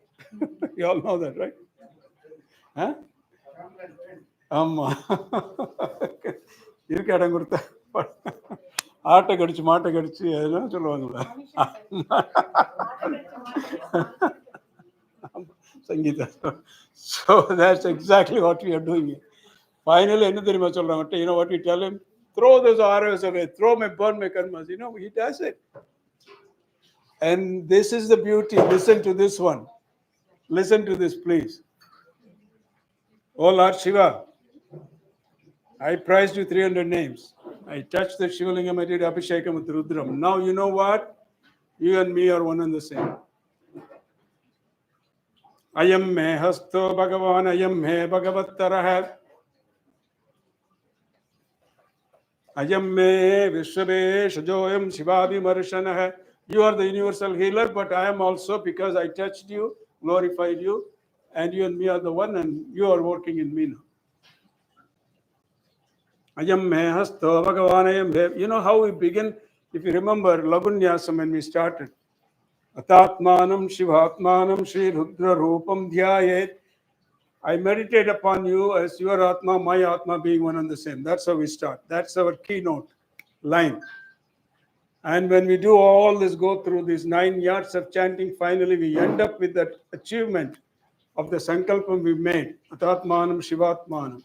You all know that, right? Huh? இருக்க இடம் கொடுத்த ஆட்டை கடிச்சு மாட்டை கடிச்சு அதெல்லாம் சொல்லுவாங்களா Sangeetha. So that's exactly what we are doing. Finally, என்ன தெரியுமா சொல்றாங்க? You know what we tell him? Throw those arrows away, burn my karmas. You know, he does it. And this is the beauty. Listen to this one. Listen to this, please. Oh Lord Shiva, I praised you 300 names. I touched the Shivalingam, I did Abhishekam with Rudram. Now you know what? You and me are one and the same. Ayam me hasto Bhagavan, ayam me Bhagavattarah. Ayam me Vishwabesh Joyam Shivabi Marshanah. You are the universal healer, but I am also, because I touched you, glorified you, and you and me are the one, and you are working in me now. Ayam me hasto Bhagavan ayam me. You know how we begin? If you remember Lagunyasam when we started. Atatmanam Shivatmanam Sri Rudra Rupam Dhyayet. I meditate upon you as your Atma, my Atma being one and the same. That's how we start. That's our keynote line. And when we do all this, go through these 9 yards of chanting, finally we end up with that achievement of the Sankalpam we made. Atatmanam Shivatmanam.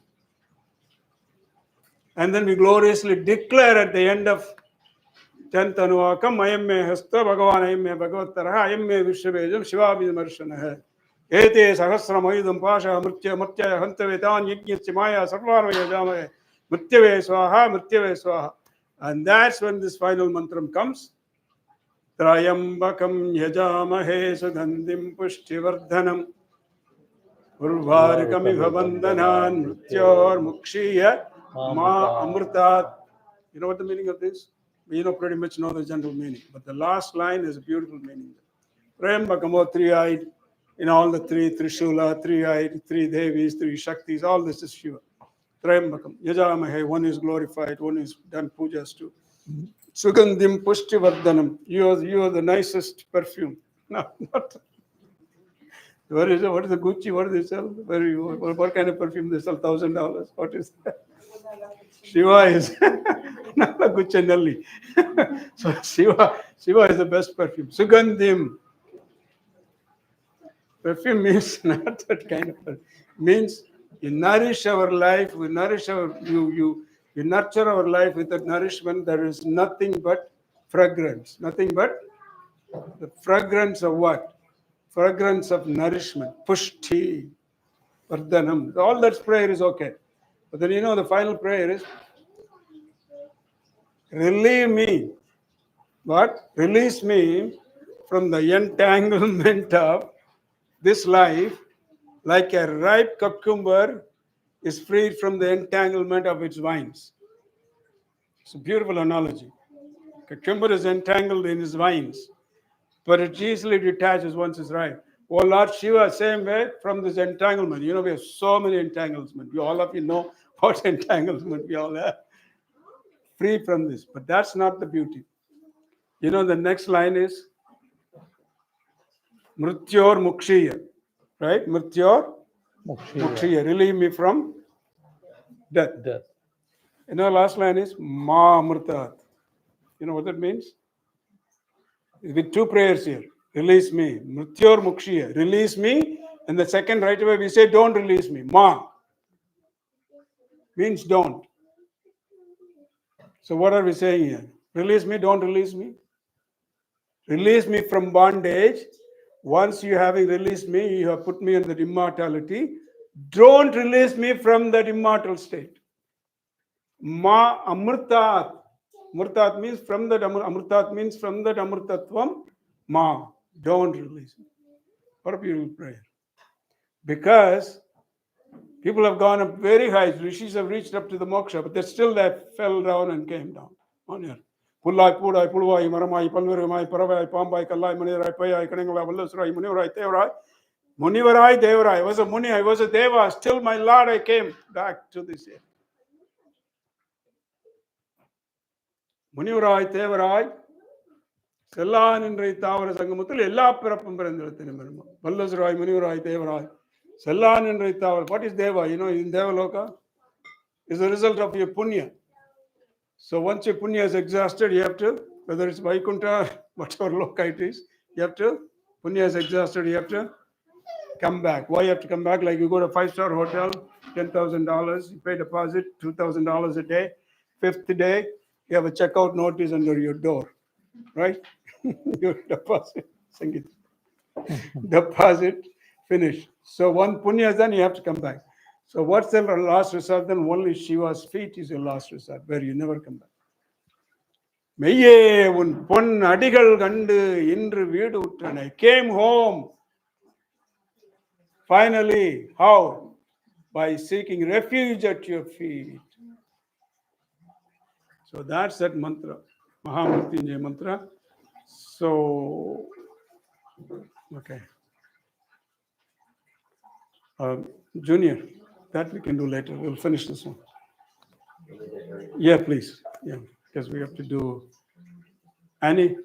And then we gloriously declare at the end of 10th Anuvakam, Ayam me hasta Bhagavan ayam me Bhagavataraha ayam me Vishwabhejam Shivabidamarshanaha. Ete sahasram ayudam pasha mritya mrityaya hantavetan yajnasya maya sarvarva yajamahe mrityave swaha mrityave swaha. And that's when this final mantram comes. Trayambakam yajamahe sugandhim pushtivardhanam urvarikamiva bandhanan mrityor mukshiya ma amritat. You know what the meaning of this? We pretty much know the general meaning, but the last line is a beautiful meaning. Trayambakam, three-eyed, in all the three, Trishula, three-eyed, three Devis, three Shaktis, all this is Shiva. Trayambakam, Yajamahe, one is glorified, one is done pujas to. Sugandhim Pushtivardhanam, you are the nicest perfume. No, not. What is the Gucci? What do they sell? What kind of perfume they sell? $1,000. What is that? Shiva is not a Gucci. So Shiva is the best perfume. Sugandhim. Perfume means not that kind of perfume. Means you nourish our life, we nourish you nurture our life with that nourishment. There is nothing but fragrance. Nothing but the fragrance of what? Fragrance of nourishment. Pushti. Vardhanam. All that prayer is okay. But then the final prayer is relieve me. What? Release me from the entanglement of this life, like a ripe cucumber is freed from the entanglement of its vines. It's a beautiful analogy. Cucumber is entangled in his vines, but it easily detaches once it's ripe. Oh Lord Shiva, same way from this entanglement. We have so many entanglements. All of you know what entanglement we all have. Free from this. But that's not the beauty. The next line is Mrityor Mukshiya. Right? Mrityor Mukshiya. Relieve me from death. Last line is Ma Amritat. You know what that means? With two prayers here. Release me. Mrityor Mukshiya. Release me. And the second right away we say, don't release me. Ma. Means don't. So what are we saying here? Release me, don't release me. Release me from bondage. Once you having released me, you have put me in that immortality. Don't release me from that immortal state. Ma Amritat. Amritat means from that Amritat means from that Amritatvam. Ma. Don't release me. What a beautiful prayer. Because people have gone up very high. Rishis have reached up to the moksha, but they fell down and came down on earth. Pullai, Pudai, Pulvai, Maramai, Palveramai, Paravai, Pambai, Kalai, Manirai, Payai, Kanangala, Vallasrai, Munivarai, Devarai. Munivarai, Devarai. I was a Muni, I was a Deva. Still, my Lord, I came back to this earth. Munivarai, Devarai. Sellan in Raitavara Sangamutul, Ella Perapum Brandratinimarma. Vallasrai, Munivarai, Devarai. Sellan in Raitavara. What is Deva? In Devaloka is the result of your punya. So once your punya is exhausted, you have to, whether it's Vaikuntha, whatever loka it is, punya is exhausted, you have to come back. Why you have to come back? Like you go to a 5-star hotel, $10,000, you pay deposit, $2,000 a day. Fifth day, you have a checkout notice under your door, right? Your deposit, deposit, finished. So one punya is done, you have to come back. So what's the last resort? Then only Shiva's feet is your last resort, where you never come back. Meye un pon adigal gandu indru veedu uttan. I came home. Finally, how? By seeking refuge at your feet. So that's that mantra, Mahamrityunjaya mantra. So, okay. Junior, that we can do later. We'll finish this one. Yeah, please. Yeah, because we have to do. Annie,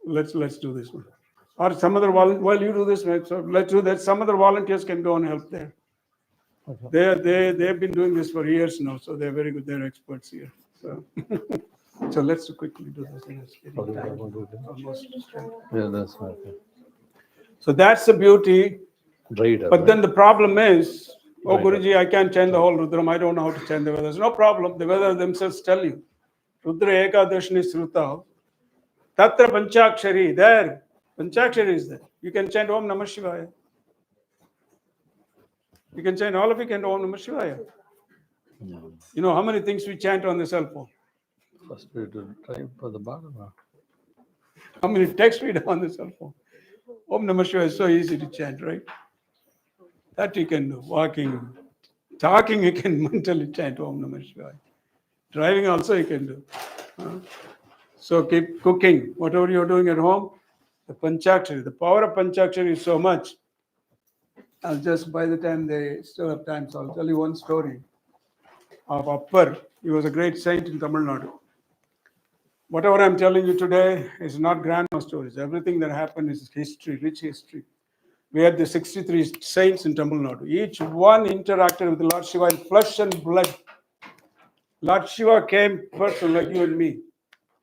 let's do this one. Or some other while you do this, right? So let's do that. Some other volunteers can go and help there. They've been doing this for years now, so they're very good. They're experts here. So so let's quickly do this. Almost. Yeah, that's right. So that's the beauty. Right. But then the problem is, oh Guruji, I can't chant the whole Rudram. I don't know how to chant the Vedas. No problem. The Vedas themselves tell you. Rudra Ekadashini Sruta. Tatra Panchakshari. There. Panchakshari is there. You can chant Om Namah Shivaya. You can chant, all of you can Om Namah Shivaya. You know how many things we chant on the cell phone? First we to try for the bottom. How many texts we do on the cell phone? Om Namah Shivaya is so easy to chant, right? That you can do. Walking, talking, you can mentally chant Om Namah Shivaya. Driving also you can do. So keep cooking. Whatever you're doing at home, the Panchakshari, the power of Panchakshari is so much. I'll just, by the time they still have time, so I'll tell you one story of Appar. He was a great saint in Tamil Nadu. Whatever I'm telling you today is not grandma stories. Everything that happened is history, rich history. We had the 63 saints in Tamil Nadu. Each one interacted with the Lord Shiva in flesh and blood. Lord Shiva came person like you and me,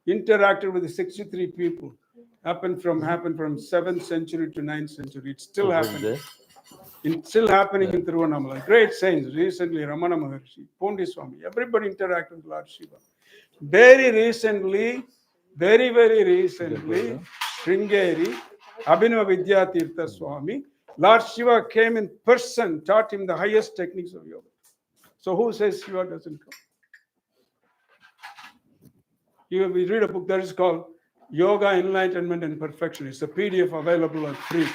interacted with the 63 people. Happened from 7th century to 9th century. It's still happening. It's still happening in Tiruvannamalai. Great saints, recently Ramana Maharshi, Pondi Swami, everybody interacted with Lord Shiva. Very recently, very recently, Sringeri, Abhinava Vidyatirtha Swami, Lord Shiva came in person, taught him the highest techniques of yoga. So who says Shiva doesn't come? We read a book that is called Yoga, Enlightenment and Perfection. It's a PDF available and free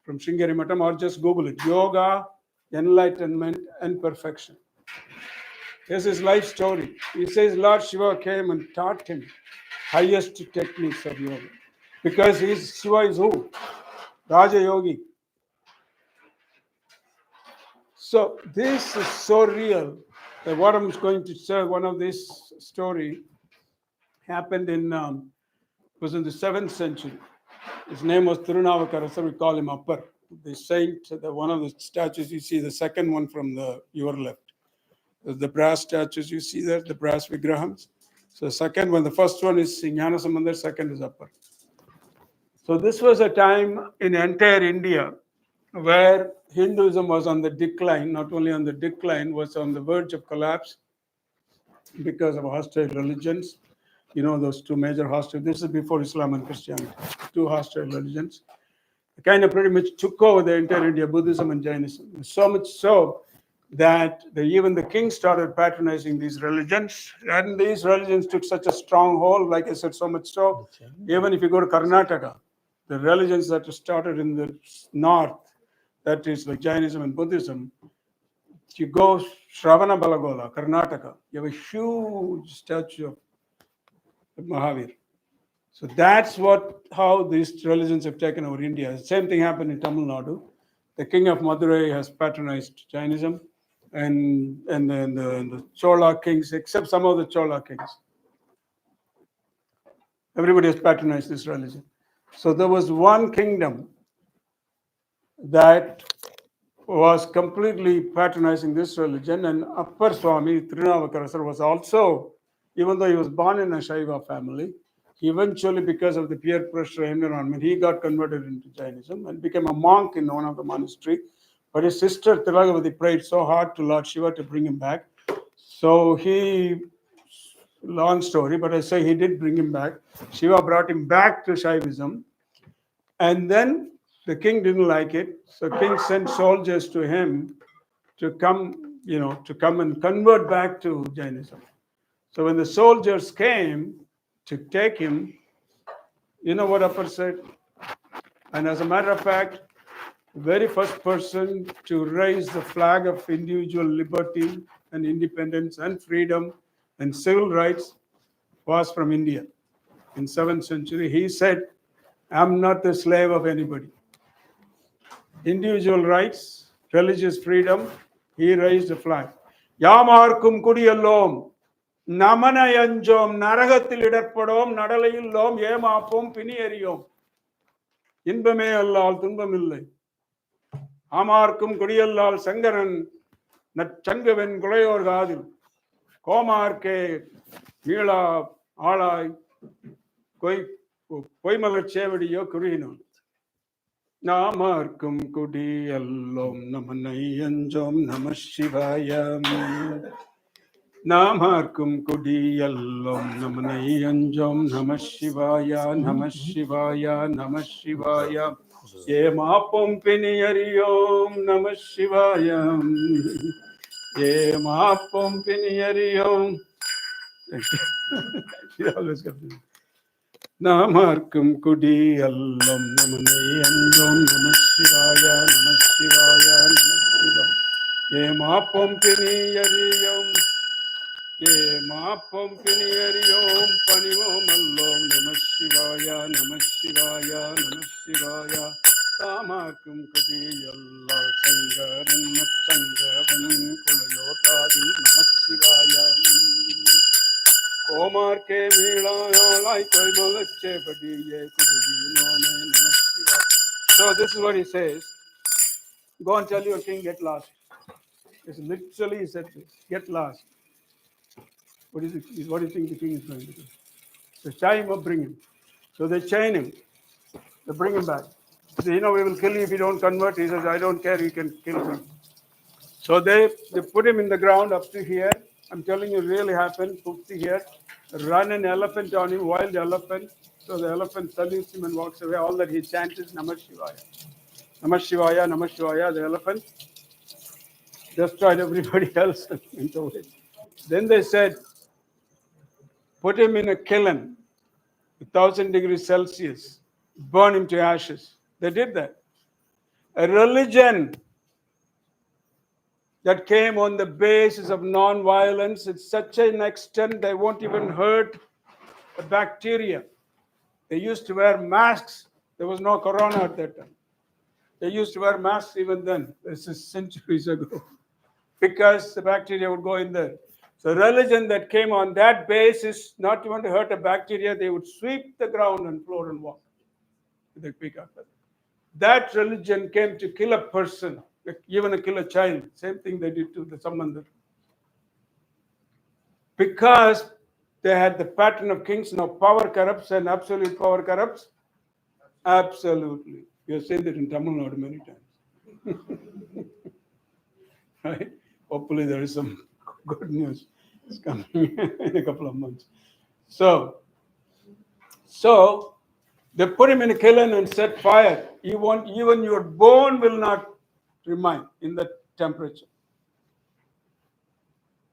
from Sringeri Matam, or just Google it. Yoga, Enlightenment and Perfection. Here's his life story. He says Lord Shiva came and taught him highest techniques of yoga. Because Shiva is who? Raja Yogi. So this is so real that what I'm going to say, one of this story happened was in the 7th century. His name was Tirunavakara, so we call him Appar. The saint, one of the statues you see, the second one from your left. The brass statues you see there, the brass vigrahams. So the second one, the first one is Jnana Sambandar, second is Appar. So this was a time in entire India where Hinduism was on the decline, not only on the decline, was on the verge of collapse because of hostile religions. You know, those two major hostile, this is before Islam and Christianity, two hostile religions. They kind of pretty much took over the entire India, Buddhism and Jainism. So much so that even the king started patronizing these religions. And these religions took such a strong hold, like I said, so much so, even if you go to Karnataka, the religions that started in the north, that is like Jainism and Buddhism, you go Shravana Balagola, Karnataka, you have a huge statue of Mahavir. So that's how these religions have taken over India. The same thing happened in Tamil Nadu. The king of Madurai has patronized Jainism, and then the Chola kings, except some of the Chola kings. Everybody has patronized this religion. So there was one kingdom that was completely patronizing this religion, and Appar Swami Tirunavakarasar was also, even though he was born in a Shaiva family, eventually, because of the peer pressure environment, he got converted into Jainism and became a monk in one of the monasteries. But his sister Tilagavati prayed so hard to Lord Shiva to bring him back. So long story, but I say he did bring him back. Shiva brought him back to Shaivism. And then the king didn't like it. So king sent soldiers to him to come and convert back to Jainism. So when the soldiers came to take him, you know what Appar said? And as a matter of fact, the very first person to raise the flag of individual liberty and independence and freedom and civil rights was from India. In 7th century, he said, I'm not the slave of anybody. Individual rights, religious freedom, he raised a flag. யாமார்க்கும் குடியல்லோம் நமனயஞ்சோம் நரகத்தில் இடர்படோம் நடலையில்லோம் ஏமாப்போம் பிணி எறியோம் இன்பமே அல்லால் துன்பமில்லை ஆமார்க்கும் குடியல்லால் சங்கரன் நற்சங்கவன் குலையோர் காதில் கோமார்க்கே மீளா ஆளாய் பொய்மலர் சேவடியோ குறியினோம் நாமார்க்கும் குடியல்லோம் நமனை அஞ்சோம் நம சிவாயம் நாமார்க்கும் குடியல்லோம் நமனை அஞ்சோம் நம சிவாயா நம சிவாயா நம சிவாயா ஏமாப்போம் பிணி அறியோம் நம சிவாயம் ஏமாப்போம் பிணி அறியோம் நாமார்க்கும் குடி அல்லோம் நமனை அஞ்சோம் நம சிவாயா நம சிவாயா நம சிவா ஏமாப்போம் பிணி அறியோம் ஏமாப்போம் பிணி அறியோம் பணிவோம் அல்லோம் நம சிவாயா நம சிவாயா நம சிவாயா தாமாக்கும் குடி எல்லால் சங்கரன் சங்கவன் குலையோ தாதில் நம சிவாயா கோமார்க்கே மீளாய் கொய்மலச்சேபடியே குருவினோமே நம சிவாய. So this is what he says. Go and tell your king, get lost. It's literally he said this, get lost. What do you think the king is going to do? So tie him up, bring him. So they chain him. They bring him back. They say, we will kill you if you don't convert. He says, I don't care, you can kill me. So they put him in the ground up to here. I'm telling you, it really happened. Put to here, run an elephant on him, wild elephant. So the elephant salutes him and walks away. All that he chants is Namah Shivaya. Namah Shivaya, Namah Shivaya. The elephant destroyed everybody else and went away. Then they said, put him in a kiln, 1,000 degrees Celsius, burn him to ashes. They did that. A religion that came on the basis of non-violence, it's such an extent they won't even hurt the bacteria. They used to wear masks. There was no corona at that time. They used to wear masks even then. This is centuries ago. Because the bacteria would go in there. So religion that came on that basis, not even to hurt a bacteria, they would sweep the ground and floor and walk. They pick up. That religion came to kill a person, even to kill a child. Same thing they did to the Samandar. Because they had the pattern of kings. Now power corrupts and absolute power corrupts. Absolutely. You have said that in Tamil Nadu many times. Right? Hopefully there is some good news is coming in a couple of months. So they put him in a kiln and set fire. Even your bone will not remain in that temperature.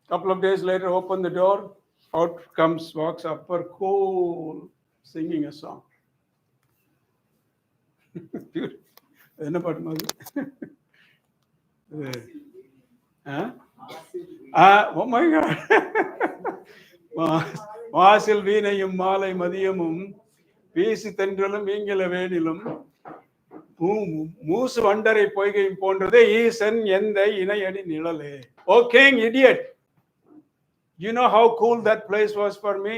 A couple of days later, open the door. Out walks Upper Cool, singing a song. Oh my God. வாசில் வீணையும் மாலை மதியமும் வீசி தென்றலும் வீங்கில வேணிலும் மூசு வண்டரை பொய்கையும் போன்றதே ஈசன் எந்த இணையடி நிழலே. Oh king, idiot. You know how cool that place was for me?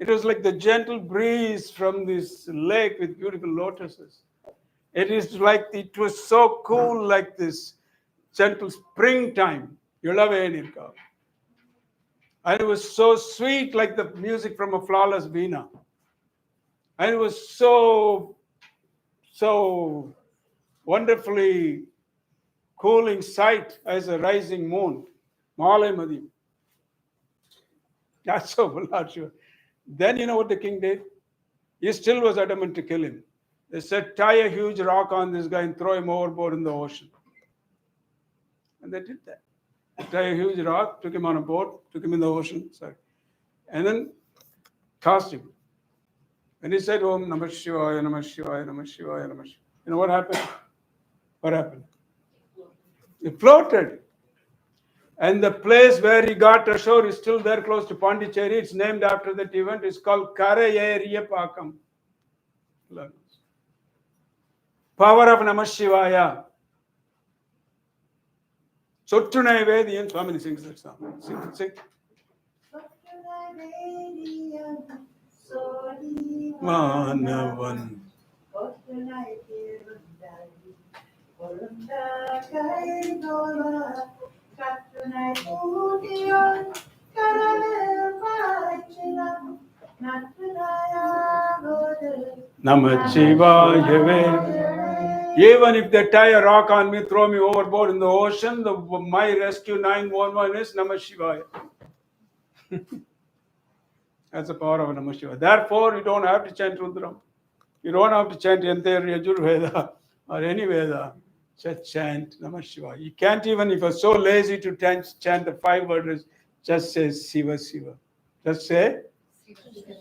It was like the gentle breeze from this lake with beautiful lotuses. It was so cool, like this gentle springtime. And it was so sweet, like the music from a flawless veena. And it was so wonderfully cooling sight as a rising moon. Malay Madhim. That's so sure. Then you know what the king did? He still was adamant to kill him. They said, tie a huge rock on this guy and throw him overboard in the ocean. And they did that. They tied a huge rock, took him on a boat, took him in the ocean, and then tossed him. And he said, Om Namah Shivaya, Namah Shivaya, Namah Shivaya, Namah Shivaya. You know what happened? What happened? He floated. And the place where he got ashore is still there close to Pondicherry. It's named after that event. It's called Karayeriyapakam. Power of Namah Shivaya. Sottunai Vediyan, Swamini sings that song. Sing. Manavan. Namachivaya. Even if they tie a rock on me, throw me overboard in the ocean, my rescue 911 is Namachivaya. That's the power of Namachivaya. Therefore, you don't have to chant Rudra. You don't have to chant entire Yajurveda or any Veda. Just chant Namachivaya. You can't even, if you're so lazy to chant the 5 words, just say Shiva, Shiva. Just say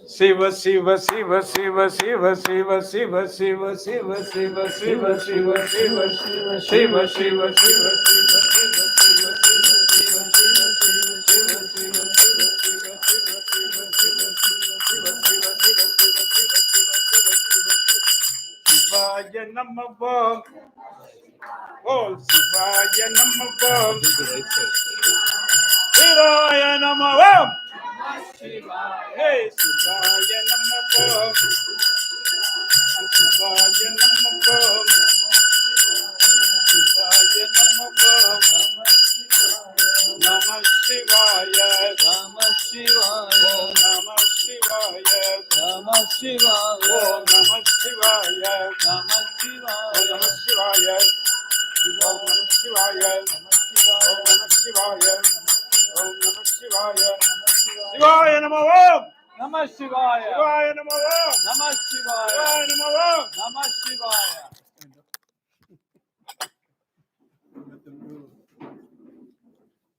Shiva, Shiva, Shiva, Shiva, Shiva, Shiva, Shiva, Shiva, Shiva, Shiva, Shiva, Shiva, Shiva, Shiva, Shiva, Shiva, Shivaya Namaha. Oh, Shivaya Namaha. Shivaya Namaha. Hey, Shivaya Namaha. Shivaya Namaha. Shivaya Namaha. Namah Shivaya. Namah Shivaya. Namah Shivaya. Namah Shivaya. Om Namah Shivaya. Namah Shivaya. Namah Shivaya. Om Namah Shivaya. Om Namah Shivaya. Om Namah Shivaya. Shivaya Namaha. Namah Shivaya. Shivaya Namaha. Namah Shivaya. Shivaya Namaha. Namah Shivaya.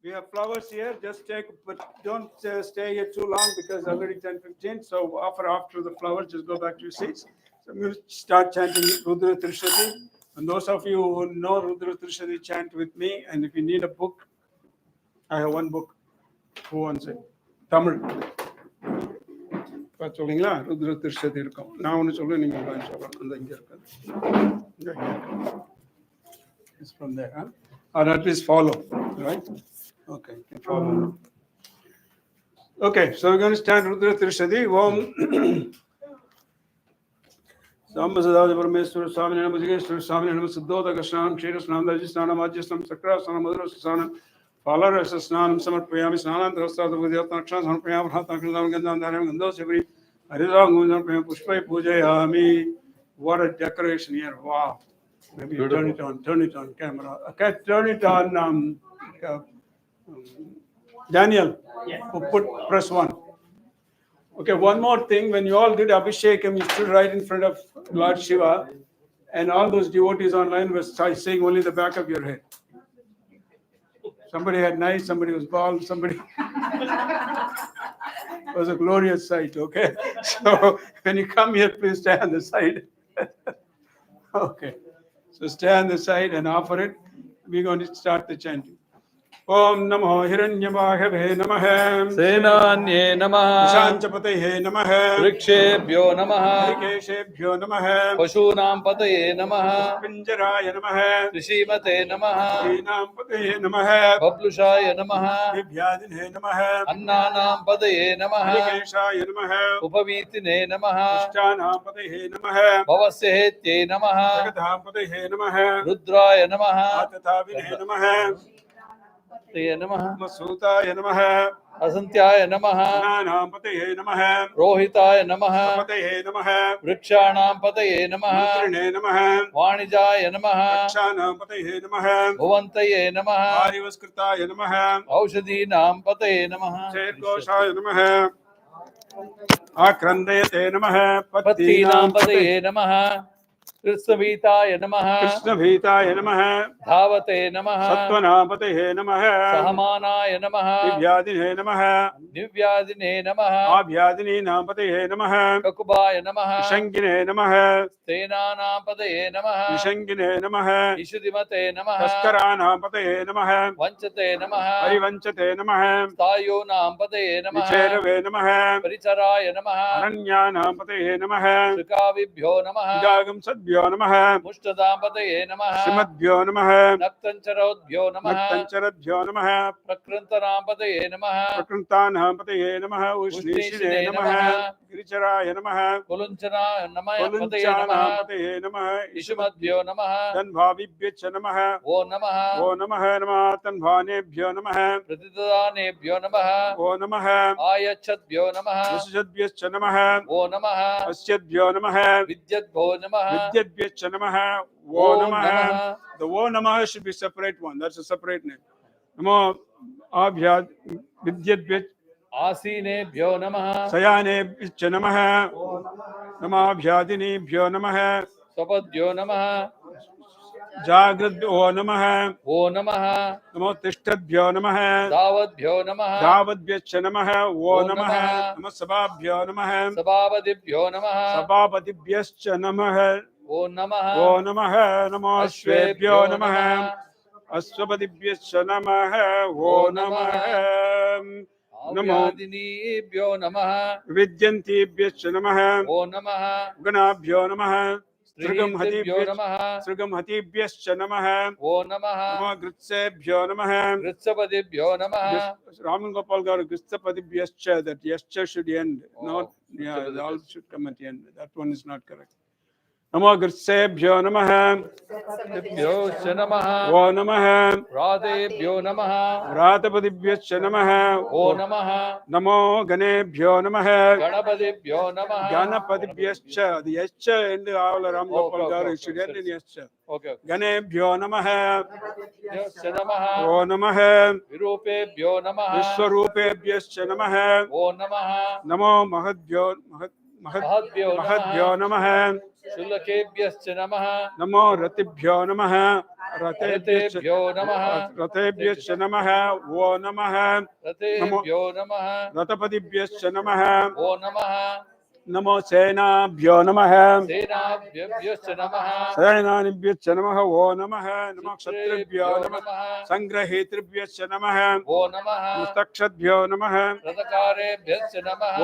We have flowers here. Just take, but don't stay here too long because already 10:15. So after the flowers, just go back to your seats. So I'm going to start chanting Rudra Trishati. And those of you who know Rudra Trishati, chant with me. And if you need a book, I have one book. Who wants it? Tamil. சொல்றீங்களா ருத்ர திருஷதி இருக்கும் நான் ஒன்று சொல்றேன் நீங்க சொல்றேன் அந்த இங்க இருக்கு it's from there huh? Or at least follow right okay you can follow okay so we're going to stand Rudra Trishadi Om Samba Sadava Parameswara Swami Namo Bhujageshwara Swami Namo Siddhota Krishnam Kshira Snam Dajisnanam Ajyastam Sakra Snam Madhura Snam Falarasa Snanam Samarpayami Snanam Drastata Buddhyatma Akshan Samarpayam Bhatan Krishnam Gandham Dharam Gandho Shabri Haridam Gunjan Pushpai Pujayami. What a decoration here. Wow. Maybe you turn it on camera. Okay, turn it on Daniel. Yeah. Press 1. Okay, one more thing. When you all did Abhishekam, you stood right in front of Lord Shiva, and all those devotees online were saying only the back of your head. Somebody had nice, somebody was bald, somebody. It was a glorious sight, okay? So when you come here, please stay on the side. Okay. So stay on the side and offer it. We're going to start the chanting. Om Namo Hiranyavahave Namaha. Senanye Namaha. Shanchapataye Namaha. Vrikshebhyo Namaha. Rikeshebhyo Namaha. Pashunam Pataye Namaha. Pinjaraya Namaha. Rishimate Namaha. Srinam Pataye Namaha. Bablushaya Namaha. Vivyadine Namaha. Annanam Pataye Namaha. Rikeshaya Namaha. Upavitine Namaha. Ishtanam Pataye Namaha. Bhavasyahetye Namaha. Jagadham Pataye Namaha. Rudraya Namaha. Atatavine Namaha. Namaha. Masutaya Namaha. Asantyaya Namaha. Nanam Pataye Namaha. Rohitaya Namaha. Pataye Namaha. Vrikshanam Pataye Namaha. Mantrine Namaha. Vanijaya Namaha. Rakshanam Pataye Namaha. Bhuvantaye Namaha. Arivaskritaya Namaha. Aushadhinam Pataye Namaha. Chekoshaya Namaha. Akrandayate Namaha. Pattinam Pataye Namaha. Krishnavitaya Namaha. Krishnavitaya Namaha. Dhavate Namaha. Satvanam Pataye Namaha. Sahamanaya Namaha. Divyadine Namaha. Nivyadine Namaha. Abhyadine Pataye Namaha. Kakubaya Namaha. Shangine Namaha. Stenanam Pataye Namaha. Shangine Namaha. Ishudimate Namaha. Taskaranam Pataye Namaha. Vanchate Namaha. Harivanchate Namaha. Stayonam Pataye Namaha. Vicherave Namaha. Paricharaya Namaha. Aranyanam Pataye Namaha. Sukavibhyo Namaha. Idagam Sadbhyo श्रीमद्भ्यो नमः मुष्टदापतये नमः श्रीमद्भ्यो नमः नक्तञ्चरोद्भ्यो नमः नक्तञ्चरद्भ्यो नमः प्रकृन्तनापतये नमः प्रकृन्तानापतये नमः उष्णीषिणे उष्णीषिणे नमः नमः गिरिचराय नमः कुलुञ्चना नमः पतये नमः कुलुञ्चानापतये नमः इषुमद्भ्यो नमः धन्भाविभ्यश्च नमः वो नमः वो नमः नमः तन्भानेभ्यो नमः प्रतिदानेभ्यो नमः वो नमः आयच्छद्भ्यो नमः विसृजद्भ्यश्च नमः वो नमः अस्यद्भ्यो नमः विद्यद्भो नमः विद्यद्भ्यश्च नमः वो वो नमः नमः the wo namaha should be separate one, that's a separate name. Namo abhyad vidyadvyach आसीनेभ्यो नमः sayanebhyo namaha namabhyadinebhyo namaha स्वपद्यो नमः jagradvyo namaha वो नमः namo tishtadvyo namaha दावद्भ्यो नमः davadvyach namaha wo वो namaha नमः namo sabhabhyo namaha सभापतिभ्यो नमः sabhapatibhyascha namaha वो नमः wo namaha namo ashvebhyo namaha अश्वपतिभ्यश्च नमः वो नमः नमो आव्यादिनीभ्यो नमः विद्यन्तीभ्यश्च नमः वो नमः गणाभ्यो नमः स्त्रीभ्यो नमः सृगमहतीभ्यश्च नमः वो नमः नमो गृत्सेभ्यो नमः वृत्सपतिभ्यो नमः Raman Gopal Garu Gृत्सपतिभ्यश्च, that yascha should end, not Gृत्सपतिभ्यश्च. all should come at the end. That one is not correct. नमो गृत्सेभ्यो नमः भ्यो च नमः वो नमः राधेभ्यो नमः व्रातपतिभ्यश्च नमः वो नमः नमो गणेभ्यो नमः गणपतिभ्यो नमः गणपतिभ्यश्च the yascha end all Ram Gopal Garu should end in yascha okay गणेभ्यो नमः भ्यो च नमः वो नमः विरूपेभ्यो नमः विश्वरूपेभ्यश्च नमः वो नमः नमो महद्भ्यो महद्भ्यो नमः शुल्केभ्यश्च नमः नमो रतिभ्यो नमः रथेभ्यो नमः रथेभ्यश्च नमः वो नमः रथेभ्यो नमः रथपतिभ्यश्च नमः वो नमः नमो सेनाभ्यो नमः सेनाभ्यश्च नमः सेनानिभ्यश्च नमः वो नमः नमो क्षत्रिभ्यो नमः संग्रहीतृभ्यश्च नमः वो नमः मुस्तक्षद्भ्यो नमः रथकारेभ्यश्च नमः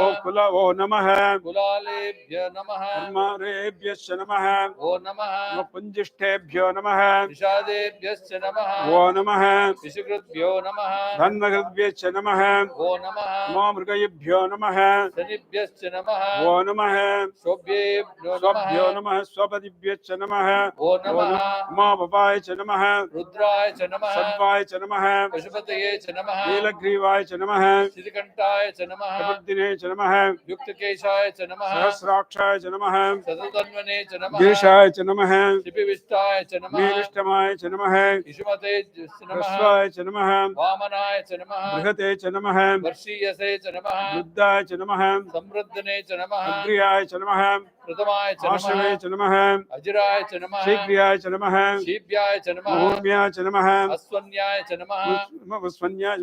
वो नमः कुलालेभ्य नमः कुमारेभ्यश्च नमः वो नमः नमो पुञ्जिष्ठेभ्यो नमः निषादेभ्यश्च नमः वो नमः विषुकृद्भ्यो नमः धन्वकृद्भ्यश्च नमः वो नमः नमो मृगयेभ्यो नमः शनिभ्यश्च नमः वो नमः शोभ्येभ्यो स्वभ्यो नमः नमः स्वपतिभ्यश्च नमः वो नमः उमा भवाय च नमः रुद्राय च नमः सद्वाय च नमः पशुपतये च नमः नीलग्रीवाय च नमः श्रीकण्ठाय च नमः प्रबुद्धिने च नमः युक्तकेशाय च नमः सहस्राक्षाय च नमः शततन्वने च नमः गिरिशाय च नमः शिपिविष्टाय च नमः नीलिष्टमाय च नमः इषुमते च नमः ह्रस्वाय च नमः वामनाय च नमः बृहते च नमः वर्षीयसे च नमः वृद्धाय च नमः समृद्धने च नमः अग्र्याय च नमः प्रथमाय च नमः आश्रवे च नमः अजिराय च नमः शीघ्रियाय च नमः शीभ्याय च नमः भूम्याय च नमः अस्वन्याय च नमः स्वन्याय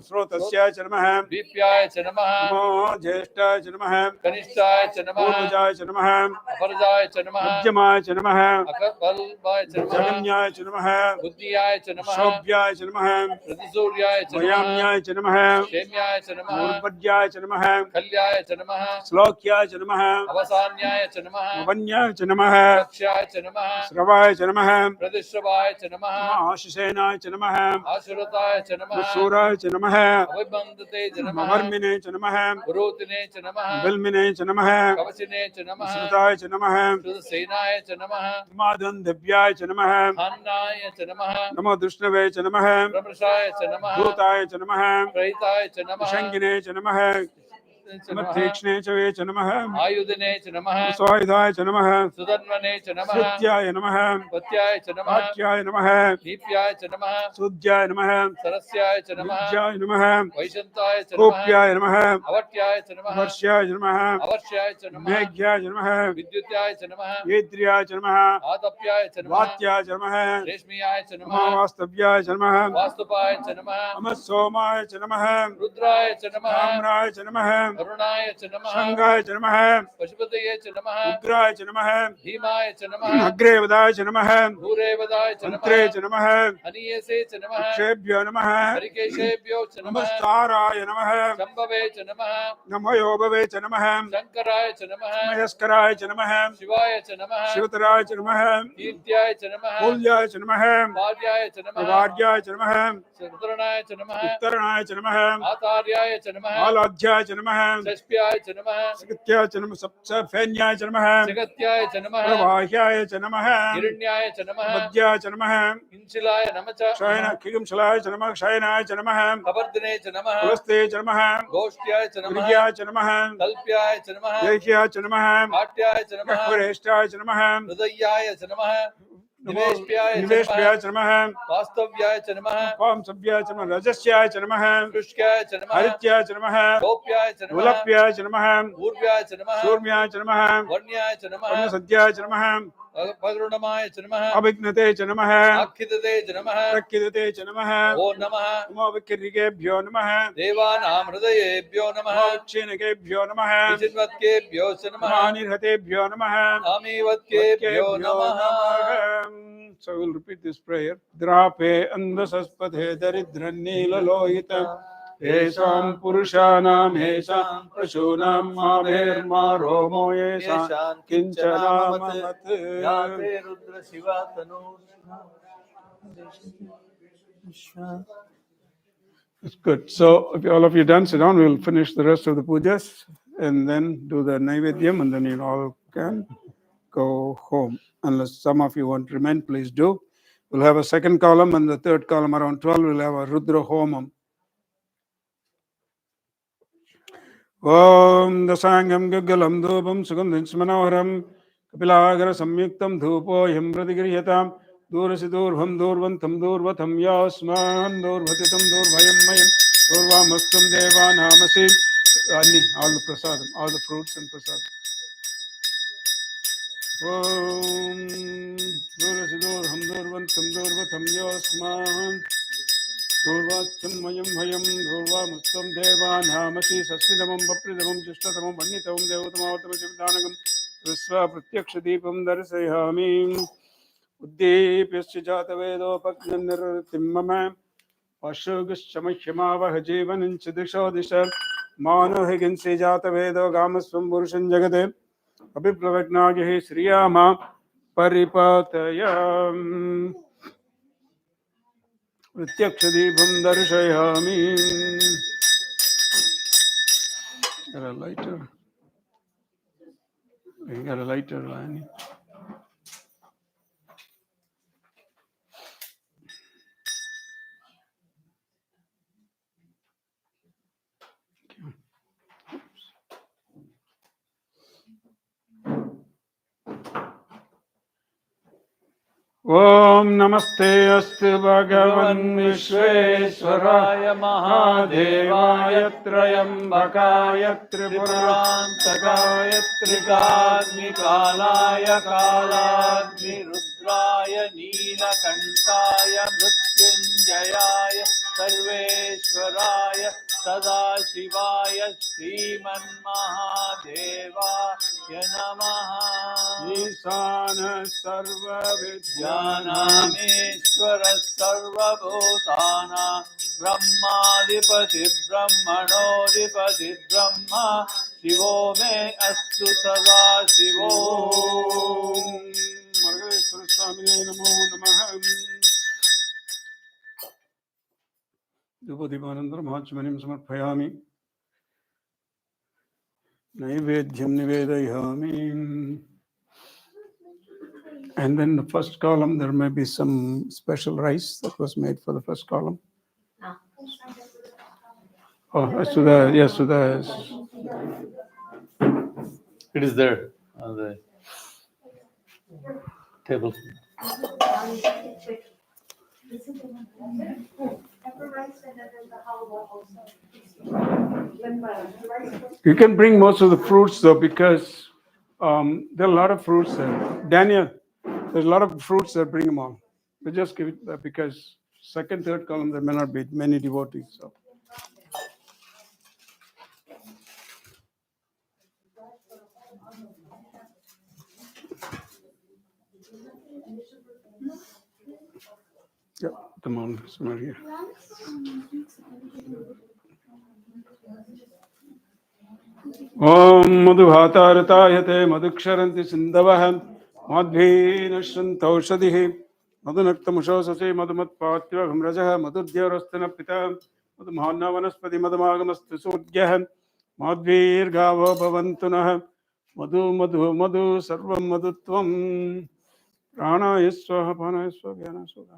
स्रोतस्याय च नमः दीप्याय च नमः नमो ज्येष्ठाय च नमः कनिष्ठाय च नमः पूर्वजाय च नमः अपरजाय च नमः मध्यमाय च नमः अकल्पाय च नमः जगन्याय च नमः बुद्धियाय च नमः शोभ्याय च नमः प्रतिसूर्याय च नमः वयाम्याय च नमः क्षेम्याय च नमः मूर्पद्याय च नमः कल्याय च नमः श्लोक्याय च नमः अवसान्याय च नमः वन्याय च नमः कक्ष्याय च नमः श्रवाय च नमः प्रतिश्रवाय च नमः आशिसेनाय च नमः आशुरताय च नमः शूराय च नमः अभिबन्धते च नमः मवर्मिने च नमः पुरोतिने च नमः बिल्मिने च नमः कवचिने च नमः श्रुताय च नमः सेनाय च नमः मादन्धव्याय च नमः हान्नाय च नमः नमो दुष्णवे च नमः प्रमृषाय च नमः भूताय च नमः प्रहिताय च नमः शङ्गिने च नमः तीक्ष्णे च वे च नमः आयुधने च नमः स्वायुधाय च नमः सुधन्वने च नमः श्रुत्याय नमः पत्याय च नमः वाक्याय नमः दीप्याय च नमः सूद्याय नमः सरस्याय च नमः विद्याय नमः वैशन्ताय च नमः गोप्याय नमः अवट्याय च नमः वर्ष्याय नमः अवर्ष्याय च नमः मेघ्याय नमः विद्युत्याय च नमः येद्रियाय च नमः आतप्याय च नमः वात्याय च नमः रेश्मियाय च नमः अमावास्तव्याय च नमः वास्तुपाय च नमः अमः सोमाय च नमः रुद्राय च नमः ताम्राय च नमः Arunaya च नमः Shangaya च नमः पशुपतये च नमः Ugraya च नमः भीमाय च नमः Agrevadaya च नमः भूरेवदाय च नमः Antre च नमः अनीयसे च नमः Akshebhyo नमः हरिकेशेभ्यो च नमः Namaskaraaya नमः शम्भवे च नमः नमो योगवे च नमः शङ्कराय च नमः मयस्कराय च नमः शिवाय च नमः शिवतराय च नमः कीर्त्याय च नमः मूल्याय च नमः भार्याय च नमः प्रवार्याय च नमः रुद्रणाय च नमः उत्तरणाय च नमः आचार्याय च नमः आलाध्याय च नमः षष्प्याय च नमः सगत्याय च नमः सप्तफेन्याय च नमः जगत्याय च नमः प्रवाह्याय च नमः हिरण्याय च नमः मध्याय च नमः इंशिलाय नमः च शयन किगंशलाय च नमः शयनाय च नमः कवर्धने च नमः पुलस्ते च नमः गोष्ठ्याय च नमः गिरियाय च नमः कल्प्याय च नमः देह्याय च नमः काट्याय च नमः गह्वरेष्ठाय च नमः हृदयाय च नमः निवेश्याय च निवेशप्याय नमः च नमः वास्तव्याय च नमः पाम सभ्याय च नमः रजस्याय च नमः शुष्काय च नमः हरित्याय च नमः गोप्याय च नमः गोलप्याय च नमः ऊर्व्याय च नमः सूर्म्याय च नमः वर्ण्याय च नमः वर्णसद्याय च नमः पगरुणमाय च नमः अभिघ्नते च नमः आख्यदते च नमः प्रकृदते च नमः ओ नमः नमो विकिरिकेभ्यो नमः देवानां हृदयेभ्यो नमः नमो विच्छिन्नकेभ्यो नमः विचिन्वत्केभ्यो च नमः नमानिर्हतेभ्यो नमः आमीवत्केभ्यो नमः So we'll repeat this prayer. Drape andasaspathe daridranneelalohita येषां पुरुषाणां येषां पशूनां माभेर्मा रोमो येषां किञ्चनाममत् याते रुद्र शिवा तनु It's good. So if all of you done, sit down. We'll finish the rest of the pujas and then do the naivedyam, and then you all can go home. Unless some of you want to remain, please do. We'll have a second column, and the third column around 12, we'll have a Rudra Homam. Om Dasangam Gagalam Dhupam Sugandhin Smanoharam Kapilagara Samyuktam Dhupo Yam Pratigriyatam Durasidur Durvantam Durvatam Yasman Durvatitam Durvayam Mayam Durvamastam Deva Namasi. All the prasadam, all the fruits and prasadam. Om Durasidur Durvantam Durvatam Yasman Durvacham Mayam Hayam Durvamastam Deva Namasi Sasvidamam Bapridamam Jishtatamam Vannitamam Devatamavatam Jivdanagam Visva Pratyakshadipam Darsayami Uddipyasya Jatavedo Paknanirritim Mama Pashugashamashyamavah Jivanincha Disho Disha Mano Higinsi Jatavedo Gamasvam Purushan Jagade Abhipravagnagihi Sriyama Paripatayam Pratyakshadipam Darshayami. Got a lighter. You got a lighter, Lani. Om Namaste Astu Bhagavan Vishveshwaraya Mahadevaya Trayambakaya Tripurantakaya Trikagnikalaya Kalagni Rudraya Neelakantaya Mrityunjayaya Sarveshwaraya Sadashivaya Sriman Mahadevaya Namaha Isana Sarva Vijnanameshwara Sarva Bhutana Brahmadipati Brahmanodipati Brahma Shivo me astu sada Shivo Margeshwara Swami Namo Namaha Dhupadipanandara Mahachmanim Samarpayami Naivedyam Nivedayami. And then the first column, there may be some special rice that was made for the first column. Oh, Sudha, yes, Sudha. It is there on the table. You can bring most of the fruits though, because there are a lot of fruits there. Daniel, there's a lot of fruits there, bring them all. But just give it because second, third column, there may not be many devotees. So. them all somewhere here. Om madhuvatartayate madhuksharanti sindavah madhvinashantaushadih madhunaktamushosase madhumatpatyah humrajah madhudyarastana pita madhumahana vanaspati madhumagamastu sudyah madhvirgavo bhavantunah madhu madhu madhu sarvam madhutvam pranaya swaha panaya swaha vyana swaha.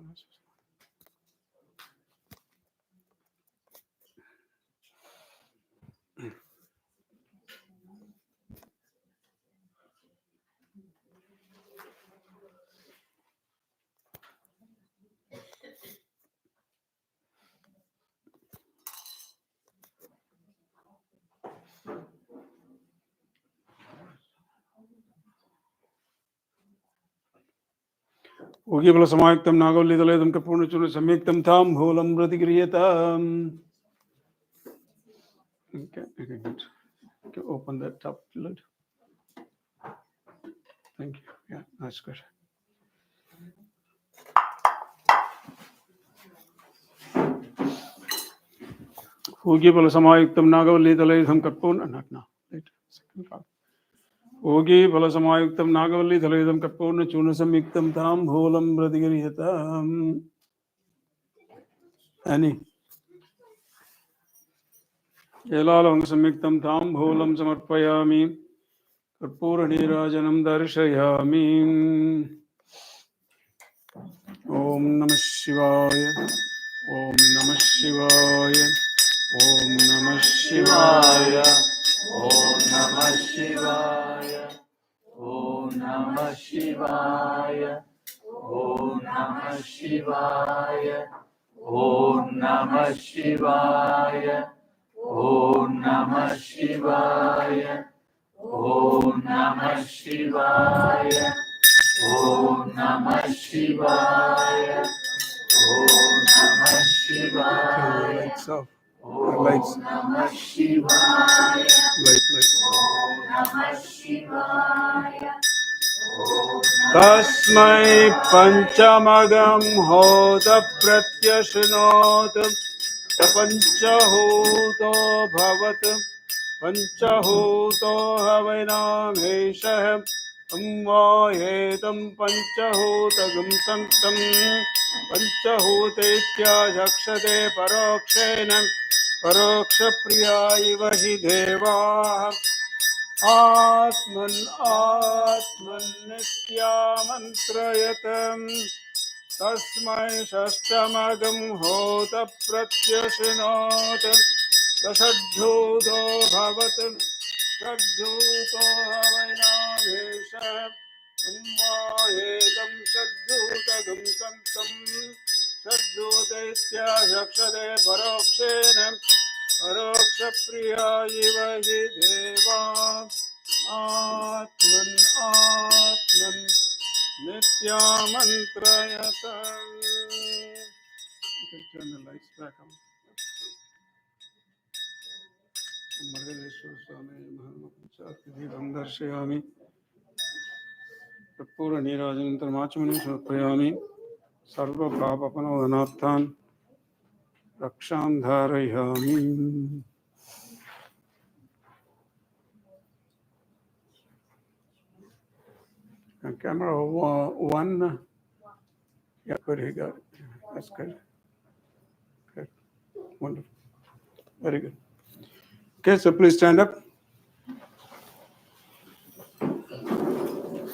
Ugibala samayaktam nagalidaletam kapurnachuna samyaktam tham bholam pratigriyatam. Okay, good. Okay, open that top lid. Thank you. Yeah, that's good. Ugibala samayaktam nagalidaletam kapurna. Not now. Later. Second part. Ugibala samayaktam nagalidaletam kapurnachuna samyaktam tham bholam pratigriyatam. Annie. Elalam samyaktam tham bholam samarpayami. Karpura nirajanam darshayami. Om Namah Shivaya. Om Namah Shivaya. Om Namah Shivaya. Om Namah Shivaya. Om Namah Shivaya. Om Namah Shivaya. Om Namah Shivaya. Om Namah Shivaya. Om Namah Shivaya. Om Namah Shivaya. Om Namah Shivaya. Lights off. Lights. Om Namah Shivaya. Light. Om Namah Shivaya. Tasmai panchamagam hota pratyashnot panchahuto bhavat panchahuto havainameshah amvayetam panchahutagam santam panchahutitya jakshate parokshena paroksha priya hi devah Atman Atman Nityamantrayatam Tasmai Shashtamagam Hota Pratyashinot Tasadhuto Bhavatam Sadhuto Havainamesham Umvayetam Sadhutagam Santam Sadhutaitya Jakshade Parokshenam Paroksha Priya Iva Hi Deva Atman Atman Nityamantrayatam. You can turn the lights back on. Bhujageshwara Swami Mahamanchatidivam Darshayami Kapura Nirajanantar Machamanim Samapayami Sarva Papapanodhanathan Raksham Dharayami. And camera one. Yeah, good, he got it. That's good. Good. Wonderful. Very good. Okay, so please stand up.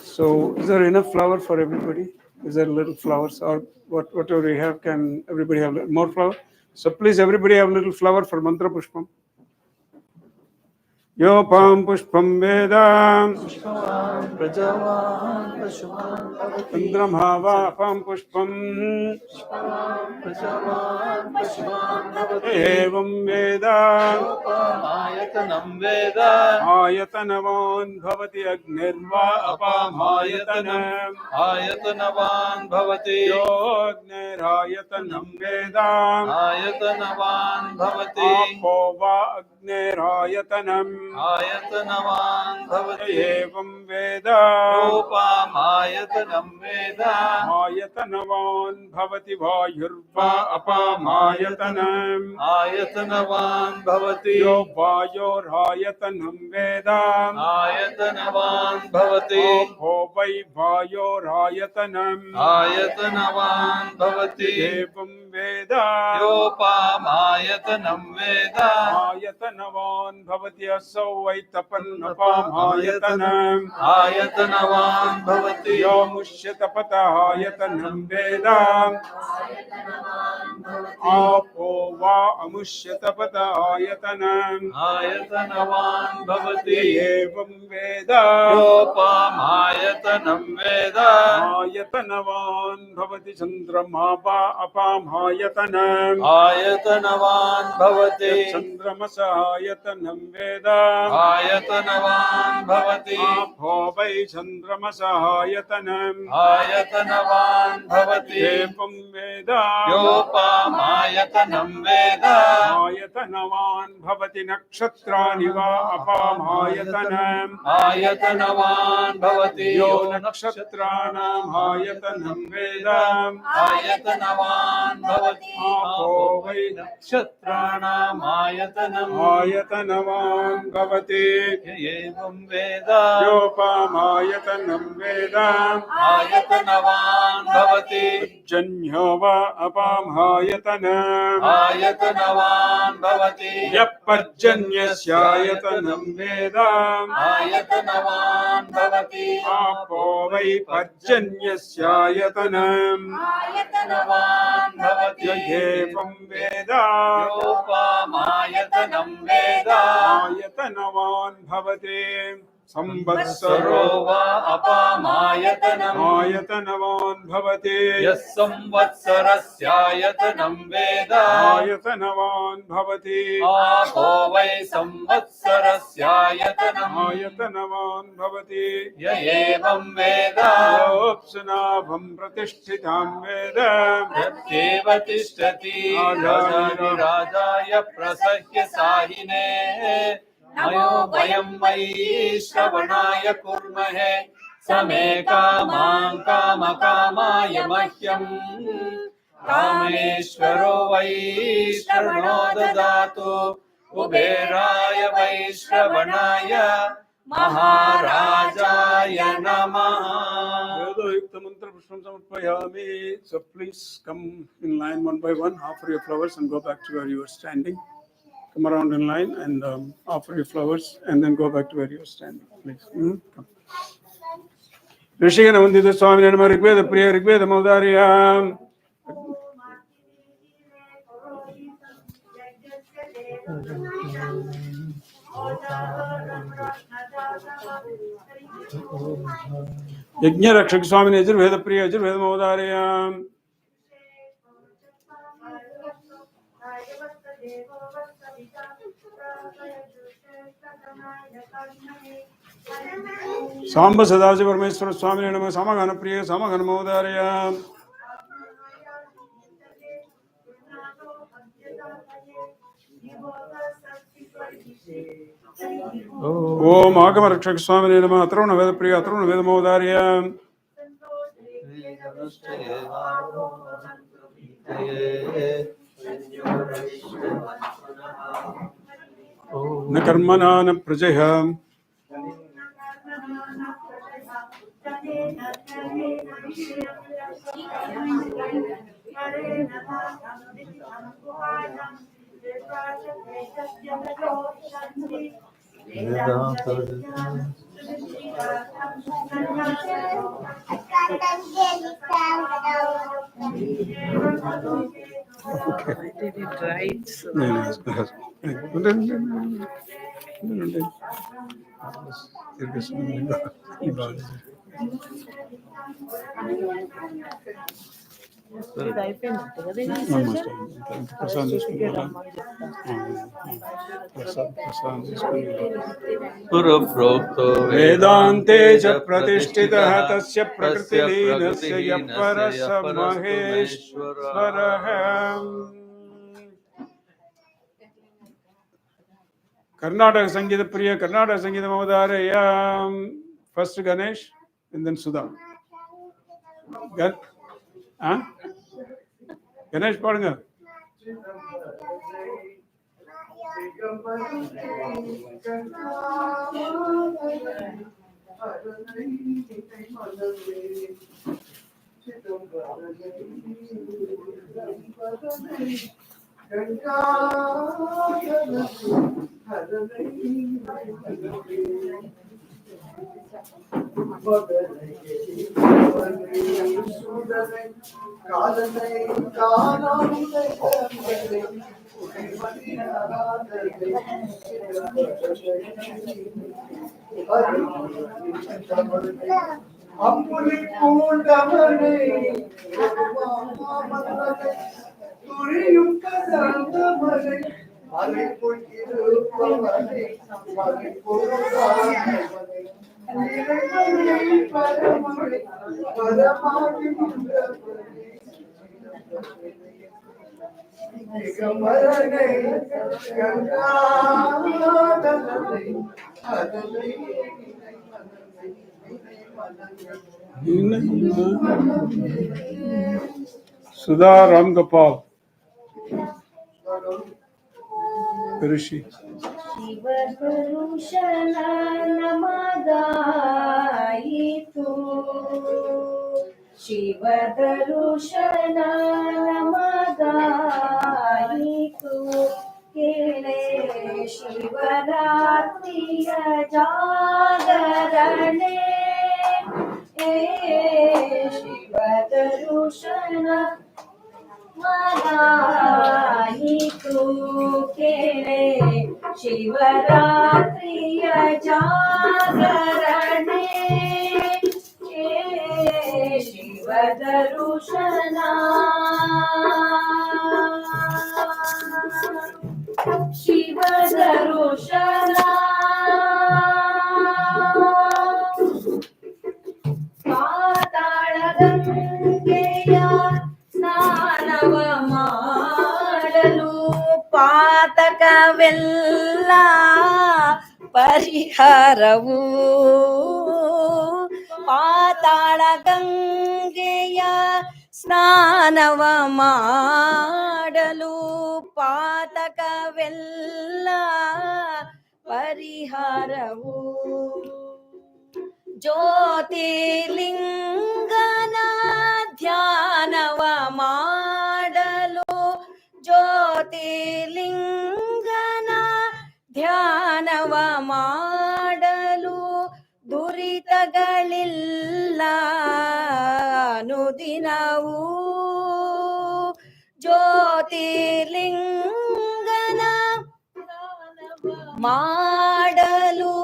So is there enough flour for everybody? Is there little flowers or whatever we have? Can everybody have more flour? So please everybody have little flour for mantra pushpam. Yo pam pushpam vedam Prajavan Pashuman Chandram hava pam pushpam Prajavan Pashuman evam vedam Apamaytanam Veda ayatanavan bhavati agnirva apamayatanam Ayatanavan Bhavati yo agnirayatanam vedam Ayatanavan Bhavati apova agnirayatanam Ayatanavan Bhavati evam vedam Rupamaya आयतनं वेद आयतनवान् भवति वायुर्वा अपामायतनम् आयतनवान् भवति यो वायोरायतनं वेद आयतनवान् भवति आपो वै वायोरायतनम् आयतनवान् भवति एवं वेद योपामायतनं वेद आयतनवान् भवति असौ वै तपन्नपामायतनम् आयतनवान् भवति यो मुष्यतपतः आयतनं वेद आपो वा अमुष्यतपतः आयतनम् आयतनवान् भवति एवं वेद योपामायतनं वेद आयतनवान् भवति चन्द्रमा वा अपामायतनम् आयतनवान् भवति चन्द्रमस आयतनं वेद आयतनवान् भवति आपो वै चन्द्रमस आयतनम् आयतनवान् भवति एवं वेद योपामायतनं वेद आयतनवान् भवति नक्षत्राणि वा अपामायतनम् आयतनवान् भवति यो नक्षत्राणाम् आयतनं वेद आयतनवान् भवति आपो वै नक्षत्राणाम् आयतनम् आयतनवान् भवति एवं वेद योपामायतनं वेद आयतनवान् भवति जन्यो वा अपामायतनम् आयतनवान् भवति यः पर्जन्यस्यायतनं वेद आयतनवान् भवति आपो वै पर्जन्यस्यायतनम् आयतनवान् भवति एवं वेद योपामायतनं वेद आयतनवान् भवति संवत्सरो सरो वा अपामायतनम् आयतनवान् भवति यः संवत्सरस्यायतनं वेद आयतनवान् भवति आपो वै संवत्सरस्यायतनम् आयतनवान् भवति य एवं वेद योऽप्सुनाभं प्रतिष्ठितां वेद प्रत्येव तिष्ठति राजाय प्रसह्य साहिने मयो वयं मयि श्रवणाय कुर्महे समे कामां कामकामाय मह्यम् कामेश्वरो वै श्रवणो ददातु कुबेराय वै श्रवणाय महाराजाय नमः. Vedayukta-mantra-pushpam samarpayami. So please come in line one by one, offer your flowers and go back to where you were standing. Come around in line and offer your flowers and then go back to where you were standing, please. Come. Rishigana Vandita Swami Nama Rigveda Priya Rigveda Maudarya. Yajna Rakshak Swami Yajurveda Priya Yajurveda Maudarya. Samba Sadaji Parmeshwara Swami Nama Samagana Priya Samagana Maudarya. Om Agama Rakshak Swami Nama Atruna Veda Priya Atruna Veda Maudarya. Na karmana na prajaya. I did it right. So. ఇది అయిపోయినట్టు కదా ఇది ప్రసాద్ పురప్రోక్తో వేదాంతే చ ప్రతిష్ఠితః తస్య ప్రకృతిలీనస్య యః పరః మహేశ్వరః. Karnataka Sangeeta Priya, Karnataka Sangeeta Mavadharaya. First Ganesh and then Sudha. Ganesh பாடுங்க. அம்புலி பூண்டவனை துரியும் கலந்தவனை மலை பொய்யிருப்பவனை மலை பொருளானவனை நிறைவனை பரமனை பரமாகின்றவனை திகம்பரனை கங்காதலனை அதனை சுதா ராம்கோபால் ಋಷಿ ಶಿವಪುರುಷನ ನಮಗಾಯಿತು ಶಿವದರುಶನ ನಮಗಾಯಿತು ಕೇಳೆ ಶಿವರಾತ್ರಿಯ ಜಾಗರಣೆ ಶಿವದರುಶನ ಮಗಾಯಿತು ಕೇಳೆ ಶಿವರಾತ್ರಿಯ ಜಾಗರಣೆ ಶಿವದರುಶನ ಶಿವದರುಶನ ಪಾತಾಳ ಗಂಗೆಯ ಸ್ನಾನವ ಮಾಡಲು ಪಾತಕವೆಲ್ಲ ಪರಿಹಾರವು ಪಾತಾಳ ಗಂಗೆಯ ಸ್ನಾನವ ಮಾಡಲು ಪಾತಕವೆಲ್ಲ ಪರಿಹಾರವು ಜ್ಯೋತಿರ್ಲಿಂಗನ ಧ್ಯಾನವ ಮಾಡಲು ಜ್ಯೋತಿರ್ಲಿಂಗನ ಧ್ಯಾನವ ಮಾಡಲು ದುರಿತಗಳಿಲ್ಲ ಅನುದಿನವೂ ಜ್ಯೋತಿರ್ಲಿಂಗನ ಮಾಡಲು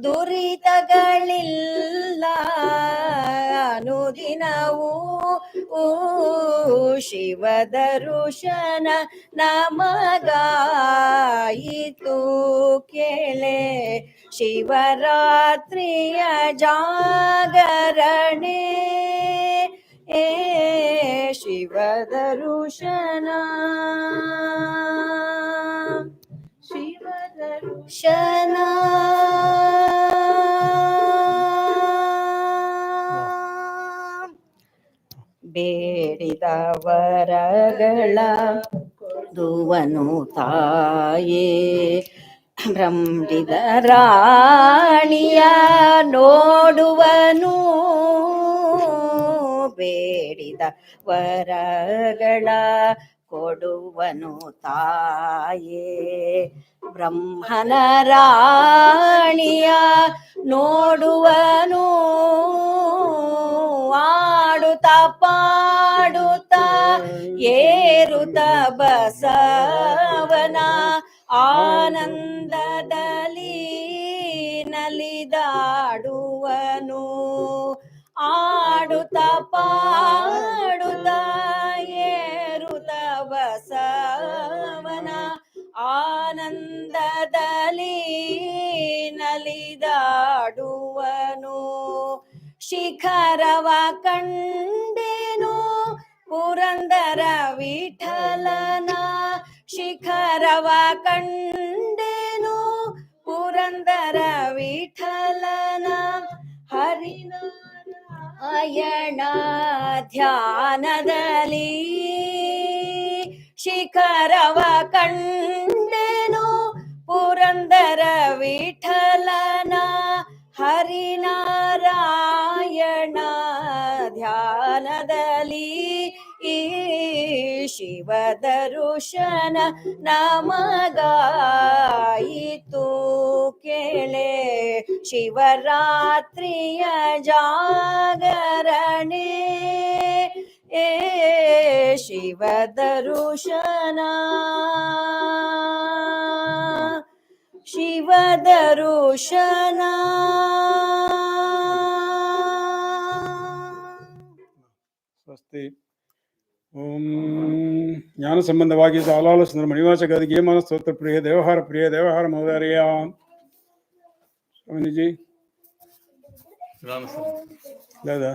ದುರಿತಗಳಿಲ್ಲ ಅನುದಿನವೂ ಶಿವದರುಶನ ನಮಗಾಯಿತು ಕೇಳೆ ಶಿವರಾತ್ರಿಯ ಜಾಗರಣೆ ಶಿವದರುಶನ ಶಿವದರುಶನ ಬೇಡಿದ ವರಗಳ ದುವನು ತಾಯೇ ಬ್ರಹ್ಮಿದ ರಾಣಿಯ ನೋಡುವನು ಬೇಡಿದ ವರಗಳ ಕೊಡುವನು ತಾಯೇ ಬ್ರಹ್ಮನ ರಾಣಿಯ ನೋಡುವನು ಆಡುತ್ತ ಪಾಡುತ್ತ ಏರುತ್ತ ಬಸವನ ಆನಂದದಲ್ಲಿ ನಲಿದಾಡುವನು ಆಡುತ್ತ ಪಾಡುತ್ತ ಏರುತ್ತ ಬಸವನ ಆನಂದದಲ್ಲಿ ನಲಿದಾಡುವನು ಶಿಖರವ ಕಂಡೆನು ಪುರಂದರ ವಿಠಲನ ಶಿಖರವ ಕಂಡೆನು ಪುರಂದರ ವಿಠಲನ ಹರಿನಾರಾಯಣ ಅಯಣ ಧ್ಯಾನದಲ್ಲಿ ಶಿಖರವ ಕಂಡೆನು ಪುರಂದರ ವಿಠಲನ ಹರಿನಾರಾಯಣ ಧ್ಯಾನದಲ್ಲಿ ಈ ಶಿವ ದರ್ಶನ ನಮಗಾಯಿತು ಕೇಳೆ ಶಿವರಾತ್ರಿಯ ಜಾಗರಣೆ ಏ ಶಿವ ದರ್ಶನ ಶಿವ ದರ್ಶನ ಸ್ವಸ್ತಿ. ಓಂ ಜ್ಞಾನ ಸಂಬಂಧವಾಗಿ ಸಾಲಾಲ ಸುಂದರ ಮಣಿವಾಚಕ ಗೇಮನ ಸ್ತೋತ್ರ ಪ್ರಿಯ ದೇವಹಾರ ಮಹೋದಯ స్వామిజీ లేదా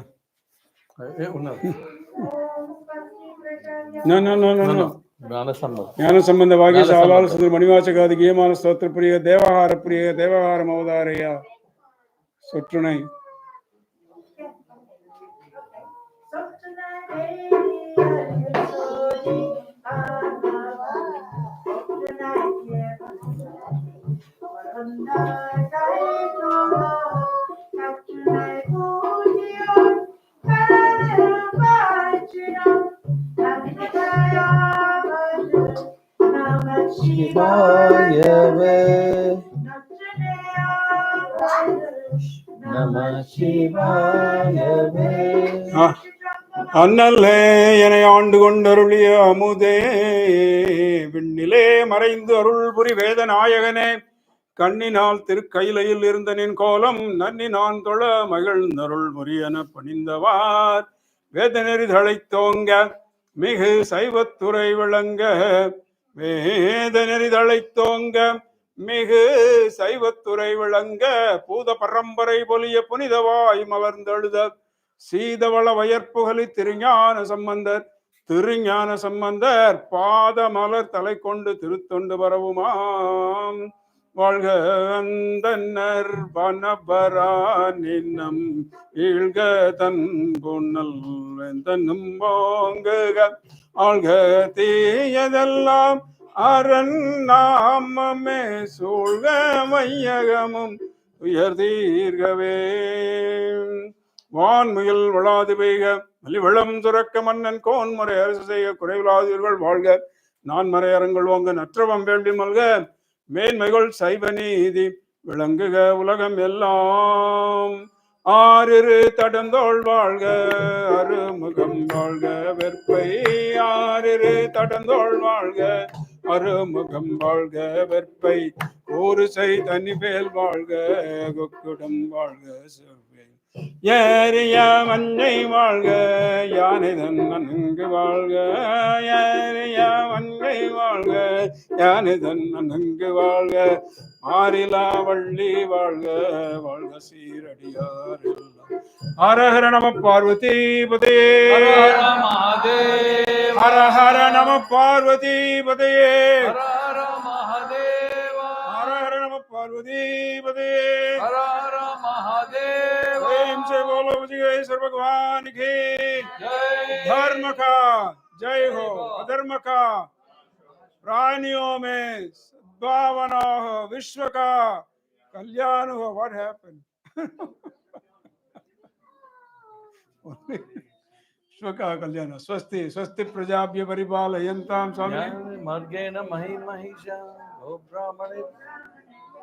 ಜ್ಞಾನ ಸಂಬಂಧವಾಗಿ ಸಾಲಾಲ ಸುಂದರ ಮಣಿವಾಚಕ ಗೇಮನ ಸ್ತೋತ್ರ ಪ್ರಿಯ ದೇವಹಾರ ಮಹೋದಯ சொற்றுணை. ಶಿವಾಯವೇ நம சிவாயவே. அண்ணல்லே என ஆண்டு கொண்டருளிய அமுதே விண்ணிலே மறைந்து அருள் புரி வேத நாயகனே கண்ணினால் திருக்கையிலையில் இருந்த நின் கோலம் நன்னி நான் தொழ மகிழ்ந்தருள் முரியன பணிந்தவார் வேத நெறி தழைத்தோங்க மிகு சைவத்துறை விளங்க வேத நெறி தழைத்தோங்க மிகு சைவத்துறை விளங்க பூத பரம்பரை பொலிய புனிதவாய் மலர்ந்தெழுத சீதவள வயற்புகலி திருஞான சம்பந்தர் பாத மலர் தலை கொண்டு திருத்தொண்டு பரவுமாம் வாழ்க அந்தன்னர் வனபரானின்னம் ஈழ்க தன் புனல் வெந்தனும் போங்குக ஆழ்க தீயதெல்லாம் அரண் நாமமே சூழ்க மையகமும் உயர் தீர்கவே வான்முயல் வளாது பெய்க மலிவளம் சுரக்க மன்னன் கோன்முறை அரசு செய்ய குறைவிலாதீர்கள் வாழ்க நான் மறையரங்கள் ஓங்க நற்றவம் வேண்டி மல்க மேன்மைகள் சைவ நீதி விளங்குக உலகம் எல்லாம் ஆறிரு தடந்தோள் வாழ்க அருமுகம் வாழ்க வெற்பை ஆறிரு தடந்தோள் வாழ்க அருமுகம் வாழ்க வெற்பை ஊருசை தனிவேல் வாழ்க கொக்குடம் வாழ்க செவ்வை ஏறிய மஞ்சை வாழ்க யானைதன் நன்கு வாழ்க ஏறிய மஞ்சை வாழ்க யானைதன் நன்கு வாழ்க மாறிலா வள்ளி வாழ்க வாழ்க சீரடியார் ஹர நம பார்வதி பதையே ஹர ஹர நம பார்வதி பதையே ஹர ஹர நம பார்வதி பதையே से बोलो भुजगेश्वर भगवान की धर्म का जय हो अधर्म का प्राणियों में सद्भावना हो विश्व का कल्याण हो. What happened? विश्व का कल्याण. स्वस्ति स्वस्ति प्रजाभ्य परिपालयन्तां स्वामी मार्गेण महिषा ओ ब्राह्मणे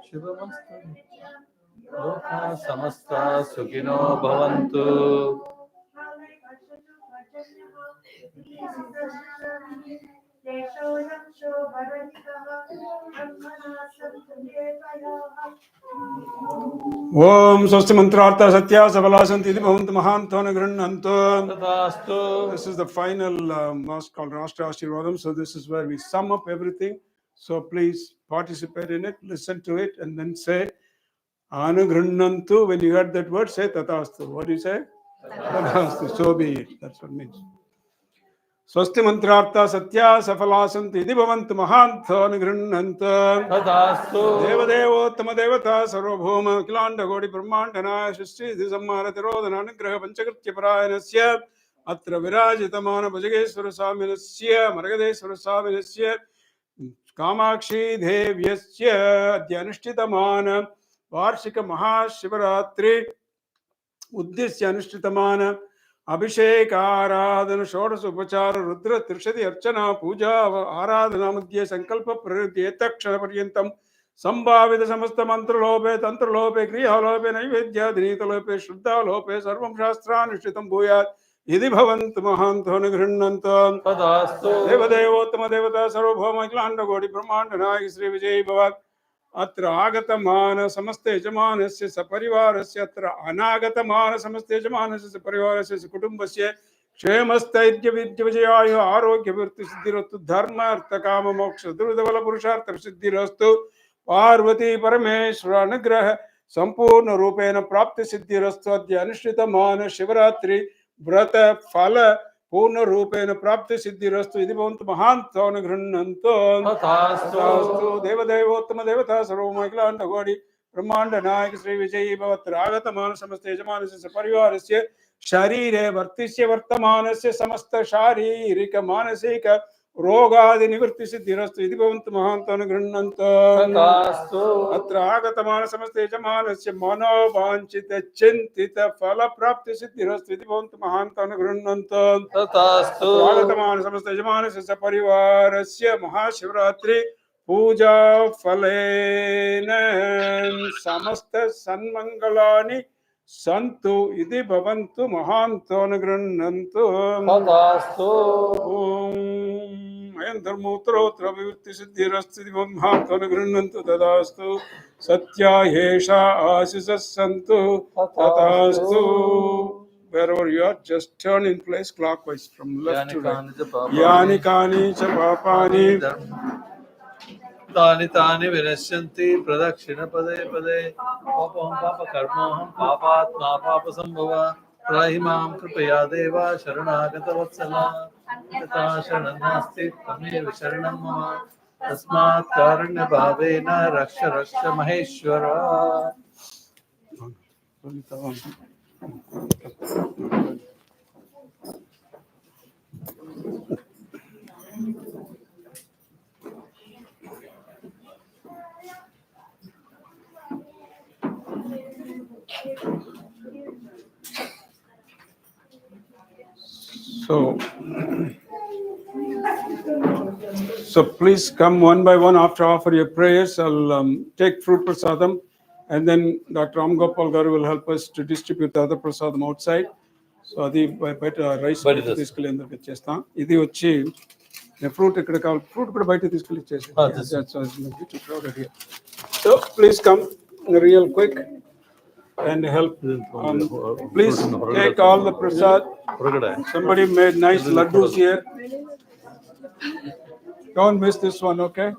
शुभमस्तु लोका समस्ता सुखिनो भवन्तु. ओम स्वस्ति मंत्रार्थ सत्या सबला सन्ति भवन्तु महान्तो न गृह्णन्तु तथास्तु. This is the final mass called Rashtra Ashirvadam. So this is where we sum up everything. So please participate in it, listen to it, and then say Anugruhnantu. When you heard that word, say Tathastu. What do you say? Tathastu. So be it. That's what it means. स्वस्ति मंत्रार्था सत्या सफला सन्ति इति भवन्तु महान्तो निगृह्णन्तु तथास्तु देवदेवोत्तम देवता सर्वभौम अखिलाण्डकोटि ब्रह्माण्डनाय सृष्टि संहार तिरोधन अनुग्रह पंचकृत्य परायणस्य अत्र विराजितमान भुजगेश्वर स्वामिनस्य मरगदेश्वर स्वामिनस्य कामाक्षी देव्यस्य अद्य अनुष्ठितमान वार्षिक महाशिवरात्रि उद्देश्य अनुष्ठितमान अभिषेक आराधन षोडश उपचार रुद्र त्रिशति अर्चना पूजा आराधना मध्ये संकल्प प्रवृत्ति तक्षण पर्यंतम संभावित समस्त मंत्रलोपे तंत्रलोपे क्रियालोपे नैवेद्यादिनीतलोपे श्रद्धालोपे सर्वं शास्त्रानुष्ठितं भूयात् इति भवन्तु महान्तो निगृह्णन्तु तथास्तु देवदेवोत्तम देवता सार्वभौम अखिलाण्डकोटि ब्रह्माण्ड नायक श्री विजयी भव अत्र आगतमान समस्त यजमानस्य सपरिवारस्य अत्र अनागतमान समस्त यजमानस्य सपरिवारस्य कुटुम्बस्य क्षेमस्थैर्यविद्यविजयाय आरोग्यवृत्तिसिद्धिरस्तु धर्म अर्थ काम मोक्ष दुर्धबल पुरुषार्थ सिद्धिरस्तु पार्वती परमेश्वर अनुग्रह संपूर्ण रूपेण प्राप्ति सिद्धिरस्तु अद्य अनुष्ठितमान शिवरात्रि व्रत फल पूर्ण रूपेण प्राप्ति सिद्धिरस्तु इति भवन्तु महान्तो निगृह्णन्तु तथास्तु देवदेवोत्तम देवता सर्वमखिलाण्डकोटि ब्रह्माण्ड नायक श्री विजयी भवत्र आगतमान समस्त यजमानस्य सपरिवारस्य शरीरे वर्तिष्य वर्तमानस्य समस्त शारीरिक मानसिक रोगादि निवृत्ति सिद्धिरस्तु इति भवन्तु महान्तो निगृह्णन्तु तथास्तु अत्र आगतमान समस्त यजमानस्य मनोवाञ्छित चिन्तित फल प्राप्ति सिद्धिरस्तु इति भवन्तु महान्तो निगृह्णन्तु तथास्तु आगतमान समस्त यजमानस्य सपरिवारस्य महाशिवरात्रि पूजा फलेन समस्त सन्मंगलानि सन्तु इति भवन्तु महान्तो निगृह्णन्तु तथास्तु ओम अयं धर्मोत्तरोत्तर अभिवृद्धि सिद्धिरस्तु इति महान्तो निगृह्णन्तु तथास्तु सत्या ह्येषा आशिषः सन्तु तथास्तु wherever you are just turn in place clockwise from left to right yani kani cha papani तानि तानि विनश्यन्ति प्रदक्षिण पदे पदे पापं पापकर्मोऽहं पापात्मा पापसम्भव त्राहि मां कृपया देव शरणागत वत्सल यथा शरणं नास्ति त्वमेव शरणं मम तस्मात् कारुण्यभावेन रक्ष रक्ष Maheshwar So please come one by one after offer your prayers. I'll take fruit prasadam, and then Dr. Ram Gopal Garu will help us to distribute the other prasadam outside. So adi better rice తీసుకెళ్ళి అందరికి ఇచ్చేస్తాం. ఇది వచ్చి fruit ఇక్కడ కావాలి, fruit కూడా బయట తీసుకెళ్ళి ఇచ్చేసి. So please come real quick and help. Please take all the prasad. Somebody made nice laddus here. Don't miss this one, okay?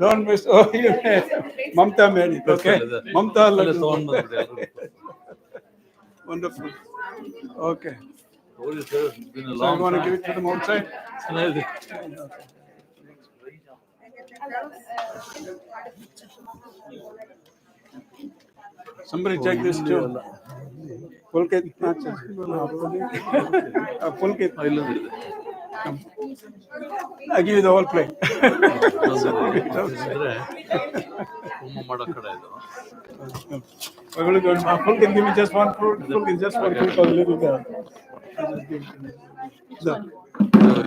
Don't miss. Oh, you made. Mamta made it, okay? Mamta laddu. Wonderful. Okay. So you want to give it to them outside? Somebody check this too. Pulkit. Pulkit. I give you the whole plate. Pulkit, give me just one fruit. Pulkit, just one fruit for the little girl.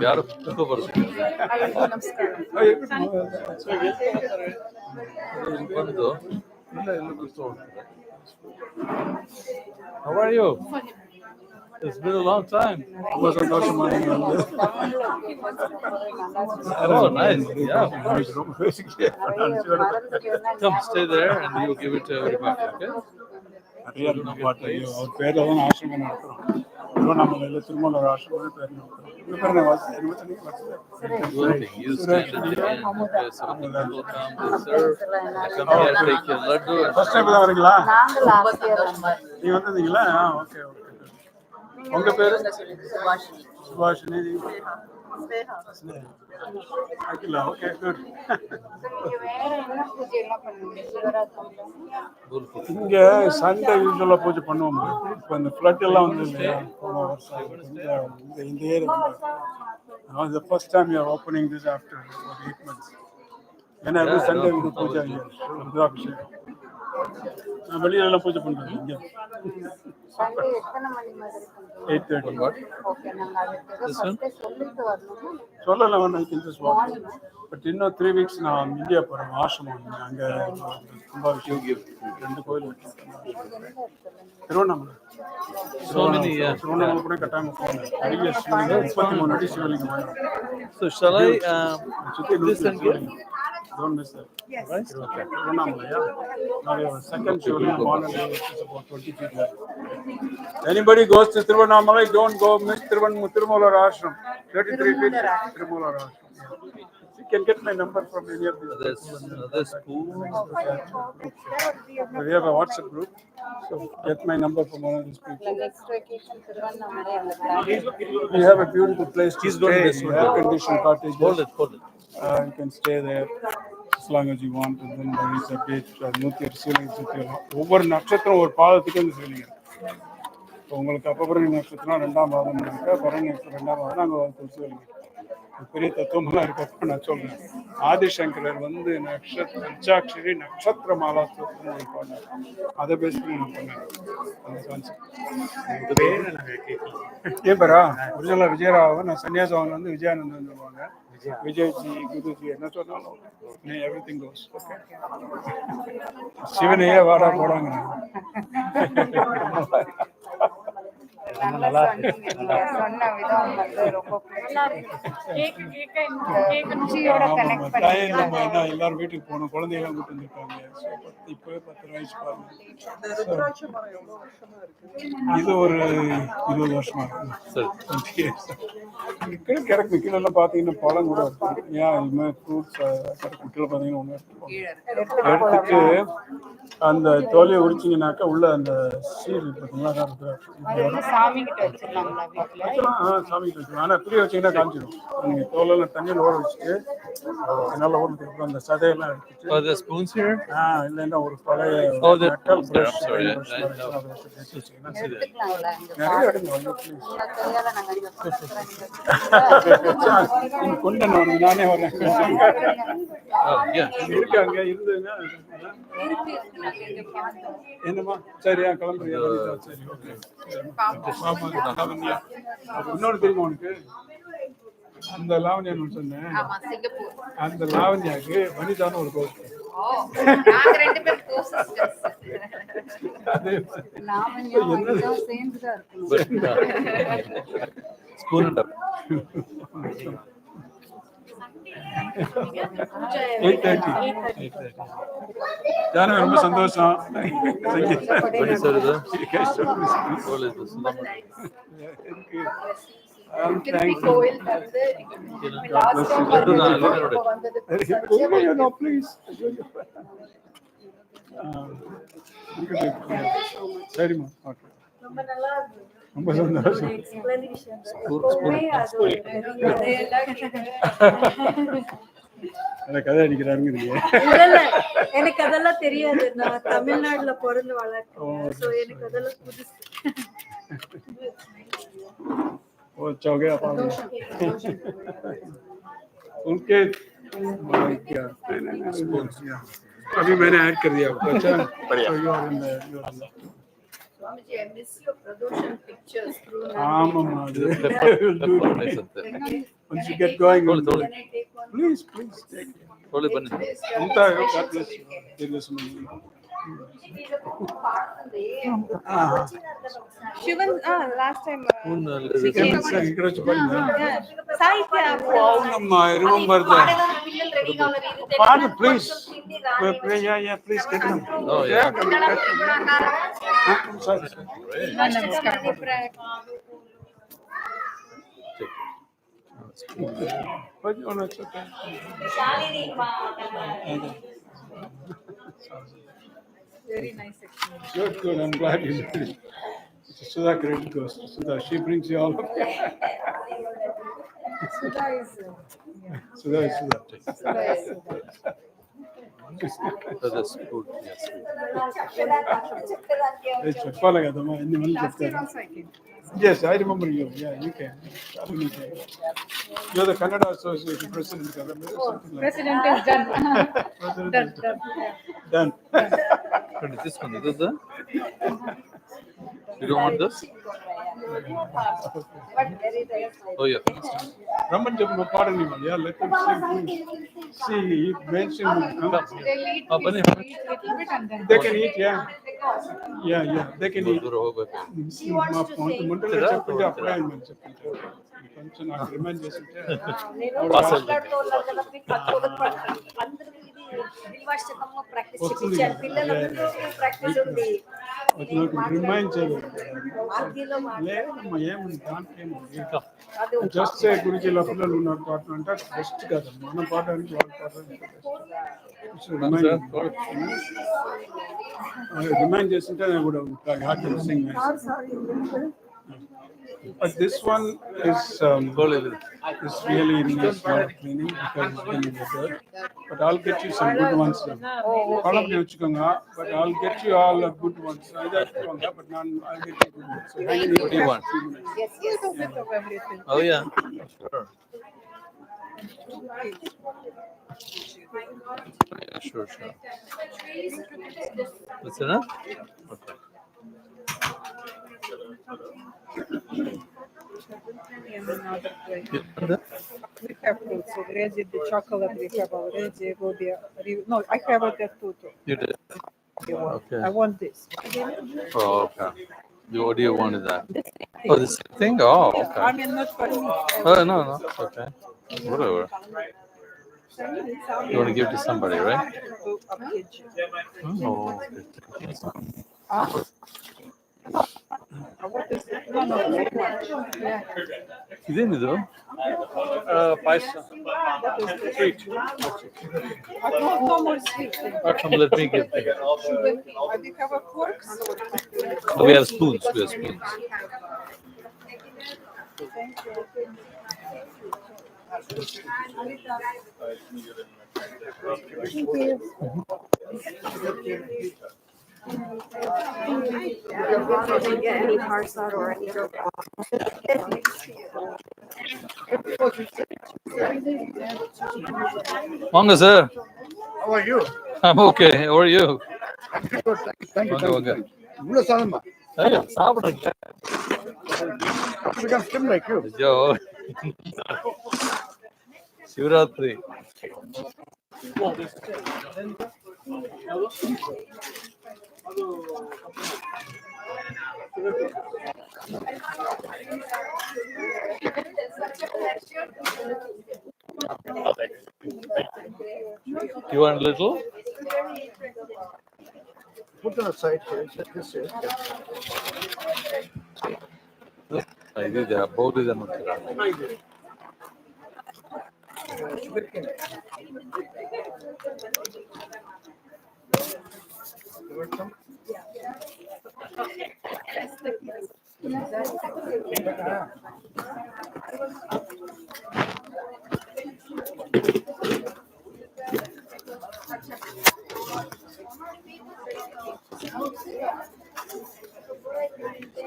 ಯಾರು ಬಂದು How are you? It's been a long time. It was a lot of money. Oh, nice. Yeah, of course. Come, stay there and you give it to everybody, okay? You stand at the end, okay, so when people come, they serve, they come here, take your laddu. First time வரீங்களா? நீங்க வந்தீங்களா? Okay okay. உங்க பேரு? Subhashini. Subhashini. Sneha. Akila. Okay, good. நீங்க வேற என்ன பூஜை எல்லாம் பண்ணுவீங்க சிவராத்திரில? இங்க சண்டே யூஸ்வலா பூஜை பண்ணுவோம். இப்போ இந்த ஃப்ளட் எல்லாம் வந்து இல்லையா, போன வருஷம் இந்த year the first time you are opening this after 8 months. And every Sunday we do puja here. Abhishekam. நான் வெளியில எல்லாம் பூஜை பண்றேன் இங்க. சண்டே எத்தனை மணி மாதிரி பண்றீங்க? 8:30. ஓகே, நாங்க அதுக்கு ஃபர்ஸ்டே சொல்லிட்டு வரணுமா? சொல்லலாம் வேணாம், you can just walk. But இன்னும் 3 weeks நான் இந்தியா போறேன், ஆசிரமம் அங்க கும்பாபிஷேகம் 2 கோயில் திருவண்ணாமலை. திருவண்ணாமலை கூட கட்டாம போனேன். நிறைய சிவலிங்கம், 33 அடி சிவலிங்கம் வேணும். So shall I சுத்தி this and here? Don't miss that. Right? Okay. Tiruvannamalai, now your second shivling on and it's about 20 feet there. Anybody goes to Tiruvannamalai, don't go miss Tirumala Ashram. 33 feet Tirumala Ashram. You can get my number from any of these. Another spoon. We have a WhatsApp group, so get my number from one of these people. Next vacation Tiruvannamalai. We have a beautiful place to stay, air-conditioned cottages. Hold it. You can stay there as long as you want. And then there is a beach, நூத்தி சிவலிங்கம். ஒவ்வொரு நட்சத்திரம் ஒரு பாதத்துக்கு வந்து சிவலிங்கம். இப்போ உங்களுக்கு அப்பபரணி நட்சத்திரம் 2ஆம் பாதம் இருக்கு, பரணி நட்சத்திரம் 2ஆம் பாதம், அங்கே ஒரு சிவலிங்கம். பெரிய தத்துவமெல்லாம் இருக்கப்ப நான் சொல்றேன். ஆதிசங்கரர் வந்து பஞ்சாட்சரி நட்சத்திர மாலா ஸ்தோத்திரம் பாடினார். அதை பேஸ் பண்ணி நான் பண்ணேன் அந்த கான்செப்ட். ஏன் பேரா ஒரிஜினலா விஜயராவன், நான் சன்னியாசவன் வந்து விஜயானந்தன் சொல்லுவாங்க. விஜய்ஜி, குருஜி என்ன சொன்னாலும் எவ்ரிதிங் கோஸ். ஓகே, சிவனையே வாடா போடாங்க. நல்லா சொன்னீங்க. நீங்க சொன்ன விதம் வந்து ரொம்ப குச்சியோட கனெக்ட் பண்ணி எல்லாரும் வீட்டுக்கு போகணும், குழந்தைகளாம் கூட்டு வந்திருக்காங்க. இப்பவே 10 வயசு பாருங்க. இது ஒரு 20 வருஷமா இருக்கு. கீழே கிடைக்கும். கீழே எல்லாம் பாத்தீங்கன்னா பழம் கூட இருக்கு. ஏன் இது மாதிரி ஃப்ரூட்ஸ் கிடைக்கும். கீழே பாத்தீங்கன்னா ஒண்ணு எடுத்துட்டு அந்த தோலையை உரிச்சிங்கனாக்கா உள்ள அந்த சீல் பார்த்தீங்களா சாமி கிட்ட வச்சிடலாங்களா வீட்டுல? சாமி கிட்ட வச்சுக்கலாம். ஆனா புரிய வச்சீங்கன்னா காமிச்சிடும். நீங்க தோலெல்லாம் தண்ணியில் ஊற வச்சுட்டு நல்லா ஊறதுக்கு அப்புறம் அந்த சதையெல்லாம் எடுத்துட்டு Are there spoons here? இல்லைன்னா ஒரு பழைய I'm sorry. எடுத்துக்கலாங்களா? நிறைய எடுங்க. உங்க கையால நாங்க இங்க கொண்டு நானே வரேன். Oh, yeah. இருக்காங்க இருந்ததுன்னா என்னம்மா சரியா கிளம்புறியா? சரி, ஓகே. இன்னொன்று தெரியுமா உனக்கு? அந்த லாவண்யான்னு சொன்னேன். அந்த லாவண்யாவுக்கு வனிதான்னு ஒரு course. Spoon and up. 8:30. Janu ரொம்ப சந்தோஷம். சரிம்மா, ஓகே. ரொம்ப சந்தோஷம். கதை அடிக்கிறாருங்க. எனக்கு அதெல்லாம் தெரியாது. நான் தமிழ்நாட்டுல பிறந்து வளர்த்தேன். எனக்கு அதெல்லாம் புதுசு. उनके अभी मैंने ऐड कर दिया आपको. अच्छा, Swamiji, I miss your Pradoshan pictures through once you get going, Hold it. please take it. Hold it, bunny. God bless you. Shivan, last time ఇక్కడ వచ్చి పడిందా? Sahitya అవునమ్మా, remember that. Pardon, please. Yeah, please get them. Oh, yeah. I'm sorry. But no, it's okay. very nice experience. Good. I'm glad you did it. Sudha credit goes to Sudha. She brings you all of Sudha is Sudha is Sudha. So that's good. Yes. చెప్పాలి కదమ్మా ఎన్ని మంది Last year చెప్తారు. also I came. Yes, I remember you. Yeah, you can. You can. You're the Kannada Association president. Kada, maybe something like President is done. that. President Done, is done. done. But this one, this is the. You don't want this? Oh yeah. రమ్మని చెప్పు నువ్వు పాడని వాళ్ళు. Yeah, let them sing. See, mainstream will come. They'll eat, Oh, bunny. little bit and then. They can eat, yeah. Yeah, yeah, they can eat. దూరం ಹೋಗ್ಬೇಕು. మా ముందులో చెప్పింటే అప్పుడే ఆయన చెప్పింటారు. కొంచెం నాకు రిమైండ్ చేసింటే ప్రాక్టీస్ చేయించాను పిల్లలందరూ ప్రాక్టీస్ ఉంది అది నాకు రిమైండ్ చేయలేదు. మార్గీలో లేదమ్మా ఏముంది దాంట్లో ఏముంది. అది జస్ట్ గురించి ఇలా పిల్లలు ఉన్నారు పాటలు అంటే బెస్ట్ కదా మన పాడడానికి వాళ్ళ పాడడానికి రిమైండ్ చేస్తుంటే నేను కూడా Singh. But this one is really needs a lot of cleaning because it's been in the dirt. But I'll get you some good ones. But I'll get you all the good ones. But none, I'll get you good ones. So hang in What do you want? Yes, little bit of everything. Oh yeah. Sure. Yeah, sure. That's enough? Okay. And another plate. You want that? We have fruits already, the chocolate we have already, Ruby. No, I have it at too. You did. Okay. I want this. Oh, okay. What do you want in that? This thing. Oh, this thing? Oh, okay. I mean, not for me. Oh, no. Okay. Whatever. You want to give it to somebody, right? To a kid. Oh, okay. What is it? No, very much. Yeah. ಇದೇನಿದು? Paisa. Sweet. No more sweet. Let me give it. We have a forks. Oh, we have spoons. Thank you. any parsa or any Wanga, sir. How are you? I'm okay. How are you? Thank you. Wanga. உள்ள சாதமா Hey, சாப்பிடுங்க. become slim like you. ஐயோ. Shivarathri. You want a little? Put on the side here. Just this here. ಇದಿದೆ ಬಹುದು ಇದೆ ನೋಡ್ತೀರಾ?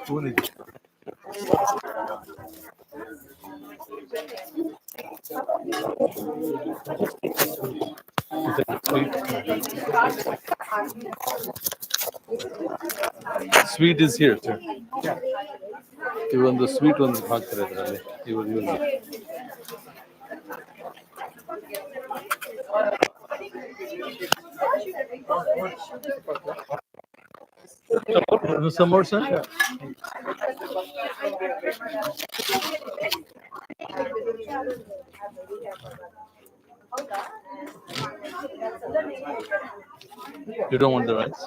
Spoon ಇದೆ. Sweet is here, sir. ಇವೊಂದು ಸ್ವೀಟ್ ಒಂದು ಹಾಕ್ತಾರೆ ಇದರಲ್ಲಿ. ಇವರು some more, sir? You don't want the rice?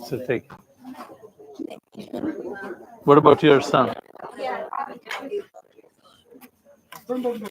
So take. What about your son? Don't.